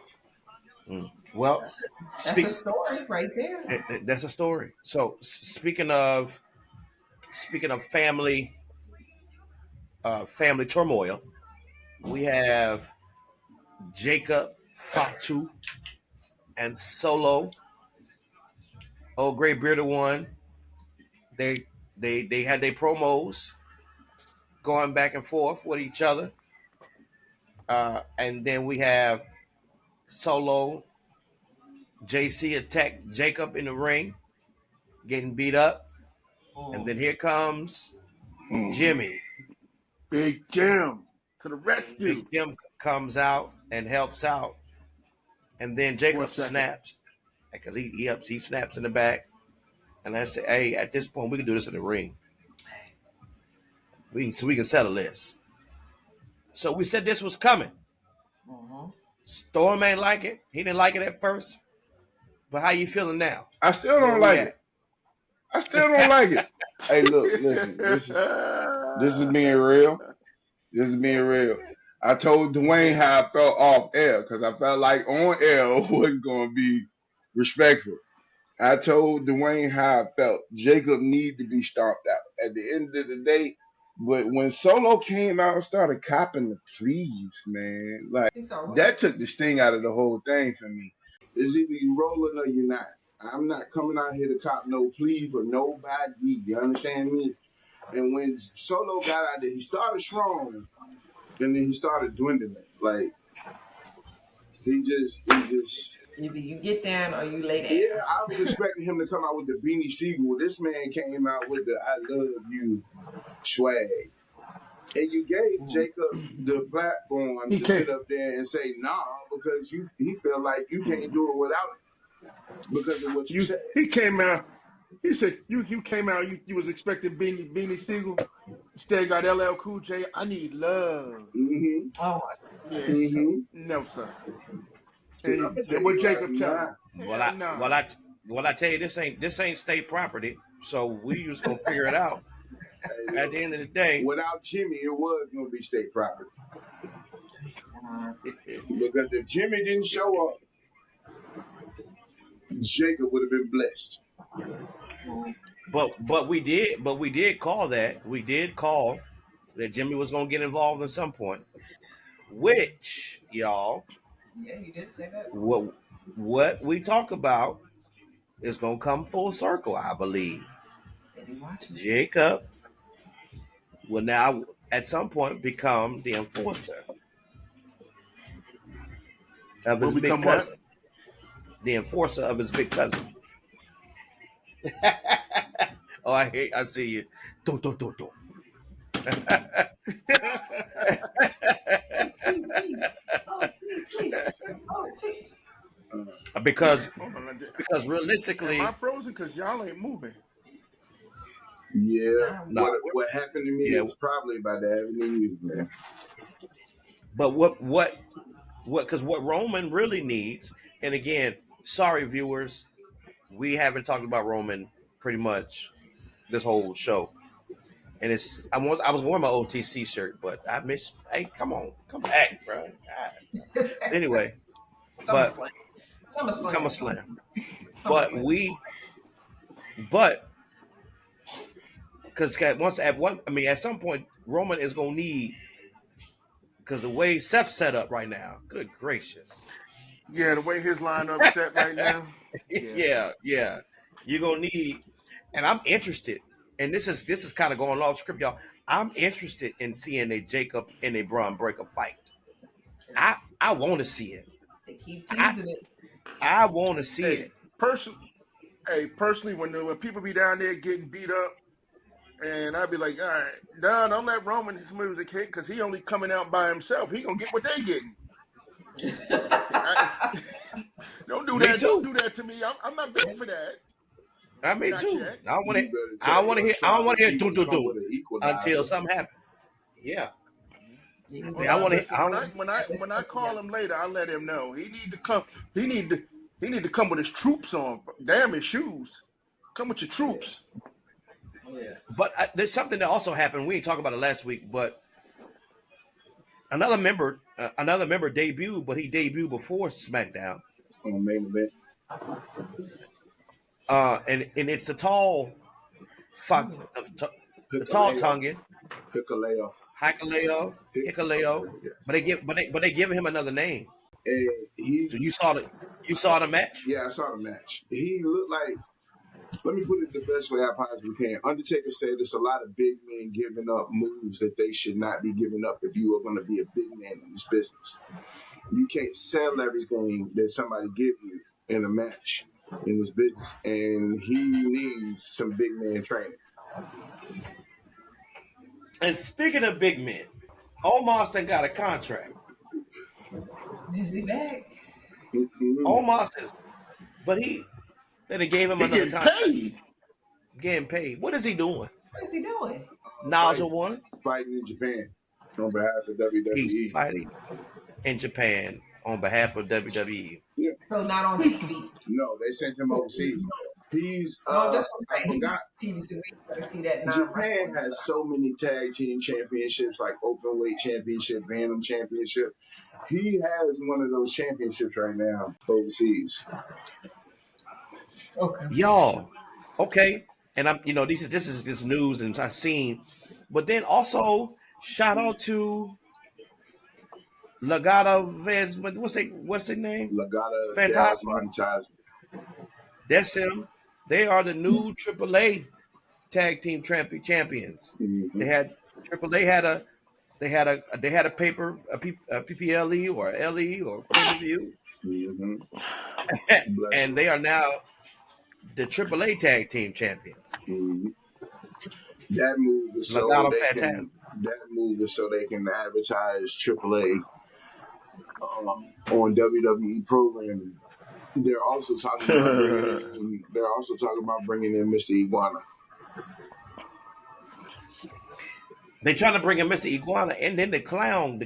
S1: Mm. Well,
S2: That's a
S1: speak.
S2: story right there.
S1: That's a story. So speaking of family turmoil, we have Jacob, Fatu, and Solo. Old gray bearded one. They they had their promos going back and forth with each other, and then we have Solo. JC attacked Jacob in the ring, getting beat up, and then
S2: Mm.
S1: here comes
S4: Mm.
S1: Jimmy.
S3: Big Jim to the rescue
S1: Big Jim comes out and helps out, and then
S3: for a
S1: Jacob
S3: second.
S1: snaps because he snaps in the back. And I said, hey, at this point, we can do this in the ring. We can settle this. So we said this was coming.
S2: Mm-hmm.
S1: Storm ain't like it. He didn't like it at first. But how you feeling now?
S4: I still
S1: Where
S4: don't
S1: we
S4: like it.
S1: at?
S4: I still don't like it. Hey, look, listen. This is being real. This is being real. I told Dwayne how I felt off air because I felt like on air wasn't going to be respectful. I told Dwayne how I felt. Jacob need to be stomped out at the end of the day. But when Solo came out and started copping the please, man, like
S2: He saw what?
S4: that took the sting out of the whole thing for me. It's either you rolling or you're not. I'm not coming out here to cop no plea for nobody. You understand me? And when Solo got out there, he started strong, and then he started dwindling. Like he just.
S2: Either you get down or you lay
S4: Yeah,
S2: down.
S4: I was expecting him to come out with the beanie seagull. This man came out with the "I love you" swag, and you gave
S2: Mm.
S4: Jacob the platform
S3: he
S4: to sit
S3: came.
S4: up there and say nah because he felt like you can't do it without it because of what you
S3: You
S4: said.
S3: he came out. He said you came out. You was expecting Beanie Siegel. Instead got LL Cool J. I need love.
S4: Mm-hmm.
S2: Oh my
S3: Yes.
S2: goodness.
S4: Mm-hmm.
S3: No sir.
S4: And I'm
S3: And,
S4: gonna tell
S3: and what
S4: you right
S3: Jacob tell
S4: now.
S3: him?
S1: Well,
S3: Hell
S1: I well
S3: nah.
S1: I well I tell you this ain't state property. So we just gonna figure it out.
S4: Hey,
S1: At
S4: look,
S1: the end of the day,
S4: without Jimmy, it was gonna be state property
S2: God.
S4: because if Jimmy didn't show up, Jacob would have been blessed.
S2: Mm.
S1: but we did call that. We did call that Jimmy was gonna get involved at some point. Which y'all,
S2: Yeah, you did say that.
S1: what we talk about is gonna come full circle. I believe
S2: Baby watching.
S1: Jacob will now at some point become the enforcer of
S3: Will
S1: his big
S3: become what?
S1: cousin. The enforcer of his big cousin. Oh, I see you. Do, do, do, do.
S2: Oh, TC. Oh, TC. Oh, TC.
S4: Uh,
S1: because
S3: Hold on.
S1: because
S3: Am I
S1: realistically,
S3: frozen? Cause y'all ain't moving.
S4: yeah,
S2: Now,
S1: no,
S4: what happened to me
S1: yeah,
S4: is probably about to happen to you, man.
S1: but what because what Roman really needs, and again, sorry viewers, we haven't talked about Roman pretty much this whole show. And I was wearing my OTC shirt, but I miss. Hey, come back, bro. God. Anyway, but
S2: SummerSlam. SummerSlam.
S1: SummerSlam. But
S2: SummerSlam.
S1: but because once at one, I mean, at some point, Roman is gonna need because the way Seth's set up right now, good gracious.
S3: Yeah, the way his lineup set right now. Yeah.
S1: Yeah. You're gonna need, and I'm interested. And this is kind of going off script, y'all. I'm interested in seeing a Jacob and a Braun Breaker fight. I want to see it.
S2: They keep
S1: I
S2: teasing it.
S1: I want to see
S3: Hey,
S1: it.
S3: personally, when people be down there getting beat up, and I'd be like, all right, no, don't let Roman smooth the kick because he only coming out by himself. He gonna get what they getting. Don't do
S1: Me
S3: that. Don't
S1: too.
S3: do that to me. I'm not built for that.
S1: I mean
S3: Not
S1: too.
S3: yet.
S1: I want to.
S5: You better
S1: I
S5: tell
S1: want to
S5: your
S1: hear. I
S5: tribal
S1: want to hear
S5: chief
S1: do
S5: to
S1: do
S5: come
S1: do
S5: with an
S1: until
S5: equalizer.
S1: something happens. Yeah.
S3: Well,
S1: I
S3: I,
S1: want to.
S3: listen. When I call him later, I let him know he need to come. He need to come with his troops on. Damn his shoes. Come with your troops.
S2: Yeah.
S1: But there's something that also happened. We didn't talk about it last week, but another member debuted, but he debuted before SmackDown.
S5: On main event.
S1: And it's the tall, fuck, the tall
S5: Hikaleo.
S1: Tongan,
S5: Hikaleo.
S1: Hikaleo,
S5: Yeah.
S1: but they give him another name.
S5: And
S1: So you saw the match.
S5: I saw the match. He looked like, let me put it the best way I possibly can. Undertaker said there's a lot of big men giving up moves that they should not be giving up if you are going to be a big man in this business. You can't sell everything that somebody give you in a match in this business, and he needs some big man training.
S1: And speaking of big men, Omos done got a contract.
S2: Is he back?
S5: Mm-hmm.
S1: Omos is, but they gave him
S3: He
S1: another
S3: getting
S1: contract,
S3: paid.
S1: getting paid. What is he doing?
S2: What is he doing?
S1: Nigel one.
S5: Fighting in Japan on behalf of
S1: He's
S5: WWE.
S1: fighting in Japan on behalf of WWE.
S5: Yeah.
S2: So not on TV.
S5: No, they sent him overseas. He's
S2: No, that's what
S5: I forgot.
S2: TV. So we got to see that
S5: Japan
S2: non-wrestling
S5: has
S2: stuff.
S5: so many tag team championships, like openweight championship, Bantam championship. He has one of those championships right now overseas.
S2: Okay.
S1: Y'all, okay. And I'm, this is just news and I've seen, but then also shout out to Legado Vez. What's their name?
S5: Legata del
S1: Fantasma.
S5: Fantasma.
S1: That's him. They are the new AAA tag team champions.
S5: Mm-hmm.
S1: They had AAA had a paper a PPLE or LE or pay-per-view,
S5: Mm-hmm.
S1: and they are now the AAA tag team champions.
S5: Mm-hmm. That move is so
S1: Legado
S5: they
S1: Fantasma.
S5: can. That move is so they can advertise AAA on WWE programming. They're also talking about bringing in. They're also talking about bringing in Mr. Iguana.
S1: They trying to bring in Mr. Iguana, and then the clown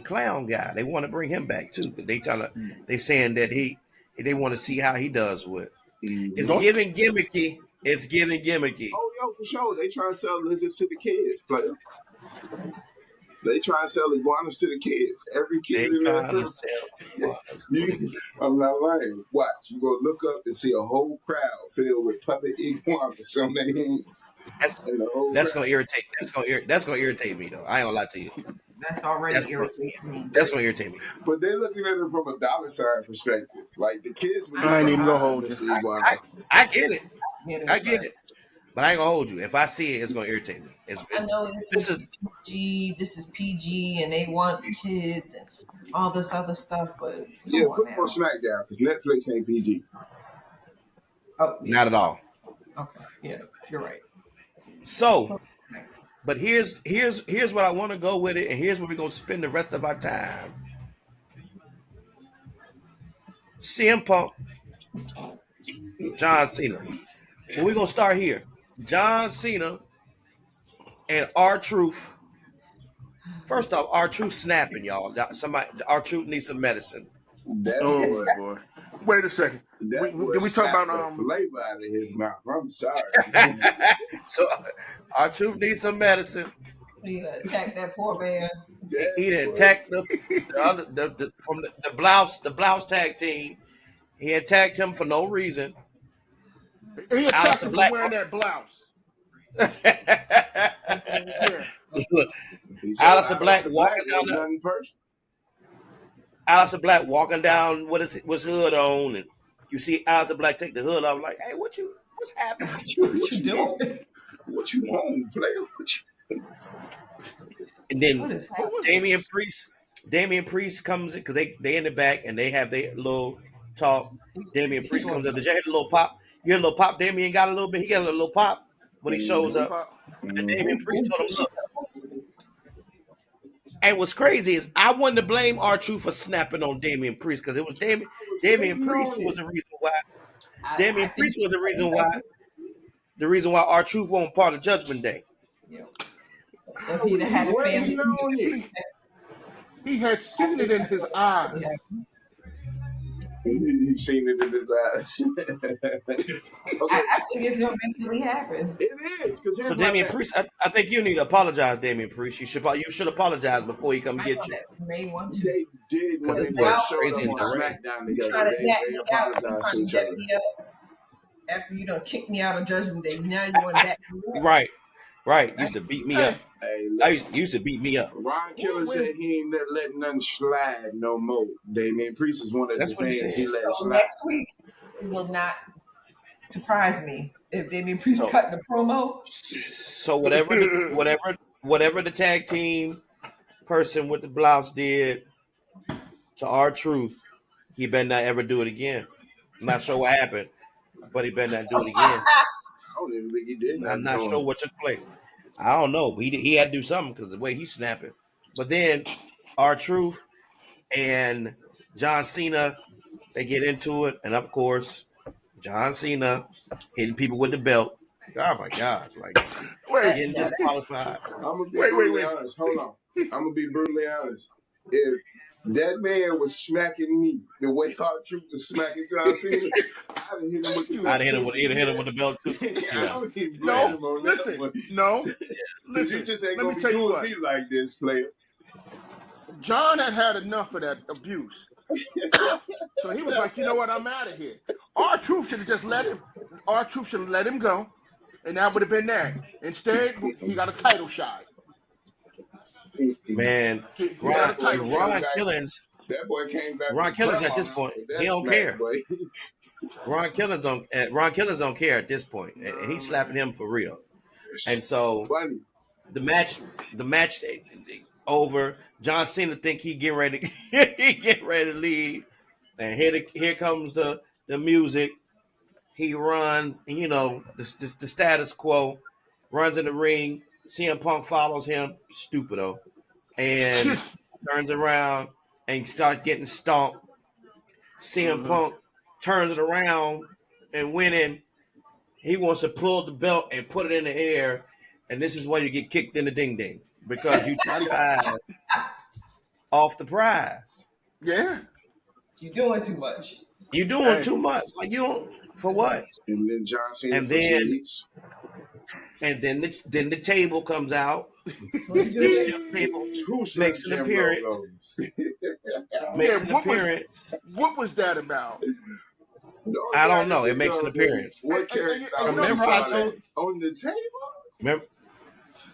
S1: guy. They want to bring him back too. They saying that they want to see how he does with.
S5: Mm-hmm.
S1: It's giving gimmicky. It's giving gimmicky.
S5: Oh, yo, for sure. They trying to sell lizards to the kids, player. They try to sell iguanas to the kids. Every
S1: They
S5: kid in
S1: trying to
S5: there.
S1: sell iguanas to the kids.
S5: I'm not lying. Watch. You go look up and see a whole crowd filled with puppet iguanas on their hands.
S1: That's gonna irritate. That's gonna irritate me though. I ain't gonna lie to you.
S2: That's already irritating me.
S1: That's gonna irritate me.
S5: But they're looking at it from a dollar sign perspective. Like the kids would
S3: I ain't even gonna hold
S5: Mr.
S3: you.
S5: Iguana.
S1: I get it. I get it. But I ain't gonna hold you. If I see it, it's gonna irritate me.
S2: I know this is PG. This is PG, and they want kids and all this other stuff. But
S5: Yeah, put them on SmackDown because Netflix ain't PG.
S2: Oh,
S1: Not at all.
S2: Okay. Yeah, you're right.
S1: So, but here's what I want to go with it, and here's where we're gonna spend the rest of our time. CM Punk, John Cena. Well, we're gonna start here. John Cena and R-Truth. First off, R-Truth snapping, y'all. R-Truth needs some medicine.
S3: Oh boy. Wait a second. Can we talk about
S5: flavor out of his mouth? I'm sorry.
S1: So R-Truth needs some medicine.
S2: He attacked that poor man.
S1: He didn't attack the blouse tag team. He attacked him for no reason.
S3: He attacked him for wearing that blouse.
S1: Yeah. Look, Alistair Black walking down
S5: the person.
S1: Aleister Black walking down with his hood on, and you see Aleister Black take the hood off. Like, hey, what's happening?
S2: What you doing?
S5: What you want, player?
S1: And then
S2: What is
S3: Who
S2: happening?
S3: was
S1: Damian Priest comes in because they in the back and they have their little talk. Damian
S2: He
S1: Priest
S2: going
S1: comes up. Did you hear the little pop? You hear a little pop? Damian got a little bit. He got a little pop when he shows
S3: little
S1: up.
S3: pop?
S1: And Damian Priest told him, look. And what's crazy is I wanted to blame R-Truth for snapping on Damian Priest because it was
S5: I was
S1: Damian
S5: waiting
S1: Priest
S5: on
S1: was
S5: it.
S1: the reason why.
S2: I
S1: Damian
S2: think
S1: Priest was the reason why R-Truth wasn't part of Judgment Day.
S2: yeah.
S5: I
S2: If he'd
S5: was
S2: have had a
S5: waiting
S2: family,
S5: on it.
S3: He had
S2: I
S3: seen
S2: think
S3: it in
S2: that's
S3: his
S2: what
S3: eyes.
S2: really happened.
S5: He seen it in his eyes. Okay,
S2: I think it's gonna eventually happen.
S5: it is because
S1: So
S5: here's my
S1: Damian
S5: thing.
S1: Priest, I think you need to apologize, Damian Priest. You should apologize before he come
S2: I
S1: get
S2: know
S1: you
S2: that you may want to.
S5: They did
S1: because
S5: when
S1: this
S5: they
S1: boy is
S5: first showed
S1: crazy
S5: up
S1: in
S5: on
S1: the ring.
S5: SmackDown
S2: You
S5: together.
S2: trying to dap
S5: They
S2: me out. You
S5: apologized to
S2: trying
S5: each
S2: to dap
S5: other.
S2: me up after you done kicked me out of Judgment Day. Now you want to dap me up.
S1: Right. Used to beat me up.
S3: Hey,
S5: Hey,
S1: I
S5: look,
S1: used to beat me up.
S5: Ron Killer
S3: when
S5: said he ain't letting nothing slide no more. Damian Priest is one of the
S1: That's what he
S5: things he
S1: said.
S5: let
S2: So
S5: slide.
S2: next week it will not surprise me if Damian Priest
S1: So
S2: cut the promo.
S1: so whatever the tag team person with the blouse did to R-Truth, he better not ever do it again. I'm not sure what happened, but he better not do it again.
S5: I don't even think he did
S1: I'm
S5: nothing
S1: not
S5: to
S1: sure
S5: him.
S1: what took place. I don't know, but he had to do something because the way he's snapping. But then R-Truth and John Cena, they get into it, and of course, John Cena hitting people with the belt. Oh my gosh, like
S3: wait,
S2: That,
S1: getting
S2: now
S1: disqualified.
S5: I'm gonna be brutally
S3: wait.
S5: honest. Hold on. I'm gonna be brutally honest. If that man was smacking me the way our Truth was smacking John Cena, I'd have hit him with
S3: Thank
S5: the
S3: you.
S5: belt
S1: He'd have hit him with the belt too.
S5: I
S1: Yeah,
S5: don't even blame
S1: yeah.
S5: him on that
S3: Listen,
S5: one.
S3: no,
S5: Cause you
S3: listen.
S5: just ain't
S3: Let me
S5: gonna be
S3: tell you
S5: doing
S3: what.
S5: me like this, player.
S3: John had enough of that abuse, so he was like, you know what? I'm out of here. Our Truth should have just let him. Our Truth should have let him go, and that would have been that. Instead, he got a title shot.
S1: Man,
S3: He got
S5: That
S3: a
S1: Ron,
S5: boy
S3: title
S5: came
S3: shot.
S5: back.
S1: Killings,
S5: That boy came back
S1: Ron
S5: from
S1: Killings at
S5: grandma
S1: this
S5: house
S1: point,
S5: with
S1: he
S5: that
S1: don't
S5: smack,
S1: care.
S5: boy.
S1: Ron Killings don't care at this point, and
S3: No
S1: he's slapping
S3: man.
S1: him for real. And so
S5: Funny.
S1: the match over. John Cena think he getting ready he getting ready to leave, and here comes the music. He runs, and the status quo, runs in the ring. CM Punk follows him, stupido, and turns around and starts getting stomped. CM
S3: Uh-huh.
S1: Punk turns it around and winning. He wants to pull the belt and put it in the air, and this is why you get kicked in the ding ding because you took
S3: Not
S1: your eyes off the prize.
S3: yeah.
S2: you're doing too much.
S1: You're doing
S3: Hey,
S1: too much. Like you don't for what?
S5: And then John Cena
S1: And then
S5: proceeds.
S1: then the table comes out. The
S2: Slim
S1: Slim
S2: Jim.
S1: Jim table
S5: Two Slim
S1: makes an
S5: Jim
S1: appearance.
S5: logos.
S3: yeah.
S1: Makes an appearance.
S3: What was that about?
S5: The only
S1: I
S5: thing I
S1: don't
S5: can
S1: know. It
S5: think
S1: makes an
S5: of is
S1: appearance.
S5: what character
S3: You know,
S5: was you
S1: Remember I
S5: saw that
S1: told
S5: on the table?
S1: remember,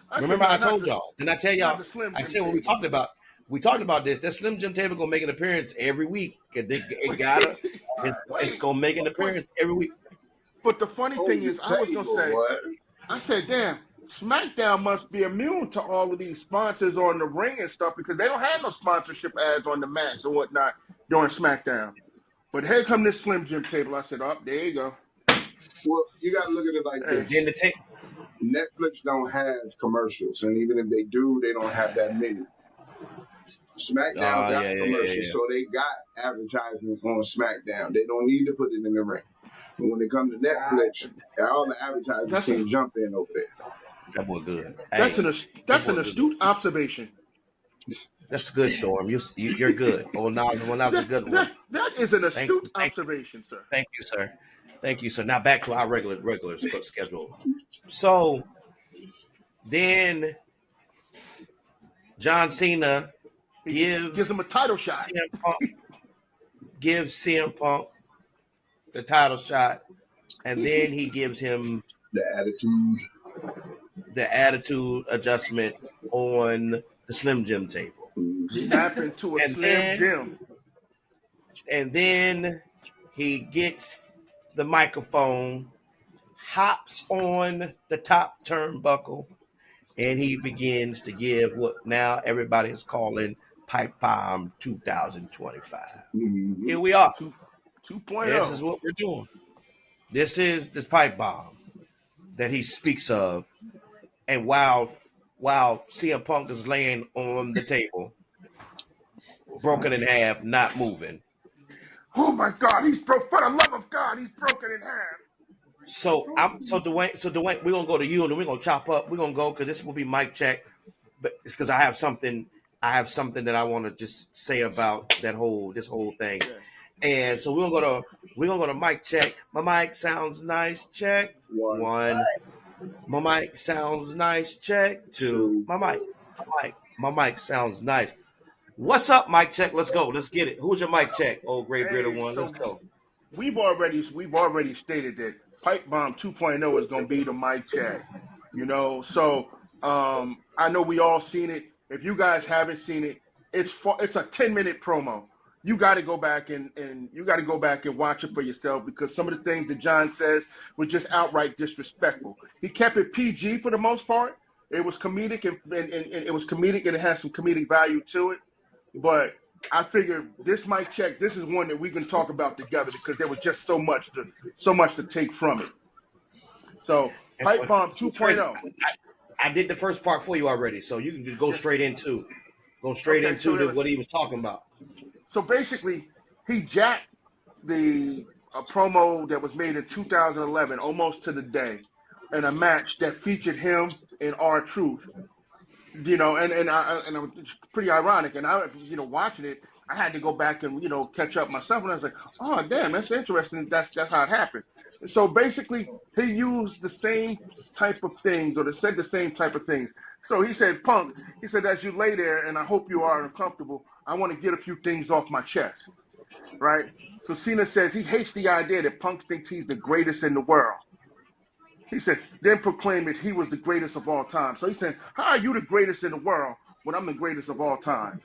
S3: I said
S1: remember
S3: no,
S1: I
S3: not
S1: told
S3: the
S1: y'all. Didn't I tell
S3: not
S1: y'all?
S3: the Slim
S1: I
S3: Jim
S1: said when
S3: table.
S1: we talked about this. That Slim Jim table gonna make an appearance every week. It gotta. It's
S3: Wait,
S1: gonna make an
S3: but
S1: appearance every week.
S3: but the funny
S5: On
S3: thing
S5: the
S3: is, I was gonna
S5: table,
S3: say,
S5: what?
S3: I said, damn, SmackDown must be immune to all of these sponsors on the ring and stuff because they don't have no sponsorship ads on the mats or whatnot during SmackDown. But here come this Slim Jim table. I said, oh, there you go.
S5: Well, you got to look at it like
S3: Hey,
S1: Then
S5: this.
S1: the tape.
S5: Netflix don't have commercials, and even if they do, they don't have that many. SmackDown
S1: Oh
S5: got commercials,
S1: yeah.
S5: so they got advertisements on SmackDown. They don't need to put it in the ring. But when it comes to Netflix, all the advertisers
S3: that's a
S5: can't jump in over there.
S1: That boy good.
S3: that's
S1: Hey,
S3: an
S1: that
S3: that's
S1: boy
S3: an
S1: good.
S3: astute observation.
S1: That's a good, Storm. You're good. Oh, now that was a good one.
S3: That is an
S1: Thank
S3: astute
S1: you,
S3: observation, sir.
S1: thank you, sir. Thank you, sir. Now back to our regular schedule. So then John Cena
S3: He gives
S1: gives
S3: him a title shot.
S1: CM Punk the title shot, and then he gives him
S5: The attitude.
S1: the attitude adjustment on the Slim Jim table.
S5: Mhm.
S3: Snap into a
S1: And
S3: Slim
S1: then
S3: Jim.
S1: And then he gets the microphone, hops on the top turnbuckle, and he begins to give what now everybody is calling Pipe Bomb 2025.
S5: Mm-hmm.
S1: Here we are.
S3: 2,
S1: This is
S3: 2.0.
S1: what we're doing. This is this pipe bomb that he speaks of. And while CM Punk is laying on the table, broken in half, not moving.
S3: Oh my God, he's broke. For the love of God, he's broken in half.
S1: So Dwayne, we're gonna go to you and then we're gonna chop up. We're gonna go because this will be mic check, but because I have something that I want to just say about this whole thing.
S3: Yeah.
S1: And so we're gonna go to mic check. My mic sounds nice. Check
S5: One,
S1: one. My mic sounds nice. Check two.
S5: two.
S1: My mic sounds nice. What's up, mic check? Let's go. Let's get it. Who's your mic check? Oh, great Britta
S3: Hey,
S1: one. Let's
S3: so
S1: go.
S3: we've already stated that Pipe Bomb 2.0 is going to be the mic check. So I know we all seen it. If you guys haven't seen it, it's a 10-minute promo. You got to go back and you got to go back and watch it for yourself because some of the things that John says were just outright disrespectful. He kept it PG for the most part. It was comedic and it was comedic and it had some comedic value to it. But I figured this mic check. This is one that we can talk about together because there was just so much to take from it. So
S1: And
S3: Pipe Bomb
S1: what's crazy?
S3: 2.0.
S1: I did the first part for you already, so you can just go
S3: Yeah.
S1: straight into
S3: Okay. So there was.
S1: what he was talking about.
S3: So basically, he jacked the a promo that was made in 2011, almost to the day, in a match that featured him and R-Truth. And it's pretty ironic. And watching it, I had to go back and catch up myself. And I was like, oh damn, that's interesting. That's how it happened. And so basically, he used the same type of things, or said the same type of things. So he said, Punk. He said, as you lay there, and I hope you are uncomfortable. I want to get a few things off my chest, right? So Cena says he hates the idea that Punk thinks he's the greatest in the world. He said, then proclaimed that he was the greatest of all time. So he said, how are you the greatest in the world when I'm the greatest of all time?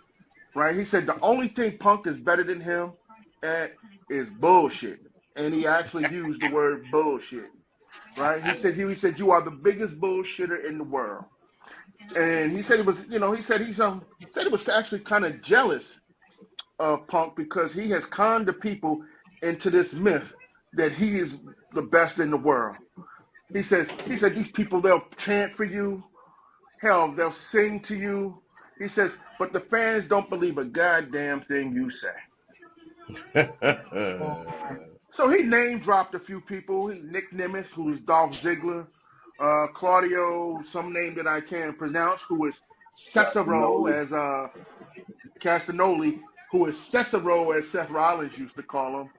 S3: Right? He said, the only thing Punk is better than him at is bullshit. And he actually used the word bullshit. Right? He said, you are the biggest bullshitter in the world. And he said he was actually kind of jealous of Punk because he has conned the people into this myth that he is the best in the world. He said these people, they'll chant for you. Hell, they'll sing to you. He says, but the fans don't believe a goddamn thing you say. So he name dropped a few people. Nick Nemeth, who is Dolph Ziggler. Claudio, some name that I can't pronounce, who is Cesaro,
S5: Castanoli.
S3: as Castanoli, who is Cesaro, as Seth Rollins used to call him.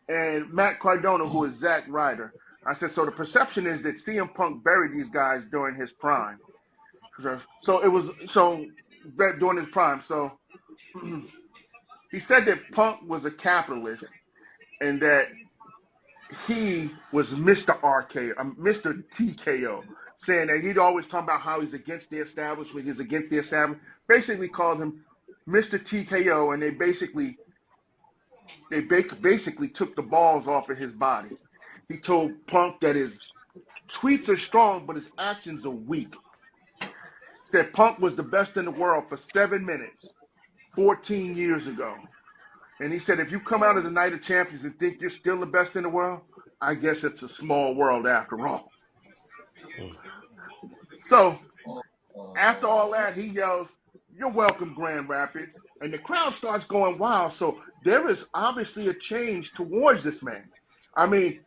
S3: And Matt Cardona, who is Zack Ryder. I said, so the perception is that CM Punk buried these guys during his prime. So during his prime. So he said that Punk was a capitalist and that he was Mr. Mr. TKO, saying that he'd always talk about how he's against the establishment. He's against the establishment. Basically called him Mr. TKO, and they basically took the balls off of his body. He told Punk that his tweets are strong, but his actions are weak. Said Punk was the best in the world for 7 minutes, 14 years ago. And he said, if you come out of the Night of Champions and think you're still the best in the world, I guess it's a small world after all. So after all that, he yells, you're welcome, Grand Rapids. And the crowd starts going wild. So there is obviously a change towards this man. I mean,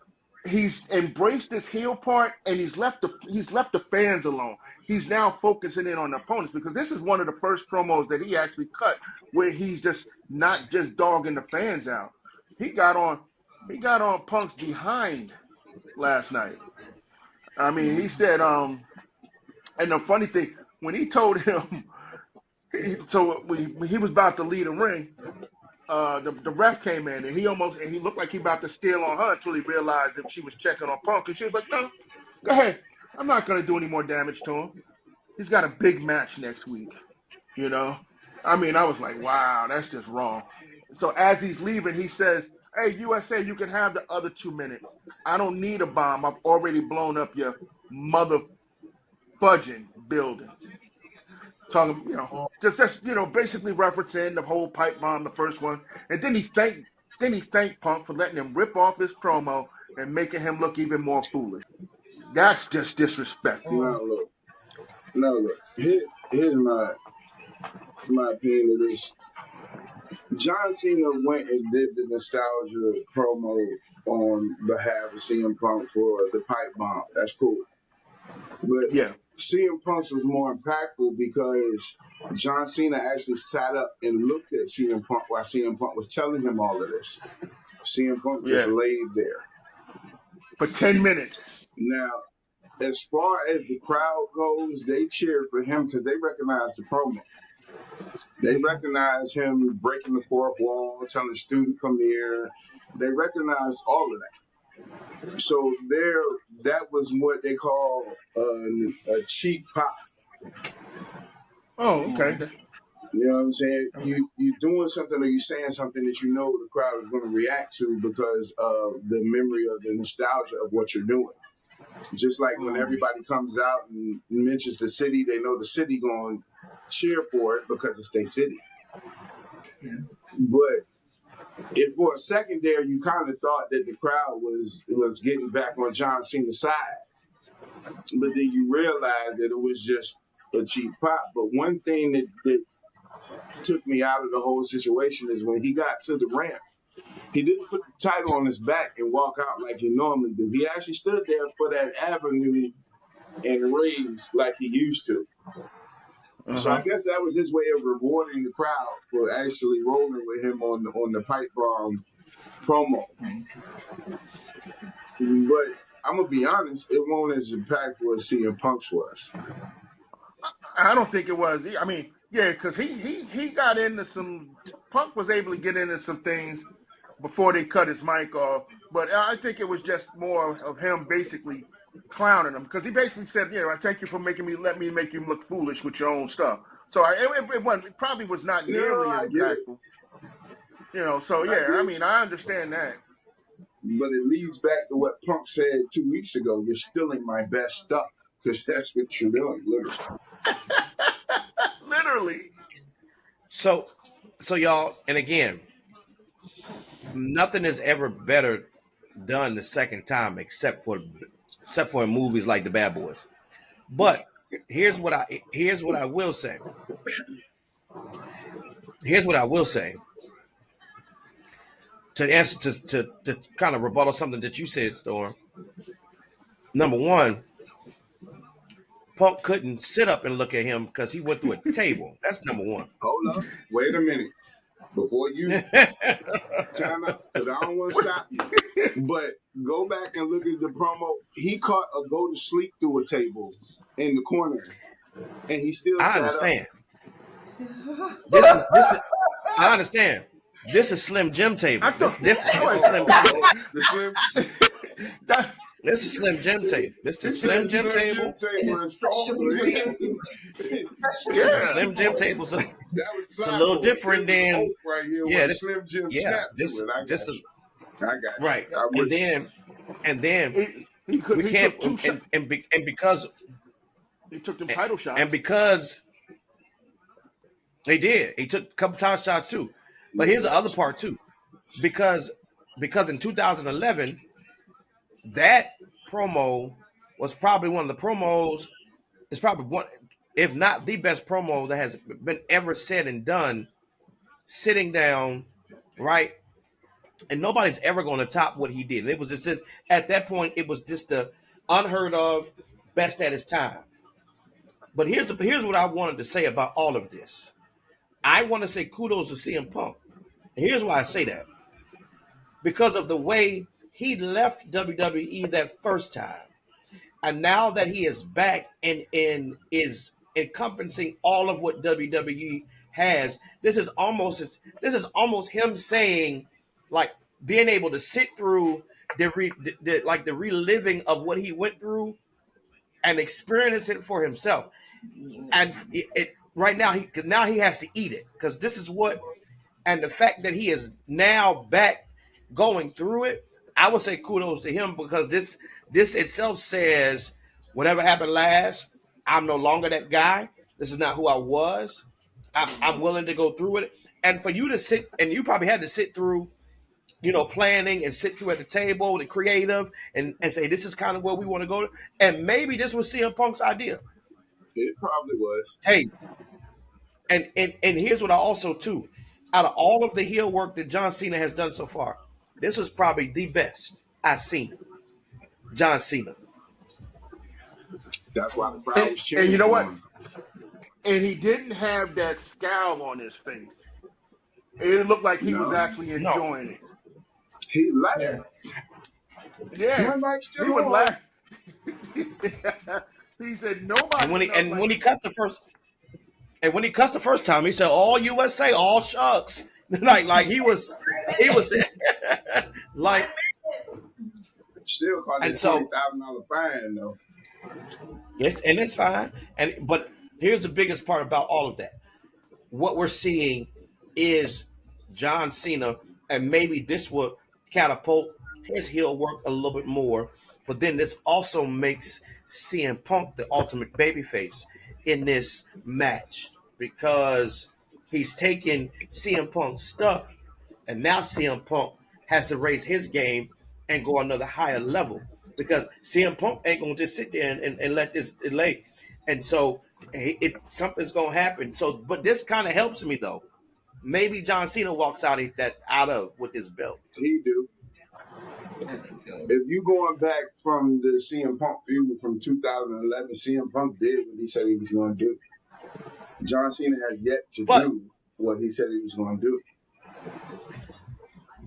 S3: he's embraced this heel part and he's left the fans alone. He's now focusing in on the opponents because this is one of the first promos that he actually cut where he's just not just dogging the fans out. He got on Punk's behind last night. I mean, he said, and the funny thing, when he told him, when he was about to lead a ring, the ref came in and he looked like he about to steal on her until he realized that she was checking on Punk. And she was like, no, go ahead. I'm not going to do any more damage to him. He's got a big match next week, I mean, I was like, wow, that's just wrong. So as he's leaving, he says, "Hey, USA, you can have the other 2 minutes. I don't need a bomb. I've already blown up your mother fudging building." Talking, basically referencing the whole pipe bomb, the first one, and then he thanked Punk for letting him rip off his promo and making him look even more foolish. That's just disrespectful.
S5: Now look, here's my opinion of this. John Cena went and did the nostalgia promo on behalf of CM Punk for the pipe bomb. That's cool. But
S3: Yeah,
S5: CM Punk's was more impactful because John Cena actually sat up and looked at CM Punk while CM Punk was telling him all of this. CM Punk just
S3: yeah,
S5: laid there.
S3: for 10 minutes.
S5: Now, as far as the crowd goes, they cheered for him because they recognized the promo. They recognize him breaking the fourth wall, telling Stu to come here. They recognize all of that. So that was what they call a cheap pop.
S3: Oh, okay.
S5: You know what I'm saying? You doing something or you saying something that you know the crowd is going to react to because of the memory of the nostalgia of what you're doing. Just like when everybody comes out and mentions the city, they know the city going to cheer for it because it's their city. But if for a second there you kind of thought that the crowd was getting back on John Cena's side, but then you realized that it was just a cheap pop. But one thing that took me out of the whole situation is when he got to the ramp, he didn't put the title on his back and walk out like he normally do. He actually stood there for that avenue and raised like he used to. So I guess that was his way of rewarding the crowd for actually rolling with him on the pipe bomb promo. But I'm gonna be honest, it wasn't as impactful as CM Punk's was.
S3: I don't think it was. I mean, yeah, because he got into some. Punk was able to get into some things before they cut his mic off, but I think it was just more of him basically clowning him because he basically said, "I thank you for let me make you look foolish with your own stuff." So it probably was not nearly as
S5: I get it.
S3: impactful. So yeah, I mean, I understand that.
S5: But it leads back to what Punk said 2 weeks ago. You're stealing my best stuff because that's what you're doing, literally.
S3: Literally.
S1: So y'all, and again, nothing is ever better done the second time except for in movies like The Bad Boys. But here's what I will say. Here's what I will say. To answer to kind of rebuttal something that you said, Storm. Number one, Punk couldn't sit up and look at him because he went through a table. That's number one.
S5: Hold up. Wait a minute. Before you time out, because I don't want to stop you. But go back and look at the promo. He caught a go to sleep through a table in the corner, and he still
S1: I
S5: sat
S1: understand.
S5: up.
S1: This is. I understand. This is Slim Jim table. This is different. This is Slim Jim table.
S5: The Slim.
S1: This is Slim Jim table. This is Slim Jim table.
S3: Yeah.
S1: Slim Jim table. So it's a little different than
S5: right here.
S1: Yeah,
S5: This, Slim Jim snap to it. I got you.
S1: Right. And then we can't and because
S3: he took them title shots.
S1: And because they did, he took a couple title shots too. But here's the other part too, because in 2011, that promo was probably one of the promos. It's probably one, if not the best promo that has been ever said and done. Sitting down, right, and nobody's ever going to top what he did. And it was just at that point, it was just the unheard of, best at his time. But here's what I wanted to say about all of this. I want to say kudos to CM Punk. And here's why I say that. Because of the way he left WWE that first time. And now that he is back and is encompassing all of what WWE has, this is almost him saying, like, being able to sit through the reliving of what he went through and experience it for himself. And right now he has to eat it, because this is what, And the fact that he is now back going through it, I would say kudos to him because this itself says whatever happened last, I'm no longer that guy. This is not who I was. I'm willing to go through it. And for you to sit, and you probably had to sit through, planning and sit through at the table, the creative, and say, this is kind of where we want to go. And maybe this was CM Punk's idea.
S5: It probably was.
S1: Hey, and here's what I also, too, out of all of the heel work that John Cena has done so far, this was probably the best I've seen John Cena.
S5: That's why the crowd was
S3: And
S5: cheering
S3: you know
S5: for
S3: what?
S5: him.
S3: And he didn't have that scowl on his face. It looked like he was
S5: No,
S3: actually
S1: No.
S3: enjoying it.
S5: he
S2: Yeah.
S5: laughed.
S3: Yeah,
S5: One night
S3: he
S5: still
S3: would
S5: on.
S3: laugh. He said
S1: And
S3: nobody
S1: when he
S3: felt
S1: and
S3: like
S1: when he cussed the first and when he cussed the first time, he said, "All USA, all shucks." like he was like,
S5: Still caught
S1: and
S5: that
S1: so
S5: $20,000 fine though.
S1: it's fine. But here's the biggest part about all of that. What we're seeing is John Cena, and maybe this will catapult his heel work a little bit more. But then this also makes CM Punk the ultimate babyface in this match because he's taking CM Punk's stuff, and now CM Punk has to raise his game and go another higher level because CM Punk ain't gonna just sit there and let this delay, and so something's gonna happen. So, but this kind of helps me though. Maybe John Cena walks out of with his belt.
S5: He do.
S2: I think so.
S5: If you going back from the CM Punk feud from 2011, CM Punk did what he said he was going to do. John Cena has yet to
S1: But
S5: do what he said he was going to do.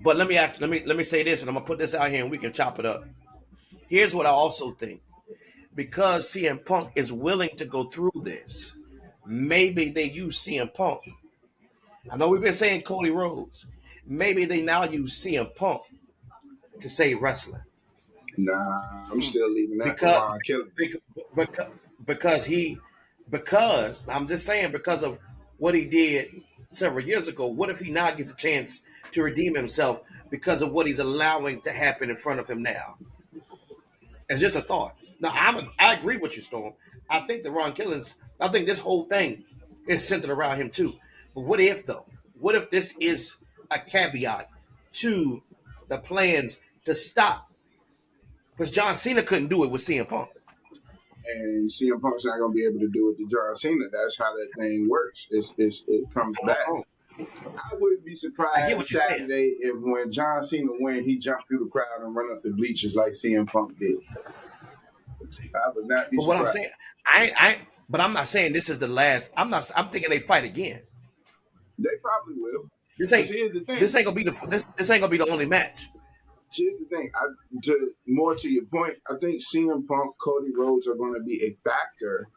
S1: but let me say this, and I'm gonna put this out here, and we can chop it up. Here's what I also think: because CM Punk is willing to go through this, maybe they use CM Punk. I know we've been saying Cody Rhodes. Maybe they now use CM Punk to save wrestling
S5: Nah, I'm still leaving that for
S1: because
S5: Ron Killings.
S1: because because he because I'm just saying because of what he did several years ago. What if he now gets a chance to redeem himself because of what he's allowing to happen in front of him now? It's just a thought. Now I agree with you, Storm. I think the Ron Killings. I think this whole thing is centered around him too. But what if though? What if this is a caveat to the plans to stop? Because John Cena couldn't do it with CM Punk.
S5: And CM Punk's not going to be able to do it to John Cena. That's how that thing works. It comes back. I wouldn't be
S1: I get
S5: surprised
S1: what you're saying.
S5: Saturday if when John Cena win, he jumped through the crowd and run up the bleachers like CM Punk did. I would not be
S1: But what I'm
S5: surprised.
S1: saying, but I'm not saying this is the last. I'm thinking they fight again.
S5: They probably will.
S1: This
S5: Because
S1: ain't,
S5: here's the thing.
S1: this ain't gonna be this ain't gonna be the only match.
S5: Here's the thing. More to your point, I think CM Punk, Cody Rhodes are going to be a factor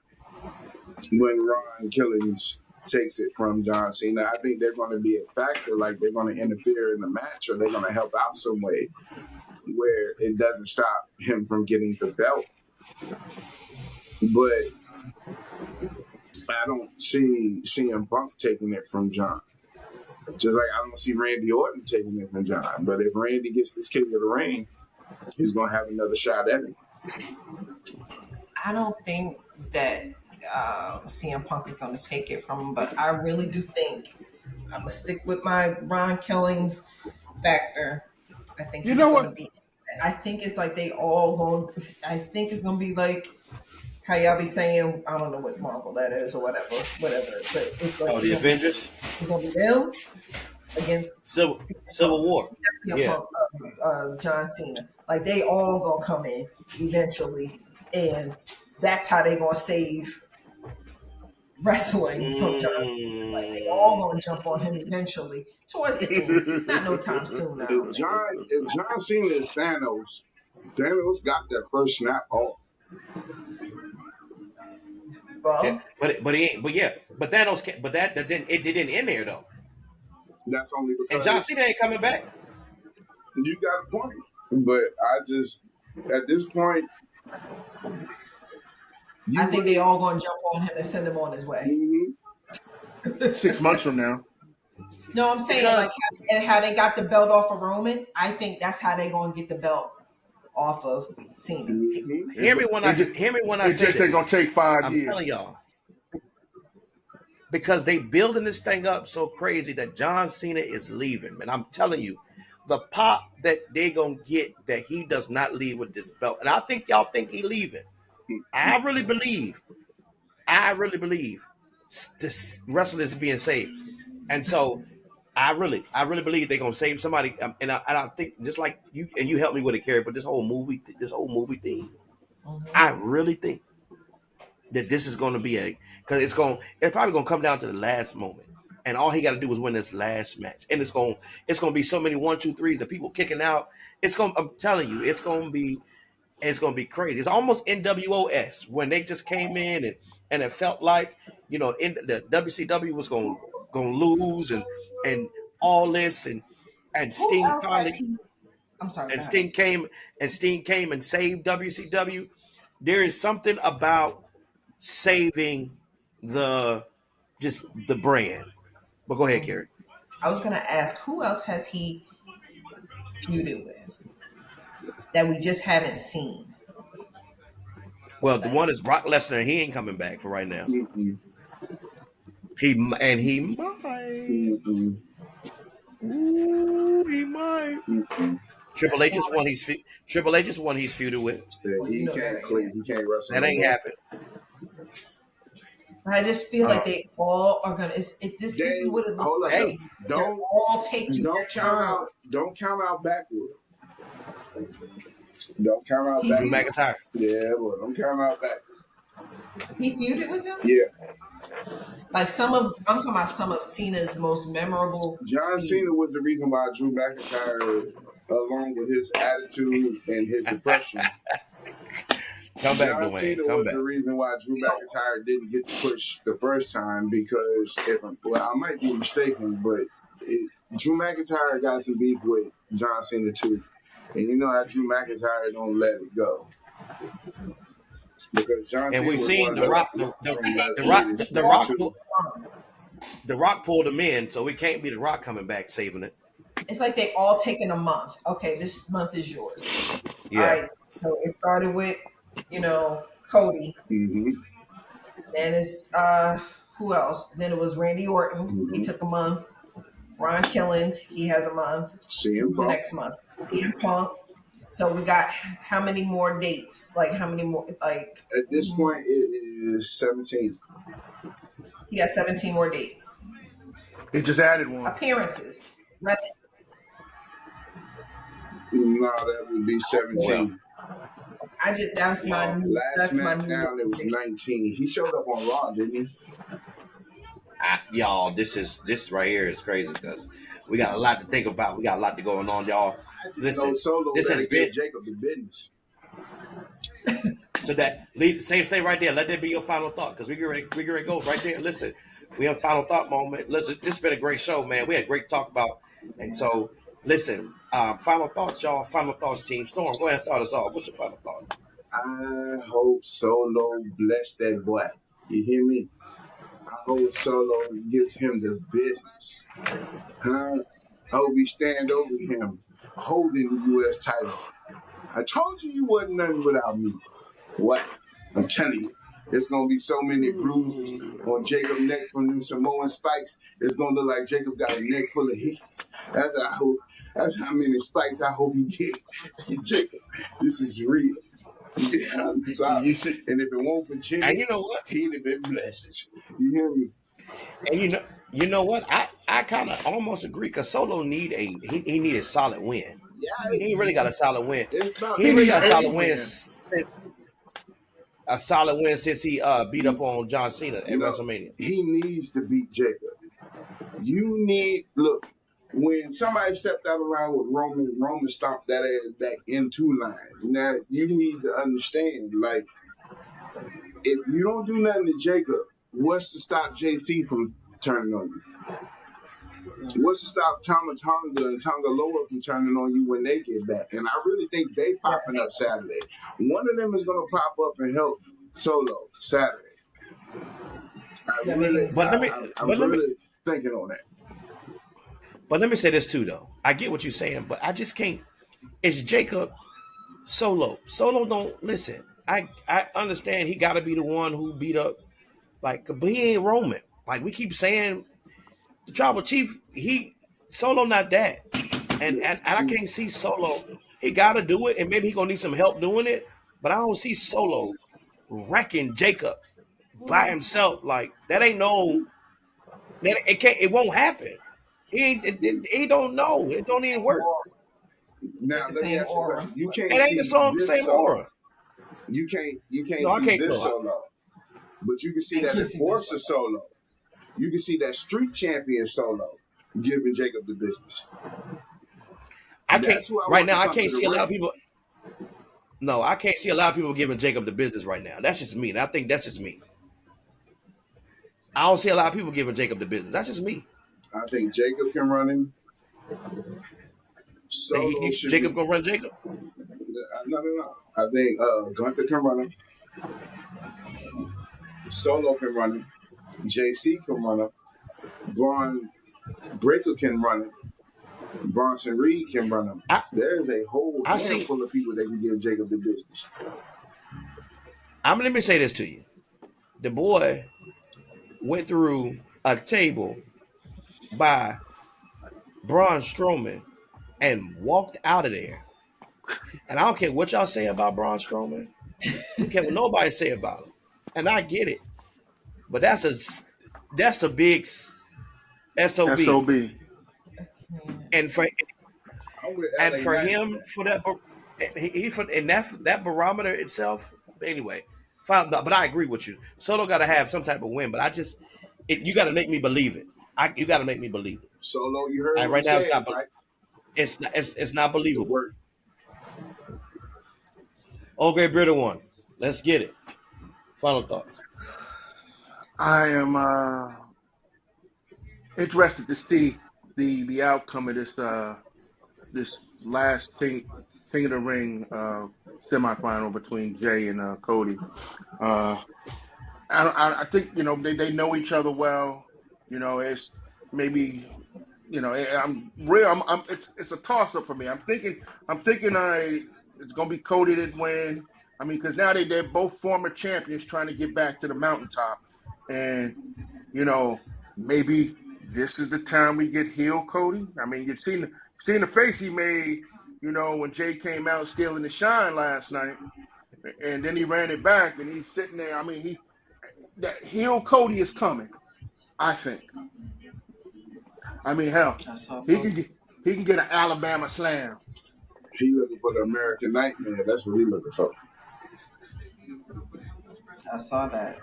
S5: when Ron Killings takes it from John Cena. I think they're going to be a factor, like they're going to interfere in the match or they're going to help out some way where it doesn't stop him from getting the belt. But I don't see CM Punk taking it from John. Just like I don't see Randy Orton taking it from John. But if Randy gets this King of the Ring, he's going to have another shot at it.
S2: I don't think that CM Punk is going to take it from him, but I really do think I'm gonna stick with my Ron Killings factor. I think
S3: You
S2: he's
S3: know
S2: going to
S3: what?
S2: be. I think it's like they all going. I think it's going to be like how y'all be saying. I don't know what Marvel that is or whatever. But it's like
S1: Oh, the Avengers,
S2: it's going to be them against
S1: Civil War. Yeah.
S2: Punk, John Cena. Like they all gonna come in eventually, and that's how they gonna save wrestling from John Cena. Like they all gonna jump on him eventually towards the end. Not no time soon. I don't think.
S5: If John Cena is Thanos, Thanos got that first snap off.
S1: Yeah.
S2: Well,
S1: But he ain't. But yeah. But Thanos. But that didn't. It didn't end there though.
S5: That's only
S1: And John
S5: because
S1: Cena ain't coming back.
S5: you got a point. But I just at this point,
S2: I think they all gonna jump on him and send him on his way.
S5: mhm.
S3: 6 months from now.
S2: No, I'm saying like
S1: because
S2: how they got the belt off of Roman. I think that's how they gonna get the belt off of Cena.
S5: Mm-hmm.
S1: hear me when I
S3: It
S1: say
S3: just ain't gonna
S1: this.
S3: take 5
S1: I'm
S3: years.
S1: telling y'all, because they building this thing up so crazy that John Cena is leaving. And I'm telling you, the pop that they gonna get that he does not leave with this belt. And I think y'all think he leaving. I really believe. I really believe this wrestler is being saved. And so I really believe they're gonna save somebody. And I think just like you and you helped me with it, Carrie. But this whole movie thing,
S2: Mhm.
S1: I really think that this is going to be because it's probably going to come down to the last moment, and all he got to do is win this last match, and it's going to be so many 1, 2, 3s that people kicking out. I'm telling you, it's going to be crazy. It's almost NWOS when they just came in and it felt like the WCW was going to lose and all this and
S2: Who
S1: Sting
S2: else has
S1: finally
S2: he? I'm sorry. Go
S1: and
S2: ahead.
S1: Sting came and saved WCW. There is something about saving the just the brand. But go ahead,
S2: Mhm.
S1: Carrie.
S2: I was gonna ask who else has he feuded with that we just haven't seen?
S1: Well, the
S2: Like,
S1: one is Brock Lesnar. He ain't coming back for right now.
S5: Mm-mm.
S1: He might.
S5: Mm-mm.
S1: Ooh, he might.
S5: Mm-mm.
S1: Triple H is one he's feuded with.
S5: Yeah,
S2: well, you
S5: he
S2: know that
S5: can't
S2: ain't
S5: quit.
S2: happening.
S5: He can't wrestle
S1: That
S5: no
S1: ain't
S5: more.
S1: happened.
S2: But I just feel
S1: Uh,
S2: like they all are gonna. This is
S5: They
S2: what it looks
S5: hold up
S2: like to
S5: though.
S1: hey,
S2: me. They're
S5: Don't
S2: all taking their turn.
S5: don't count out Backwood. Don't count out
S2: He
S1: Drew
S5: Backwood.
S1: McIntyre.
S5: Yeah, well, don't count out Backwood.
S2: he feuded with him.
S5: Yeah,
S2: Like I'm talking about some of Cena's most memorable
S5: John
S2: feuds.
S5: Cena was the reason why Drew McIntyre, along with his attitude and his depression,
S1: Come back,
S5: John
S1: Dwayne.
S5: Cena
S1: Come
S5: was
S1: back.
S5: the reason why Drew McIntyre didn't get the push the first time because I might be mistaken, but Drew McIntyre got some beef with John Cena too, and you know how Drew McIntyre don't let it go because John
S1: And
S5: Cena
S1: we've
S5: was
S1: seen
S5: one of
S1: the
S5: the
S1: Rock,
S5: from the
S2: They
S5: greatest
S1: the
S5: men
S2: all
S1: Rock,
S2: take
S5: too.
S2: turns.
S1: the Rock pulled him in, so it can't be the Rock coming back saving it.
S2: It's like they all taking a month. Okay, this month is yours. All
S1: Yeah,
S2: right. So it started with, Cody.
S5: Mm-hmm.
S2: Then it's who else? Then it was Randy Orton. He
S5: Mm-hmm.
S2: took a month. Ron Killings, he has a month.
S5: CM
S2: Who's the
S5: Punk.
S2: next month? CM Punk. So we got how many more dates? Like how many more? Like
S5: At this point, it is 17.
S2: he got 17 more dates.
S3: They just added one.
S2: Appearances. Right?
S5: No, that would be
S1: well,
S5: 17.
S2: I just
S5: Last
S2: that's my new
S5: SmackDown, it was 19. He showed up on Raw, didn't he?
S1: y'all, this right here is crazy because we got a lot to think about. We got a lot to going on, y'all.
S5: I just know
S1: Listen,
S5: Solo
S1: this
S5: that'll
S1: has been
S5: give Jacob the business.
S1: so that stay right there. Let that be your final thought because we get ready to go right there. Listen, we have a final thought moment. Listen, this has been a great show, man. We had great talk about, and so listen. Final thoughts, y'all. Final thoughts, team. Storm, go ahead and start us off. What's your final thought?
S5: I hope Solo bless that boy. You hear me? I hope Solo gives him the business. Huh? I hope he stand over him holding the U.S. title. I told you you wasn't nothing without me. What? I'm telling you. There's gonna be so many bruises on Jacob's neck from them Samoan spikes. It's gonna look like Jacob got a neck full of hickeys. That's I hope. That's how many spikes I hope he get. Jacob, this is real. Yeah, I'm sorry.
S3: You see,
S5: And if it weren't for
S1: And
S5: Jimmy,
S1: you know what?
S5: he'd have been blessed. You hear me?
S1: And you know what? I kind of almost agree because Solo he need a solid win.
S5: Yeah,
S1: He ain't really got a solid win.
S5: it's about
S1: He
S3: he
S1: ain't really
S3: need
S1: got a
S3: a
S1: solid win
S3: win.
S1: since he beat up on John Cena at
S5: no.
S1: WrestleMania.
S5: He needs to beat Jacob. You need look when somebody stepped out around with Roman. Roman stomped that ass back in 2 line. Now you need to understand, like if you don't do nothing to Jacob, what's to stop JC from turning on you? What's to stop Tama Tonga and Tonga Loa from turning on you when they get back? And I really think they popping up Saturday. One of them is gonna pop up and help Solo Saturday. I
S2: Yeah,
S5: really,
S2: making it
S1: But let me
S5: I'm
S1: but let me
S5: really thinking on that.
S1: But let me say this too, though. I get what you're saying, but I just can't. It's Jacob Solo. Solo don't listen. I understand he got to be the one who beat up, like, but he ain't Roman. Like we keep saying, the tribal chief. He Solo not that, and
S5: Look,
S1: I
S5: see,
S1: can't see Solo. He got to do it, and maybe he gonna need some help doing it. But I don't see Solo wrecking Jacob by himself. Like that ain't no. That it can't. It won't happen. He ain't. He don't know. It don't even work.
S5: now
S2: With the
S5: let me
S2: same
S5: ask you a
S2: aura.
S5: question. You can't
S1: It ain't the
S5: see
S1: same
S5: this
S1: aura.
S5: solo. You can't
S1: No, I
S5: see
S1: can't.
S5: this
S1: No,
S5: solo, but you can see
S2: I
S5: that
S2: can't see this
S5: enforcer solo. You can see that street champion solo giving Jacob the business.
S1: I can't.
S5: That's who I
S1: Right
S5: want to
S1: now, I
S5: come to
S1: can't
S5: the
S1: see a lot of
S5: ring.
S1: people. No, I can't see a lot of people giving Jacob the business right now. That's just me. And I think that's just me. I don't see a lot of people giving Jacob the business. That's just me.
S5: I think Jacob can run him.
S1: Think
S5: Solo should be
S1: Jacob gonna run Jacob?
S5: no. I think Gunther can run him. Solo can run him. JC can run him. Braun Breaker can run him. Bronson Reed can run him.
S1: I
S5: There's a whole
S1: I see.
S5: handful of people that can give Jacob the business.
S1: Let me say this to you. The boy went through a table by Braun Strowman and walked out of there. And I don't care what y'all say about Braun Strowman. I don't care what nobody say about him. And I get it. But that's a big SOB.
S3: SOB.
S1: And for
S5: I'm with
S1: and
S5: LA
S1: for
S5: Knight on
S1: him
S5: that.
S1: for that he for and that barometer itself. Anyway, fine, but I agree with you. Soto got to have some type of win. But you got to make me believe it. You got to make me believe it.
S5: Solo, you heard what he
S1: Right now,
S5: said, right?
S1: it's not
S5: The
S1: believable.
S5: work.
S1: Okay, Britta won. Let's get it. Final thoughts.
S3: I am interested to see the outcome of this last King of the Ring semifinal between Jay and Cody. Uh, I think they know each other well. It's maybe I'm real. It's a toss up for me. I'm thinking it's gonna be Cody that win. I mean, because now they're both former champions trying to get back to the mountaintop, and maybe this is the time we get heel Cody. I mean, you've seen the face he made. When Jay came out stealing the shine last night, and then he ran it back, and he's sitting there. I mean, that heel Cody is coming. I think. I mean, hell,
S2: I saw
S3: he can
S2: post.
S3: get he can get an Alabama slam.
S5: He looking for the American Nightmare. That's what he looking for.
S2: I saw that.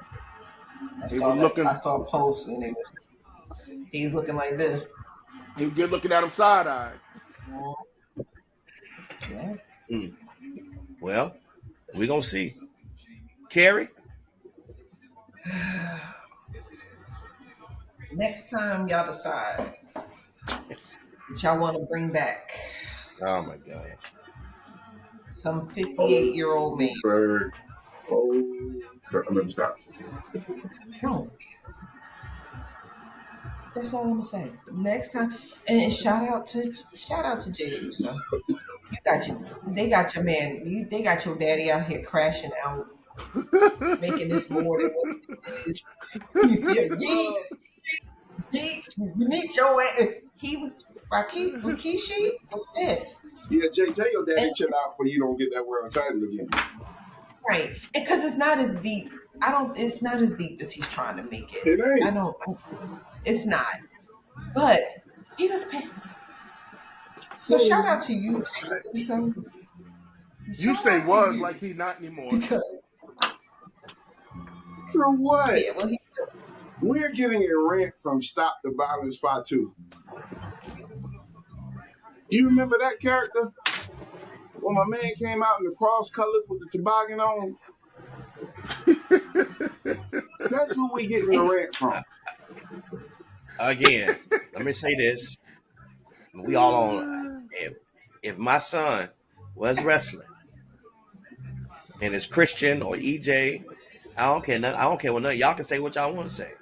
S2: I
S3: He
S2: saw
S3: was
S2: that. I
S3: looking.
S2: saw a post and he's looking like this.
S3: He was just looking at him side eyed.
S2: Yeah.
S1: Mm. Well, we gonna see. Carrie.
S2: Next time y'all decide that y'all want to bring back
S1: Oh my gosh.
S2: some 58-year-old man.
S5: Goldberg. Let me stop.
S2: No, that's all I'm gonna say. Next time, and shout out to Jay Uso. You got you. They got your man. They got your daddy out here crashing out, making this more than what it is. You need your ass. He was Rikishi was pissed,
S5: Yeah, Jay, tell your
S2: and
S5: daddy chill out for you don't get that world title again.
S2: right, because it's not as deep. I don't. It's not as deep as he's trying to make it.
S5: It
S2: I
S5: ain't.
S2: don't. It's not. But he was pissed. So
S5: So
S2: shout out to you, Uso.
S3: You
S2: Shout
S3: say
S2: out to
S3: was
S2: you
S3: like he not anymore.
S2: because
S5: for what?
S2: yeah, well he
S5: We're getting a rant from Stop the Violence 5-2. You remember that character? When my man came out in the cross colors with the toboggan on? That's who we getting the rant from.
S1: Again, let me say this. We all on. If my son was wrestling and it's Christian or EJ, I don't care. I don't care what none. Y'all can say what y'all want to say.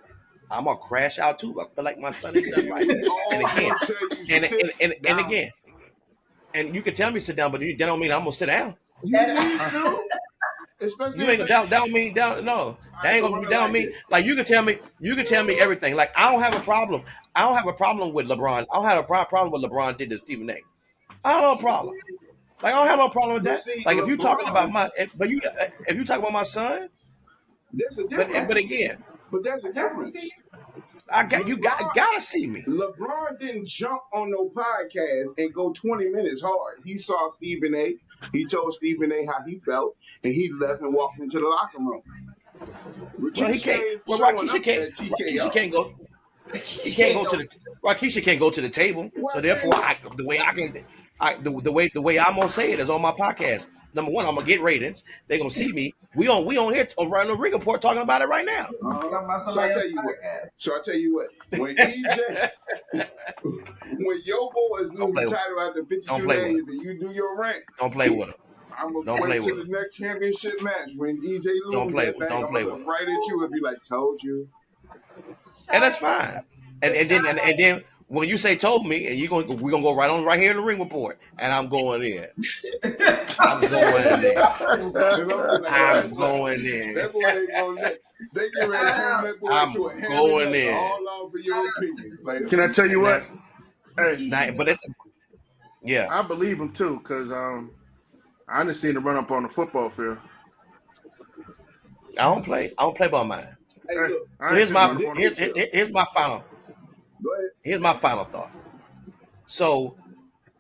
S1: I'm gonna crash out too. I feel like my son ain't done right.
S5: Oh,
S1: And
S5: I'm
S1: again,
S5: gonna tell you,
S1: and
S5: sit
S1: and, and
S5: down.
S1: again, and you can tell me sit down, but that don't mean I'm gonna sit down.
S5: You need to, especially
S1: You
S5: if
S1: ain't
S5: it.
S1: gonna down me down. No,
S5: All
S1: that
S5: right,
S1: ain't
S5: so
S1: gonna
S5: run
S1: be
S5: it
S1: down
S5: like
S1: me.
S5: this.
S1: Like you can tell me everything. Like I don't have a problem. I don't have a problem with LeBron. I don't have a problem with LeBron did to Stephen A. I don't have a problem. Like I don't have no problem with
S5: But
S1: that.
S5: see,
S1: Like if you talking about
S5: LeBron,
S1: my, if you talking about my son,
S5: there's a
S1: but
S5: difference.
S1: again,
S5: But there's a
S2: I got to see.
S5: difference.
S1: I got
S5: LeBron,
S1: gotta see me.
S5: LeBron didn't jump on no podcast and go 20 minutes hard. He saw Stephen A. He told Stephen A. how he felt, and he left and walked into the locker room.
S1: Well, he
S5: Rikisha
S1: can't.
S5: ain't
S1: Well,
S5: showing up at
S1: Rakisha
S5: TKO.
S1: can't go. He can't go to the. Rakisha can't go to the table.
S5: Why
S1: So therefore,
S5: can't
S1: the way I can, the way I'm gonna say it is on my podcast. Number one, I'm gonna get ratings. They're gonna see me. We on here on Random Ring Report talking about it right now.
S5: Uh-huh.
S2: Talking about
S5: So I
S2: somebody
S5: tell
S2: else's
S5: you what.
S2: podcast.
S5: So I tell you what. When EJ, when your boys
S1: Don't
S5: lose the
S1: play.
S5: title after
S1: Don't
S5: 52
S1: play with him.
S5: days and you do your rank,
S1: Don't play with him.
S5: I'm gonna
S1: Don't play
S5: wait till
S1: with
S5: the
S1: him.
S5: next championship match. When EJ
S1: Don't
S5: lose
S1: play.
S5: that thing,
S1: Don't
S5: I'm
S1: play
S5: gonna
S1: with
S5: look
S1: him.
S5: right at you and be like, "Told you."
S1: And that's fine. And then when you say told me, and we're gonna go right here in the Ring Report, and I'm going in. I'm going in.
S5: And I'm be like, "Oh,
S1: I'm going in.
S5: that boy ain't gonna let." They get ready to turn that boy
S1: I'm
S5: into a ham and
S1: going
S5: egg,
S1: in.
S5: all off of your opinion. Like,
S3: Can I tell you
S1: And
S3: what?
S1: that's
S3: Hey,
S1: but it's yeah.
S3: I believe him too, cause I didn't see him run up on the football field.
S1: I don't play. I don't play by mine.
S5: hey,
S3: Hey,
S5: look,
S3: I
S1: So
S3: didn't see him run up on the.
S1: here's my final
S5: go ahead.
S1: thought. So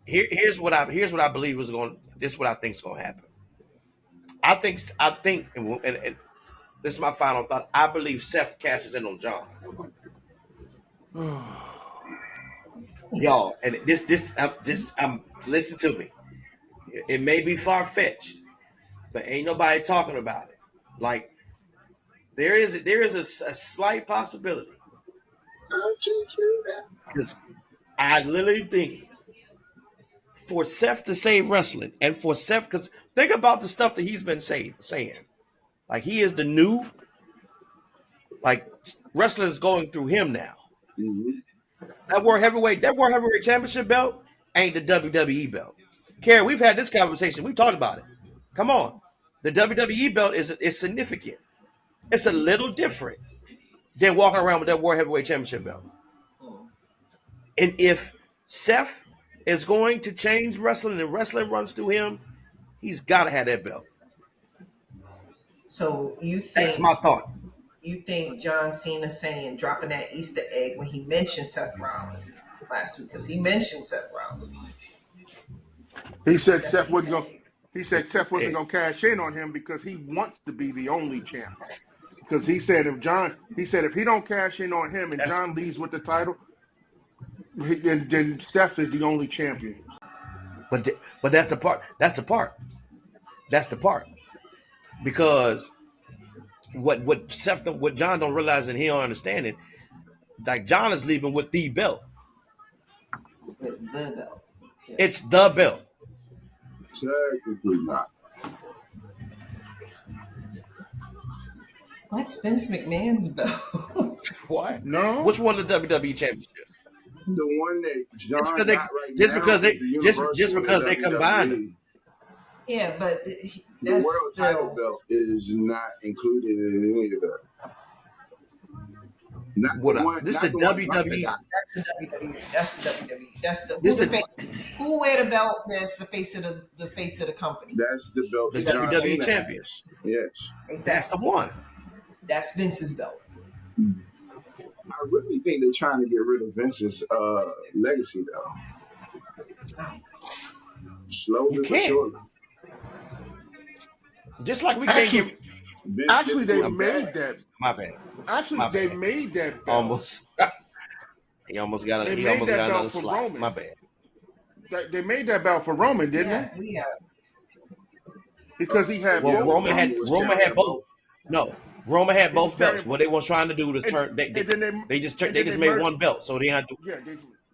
S1: here's what I believe is going. This is what I think is going to happen. I think and this is my final thought. I believe Seth cashes in on John. Y'all, and listen to me. It may be far fetched, but ain't nobody talking about it. Like there is a slight possibility because I literally think for Seth to save wrestling and for Seth, because think about the stuff that he's been saying. Like he is the new, like wrestling is going through him now.
S5: Mm-hmm.
S1: That World Heavyweight Championship belt ain't the WWE belt. Kerry, we've had this conversation. We've talked about it. Come on. The WWE belt is significant. It's a little different than walking around with that World Heavyweight Championship belt. And if Seth is going to change wrestling and wrestling runs through him, he's got to have that belt.
S2: So
S1: That's my thought.
S2: you think John Cena saying dropping that Easter egg when he mentioned Seth Rollins last week, because he mentioned Seth Rollins.
S3: He said
S2: That's
S3: Seth wasn't
S2: Easter
S3: going.
S2: egg.
S3: He said Seth wasn't going to cash in on him because he wants to be the only champ. Because he said if he don't cash in on him and
S1: That's
S3: John leaves with the title, then Seth is the only champion.
S1: but that's the part. That's the part. That's the part. Because what John don't realize and he don't understand it, like John is leaving with the belt.
S2: With the belt. Yeah.
S1: It's the belt.
S5: Technically not.
S2: What's Vince McMahon's belt?
S1: What?
S3: No,
S1: Which won the WWE Championship?
S5: The one that John
S1: Just
S5: got
S1: because they
S5: right
S1: just
S5: now
S1: because they
S5: is the Universal
S1: just
S5: and
S1: because
S5: the
S1: they combined them.
S5: WWE.
S2: Yeah, but
S5: The
S2: that's
S5: world
S2: still
S5: title belt is not included in any of that. Not the one.
S1: This
S5: Not
S1: the
S5: the one London
S1: WWE.
S5: got.
S2: that's the WWE. That's the WWE. That's the
S1: This
S2: who, the
S1: the
S2: face, who wear the belt that's the face of the face of the company.
S5: That's the belt
S1: the
S5: that John
S1: WWE
S5: Cena
S1: champion.
S5: has. Yes.
S1: That's the one.
S2: That's Vince's belt.
S5: I really think they're trying to get rid of Vince's legacy though. Slowly
S1: You
S5: but
S1: can't.
S5: surely.
S1: Just like we can't get.
S5: Vince
S3: actually
S5: did it
S3: they
S5: to his
S3: made
S5: dad.
S3: that.
S1: My bad.
S3: Actually,
S1: My
S3: they
S1: bad.
S3: made that belt.
S1: Almost. He almost got
S3: They
S1: he
S3: made
S1: almost
S3: that
S1: got
S3: belt
S1: another
S3: for
S1: slide.
S3: Roman.
S1: My bad.
S3: They made that belt for Roman, didn't
S2: Yeah,
S3: they?
S2: yeah.
S3: Because he had
S1: Well,
S3: both.
S1: Roman
S5: was
S1: had
S5: carrying
S1: both. No, Roman had
S3: He was
S1: both belts.
S3: carrying,
S1: What they was trying to do was
S3: and,
S1: turn.
S3: and then
S1: They just
S3: and then they
S1: made
S3: merged.
S1: one belt, so they had to.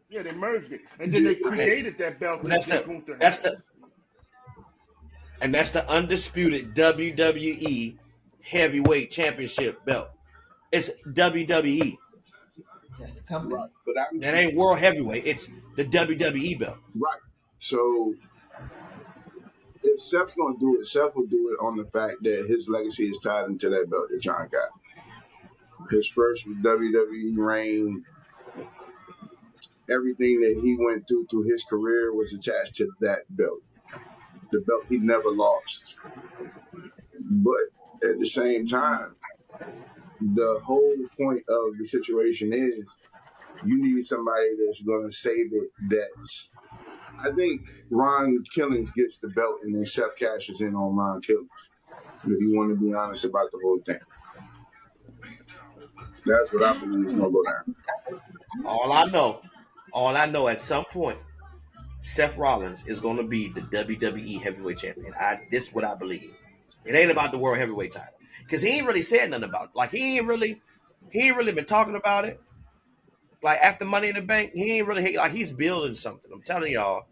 S3: Yeah, they merged it, and then
S5: Yeah,
S3: they
S5: they did.
S3: created that belt
S1: And
S3: that Dick Gunther
S1: that's
S3: had.
S1: the undisputed WWE Heavyweight Championship belt. It's WWE.
S2: That's the company.
S5: Right. But I'm
S1: That ain't world heavyweight. It's the WWE belt.
S5: right. So if Seth's gonna do it, Seth will do it on the fact that his legacy is tied into that belt that John got. His first WWE reign, everything that he went through his career was attached to that belt. The belt he never lost. But at the same time, the whole point of the situation is you need somebody that's going to save it. That's, I think Ron Killings gets the belt and then Seth cashes in on Ron Killings. If you want to be honest about the whole thing, that's what I believe is going to go down.
S1: All I know, at some point, Seth Rollins is going to be the WWE Heavyweight Champion. This is what I believe. It ain't about the World Heavyweight title because he ain't really said nothing about it. Like he ain't really been talking about it. Like after Money in the Bank, he ain't really like he's building something. I'm telling y'all,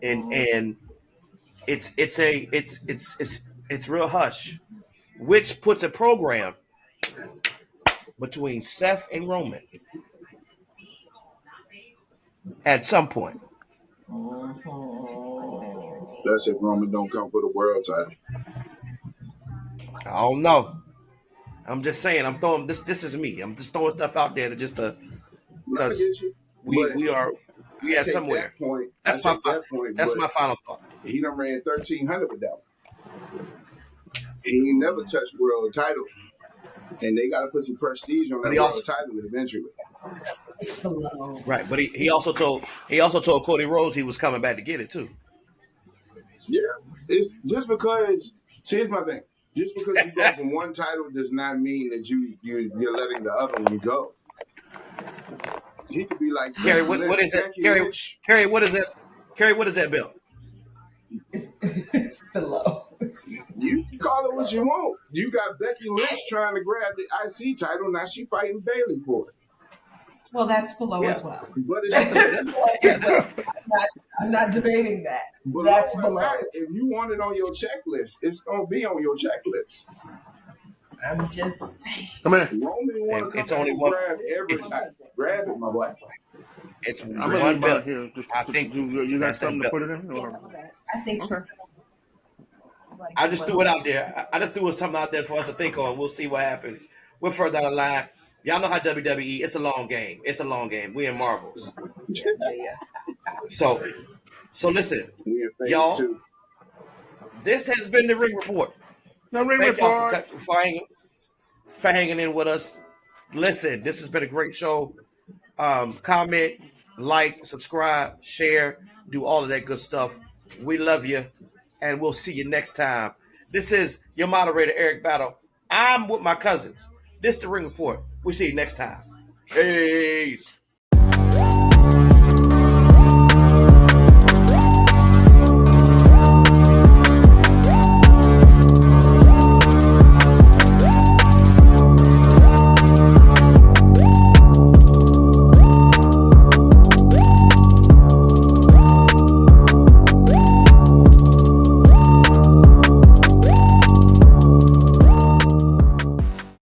S1: and it's real hush, which puts a program between Seth and Roman at some point.
S5: That's if Roman don't come for the world title.
S1: I don't know. I'm just saying. I'm throwing this. This is me. I'm just throwing stuff out there because we at somewhere. That's my final thought.
S5: He done ran 1,300 with that one. He ain't never touched world title, and they got to put some prestige on that world title eventually.
S1: Right, but he also told Cody Rhodes he was coming back to get it too.
S5: Yeah, it's just because. See, here's my thing. Just because you go from one title does not mean that you're letting the other one go. He could be like
S1: Kerry. What is that? Kerry, what is that? Kerry, what is that belt?
S2: It's below.
S5: You can call it what you want. You got Becky Lynch trying to grab the IC title. Now she fighting Bayley for it.
S2: Well, that's below as well.
S5: But it's
S2: I'm not debating that.
S5: But
S2: that's below.
S5: If you want it on your checklist, it's gonna be on your checklist.
S2: I'm just saying.
S3: Come here.
S5: Roman want to come and grab every title. Grab it, my boy.
S1: It's
S3: one belt here.
S1: I think
S3: you got something to put it in. Or?
S2: I think. Okay.
S1: I just threw it out there. I just threw something out there for us to think on. We'll see what happens. We're further down the line. Y'all know how WWE. It's a long game. We in Marvels.
S2: Yeah.
S1: So listen, y'all. This has been the Ring Report. Thank y'all for hanging in with us. Listen, this has been a great show. Comment, like, subscribe, share, do all of that good stuff. We love you, and we'll see you next time. This is your moderator, Eric Battle. I'm with my cousins. This is the Ring Report. We'll see you next time. Peace.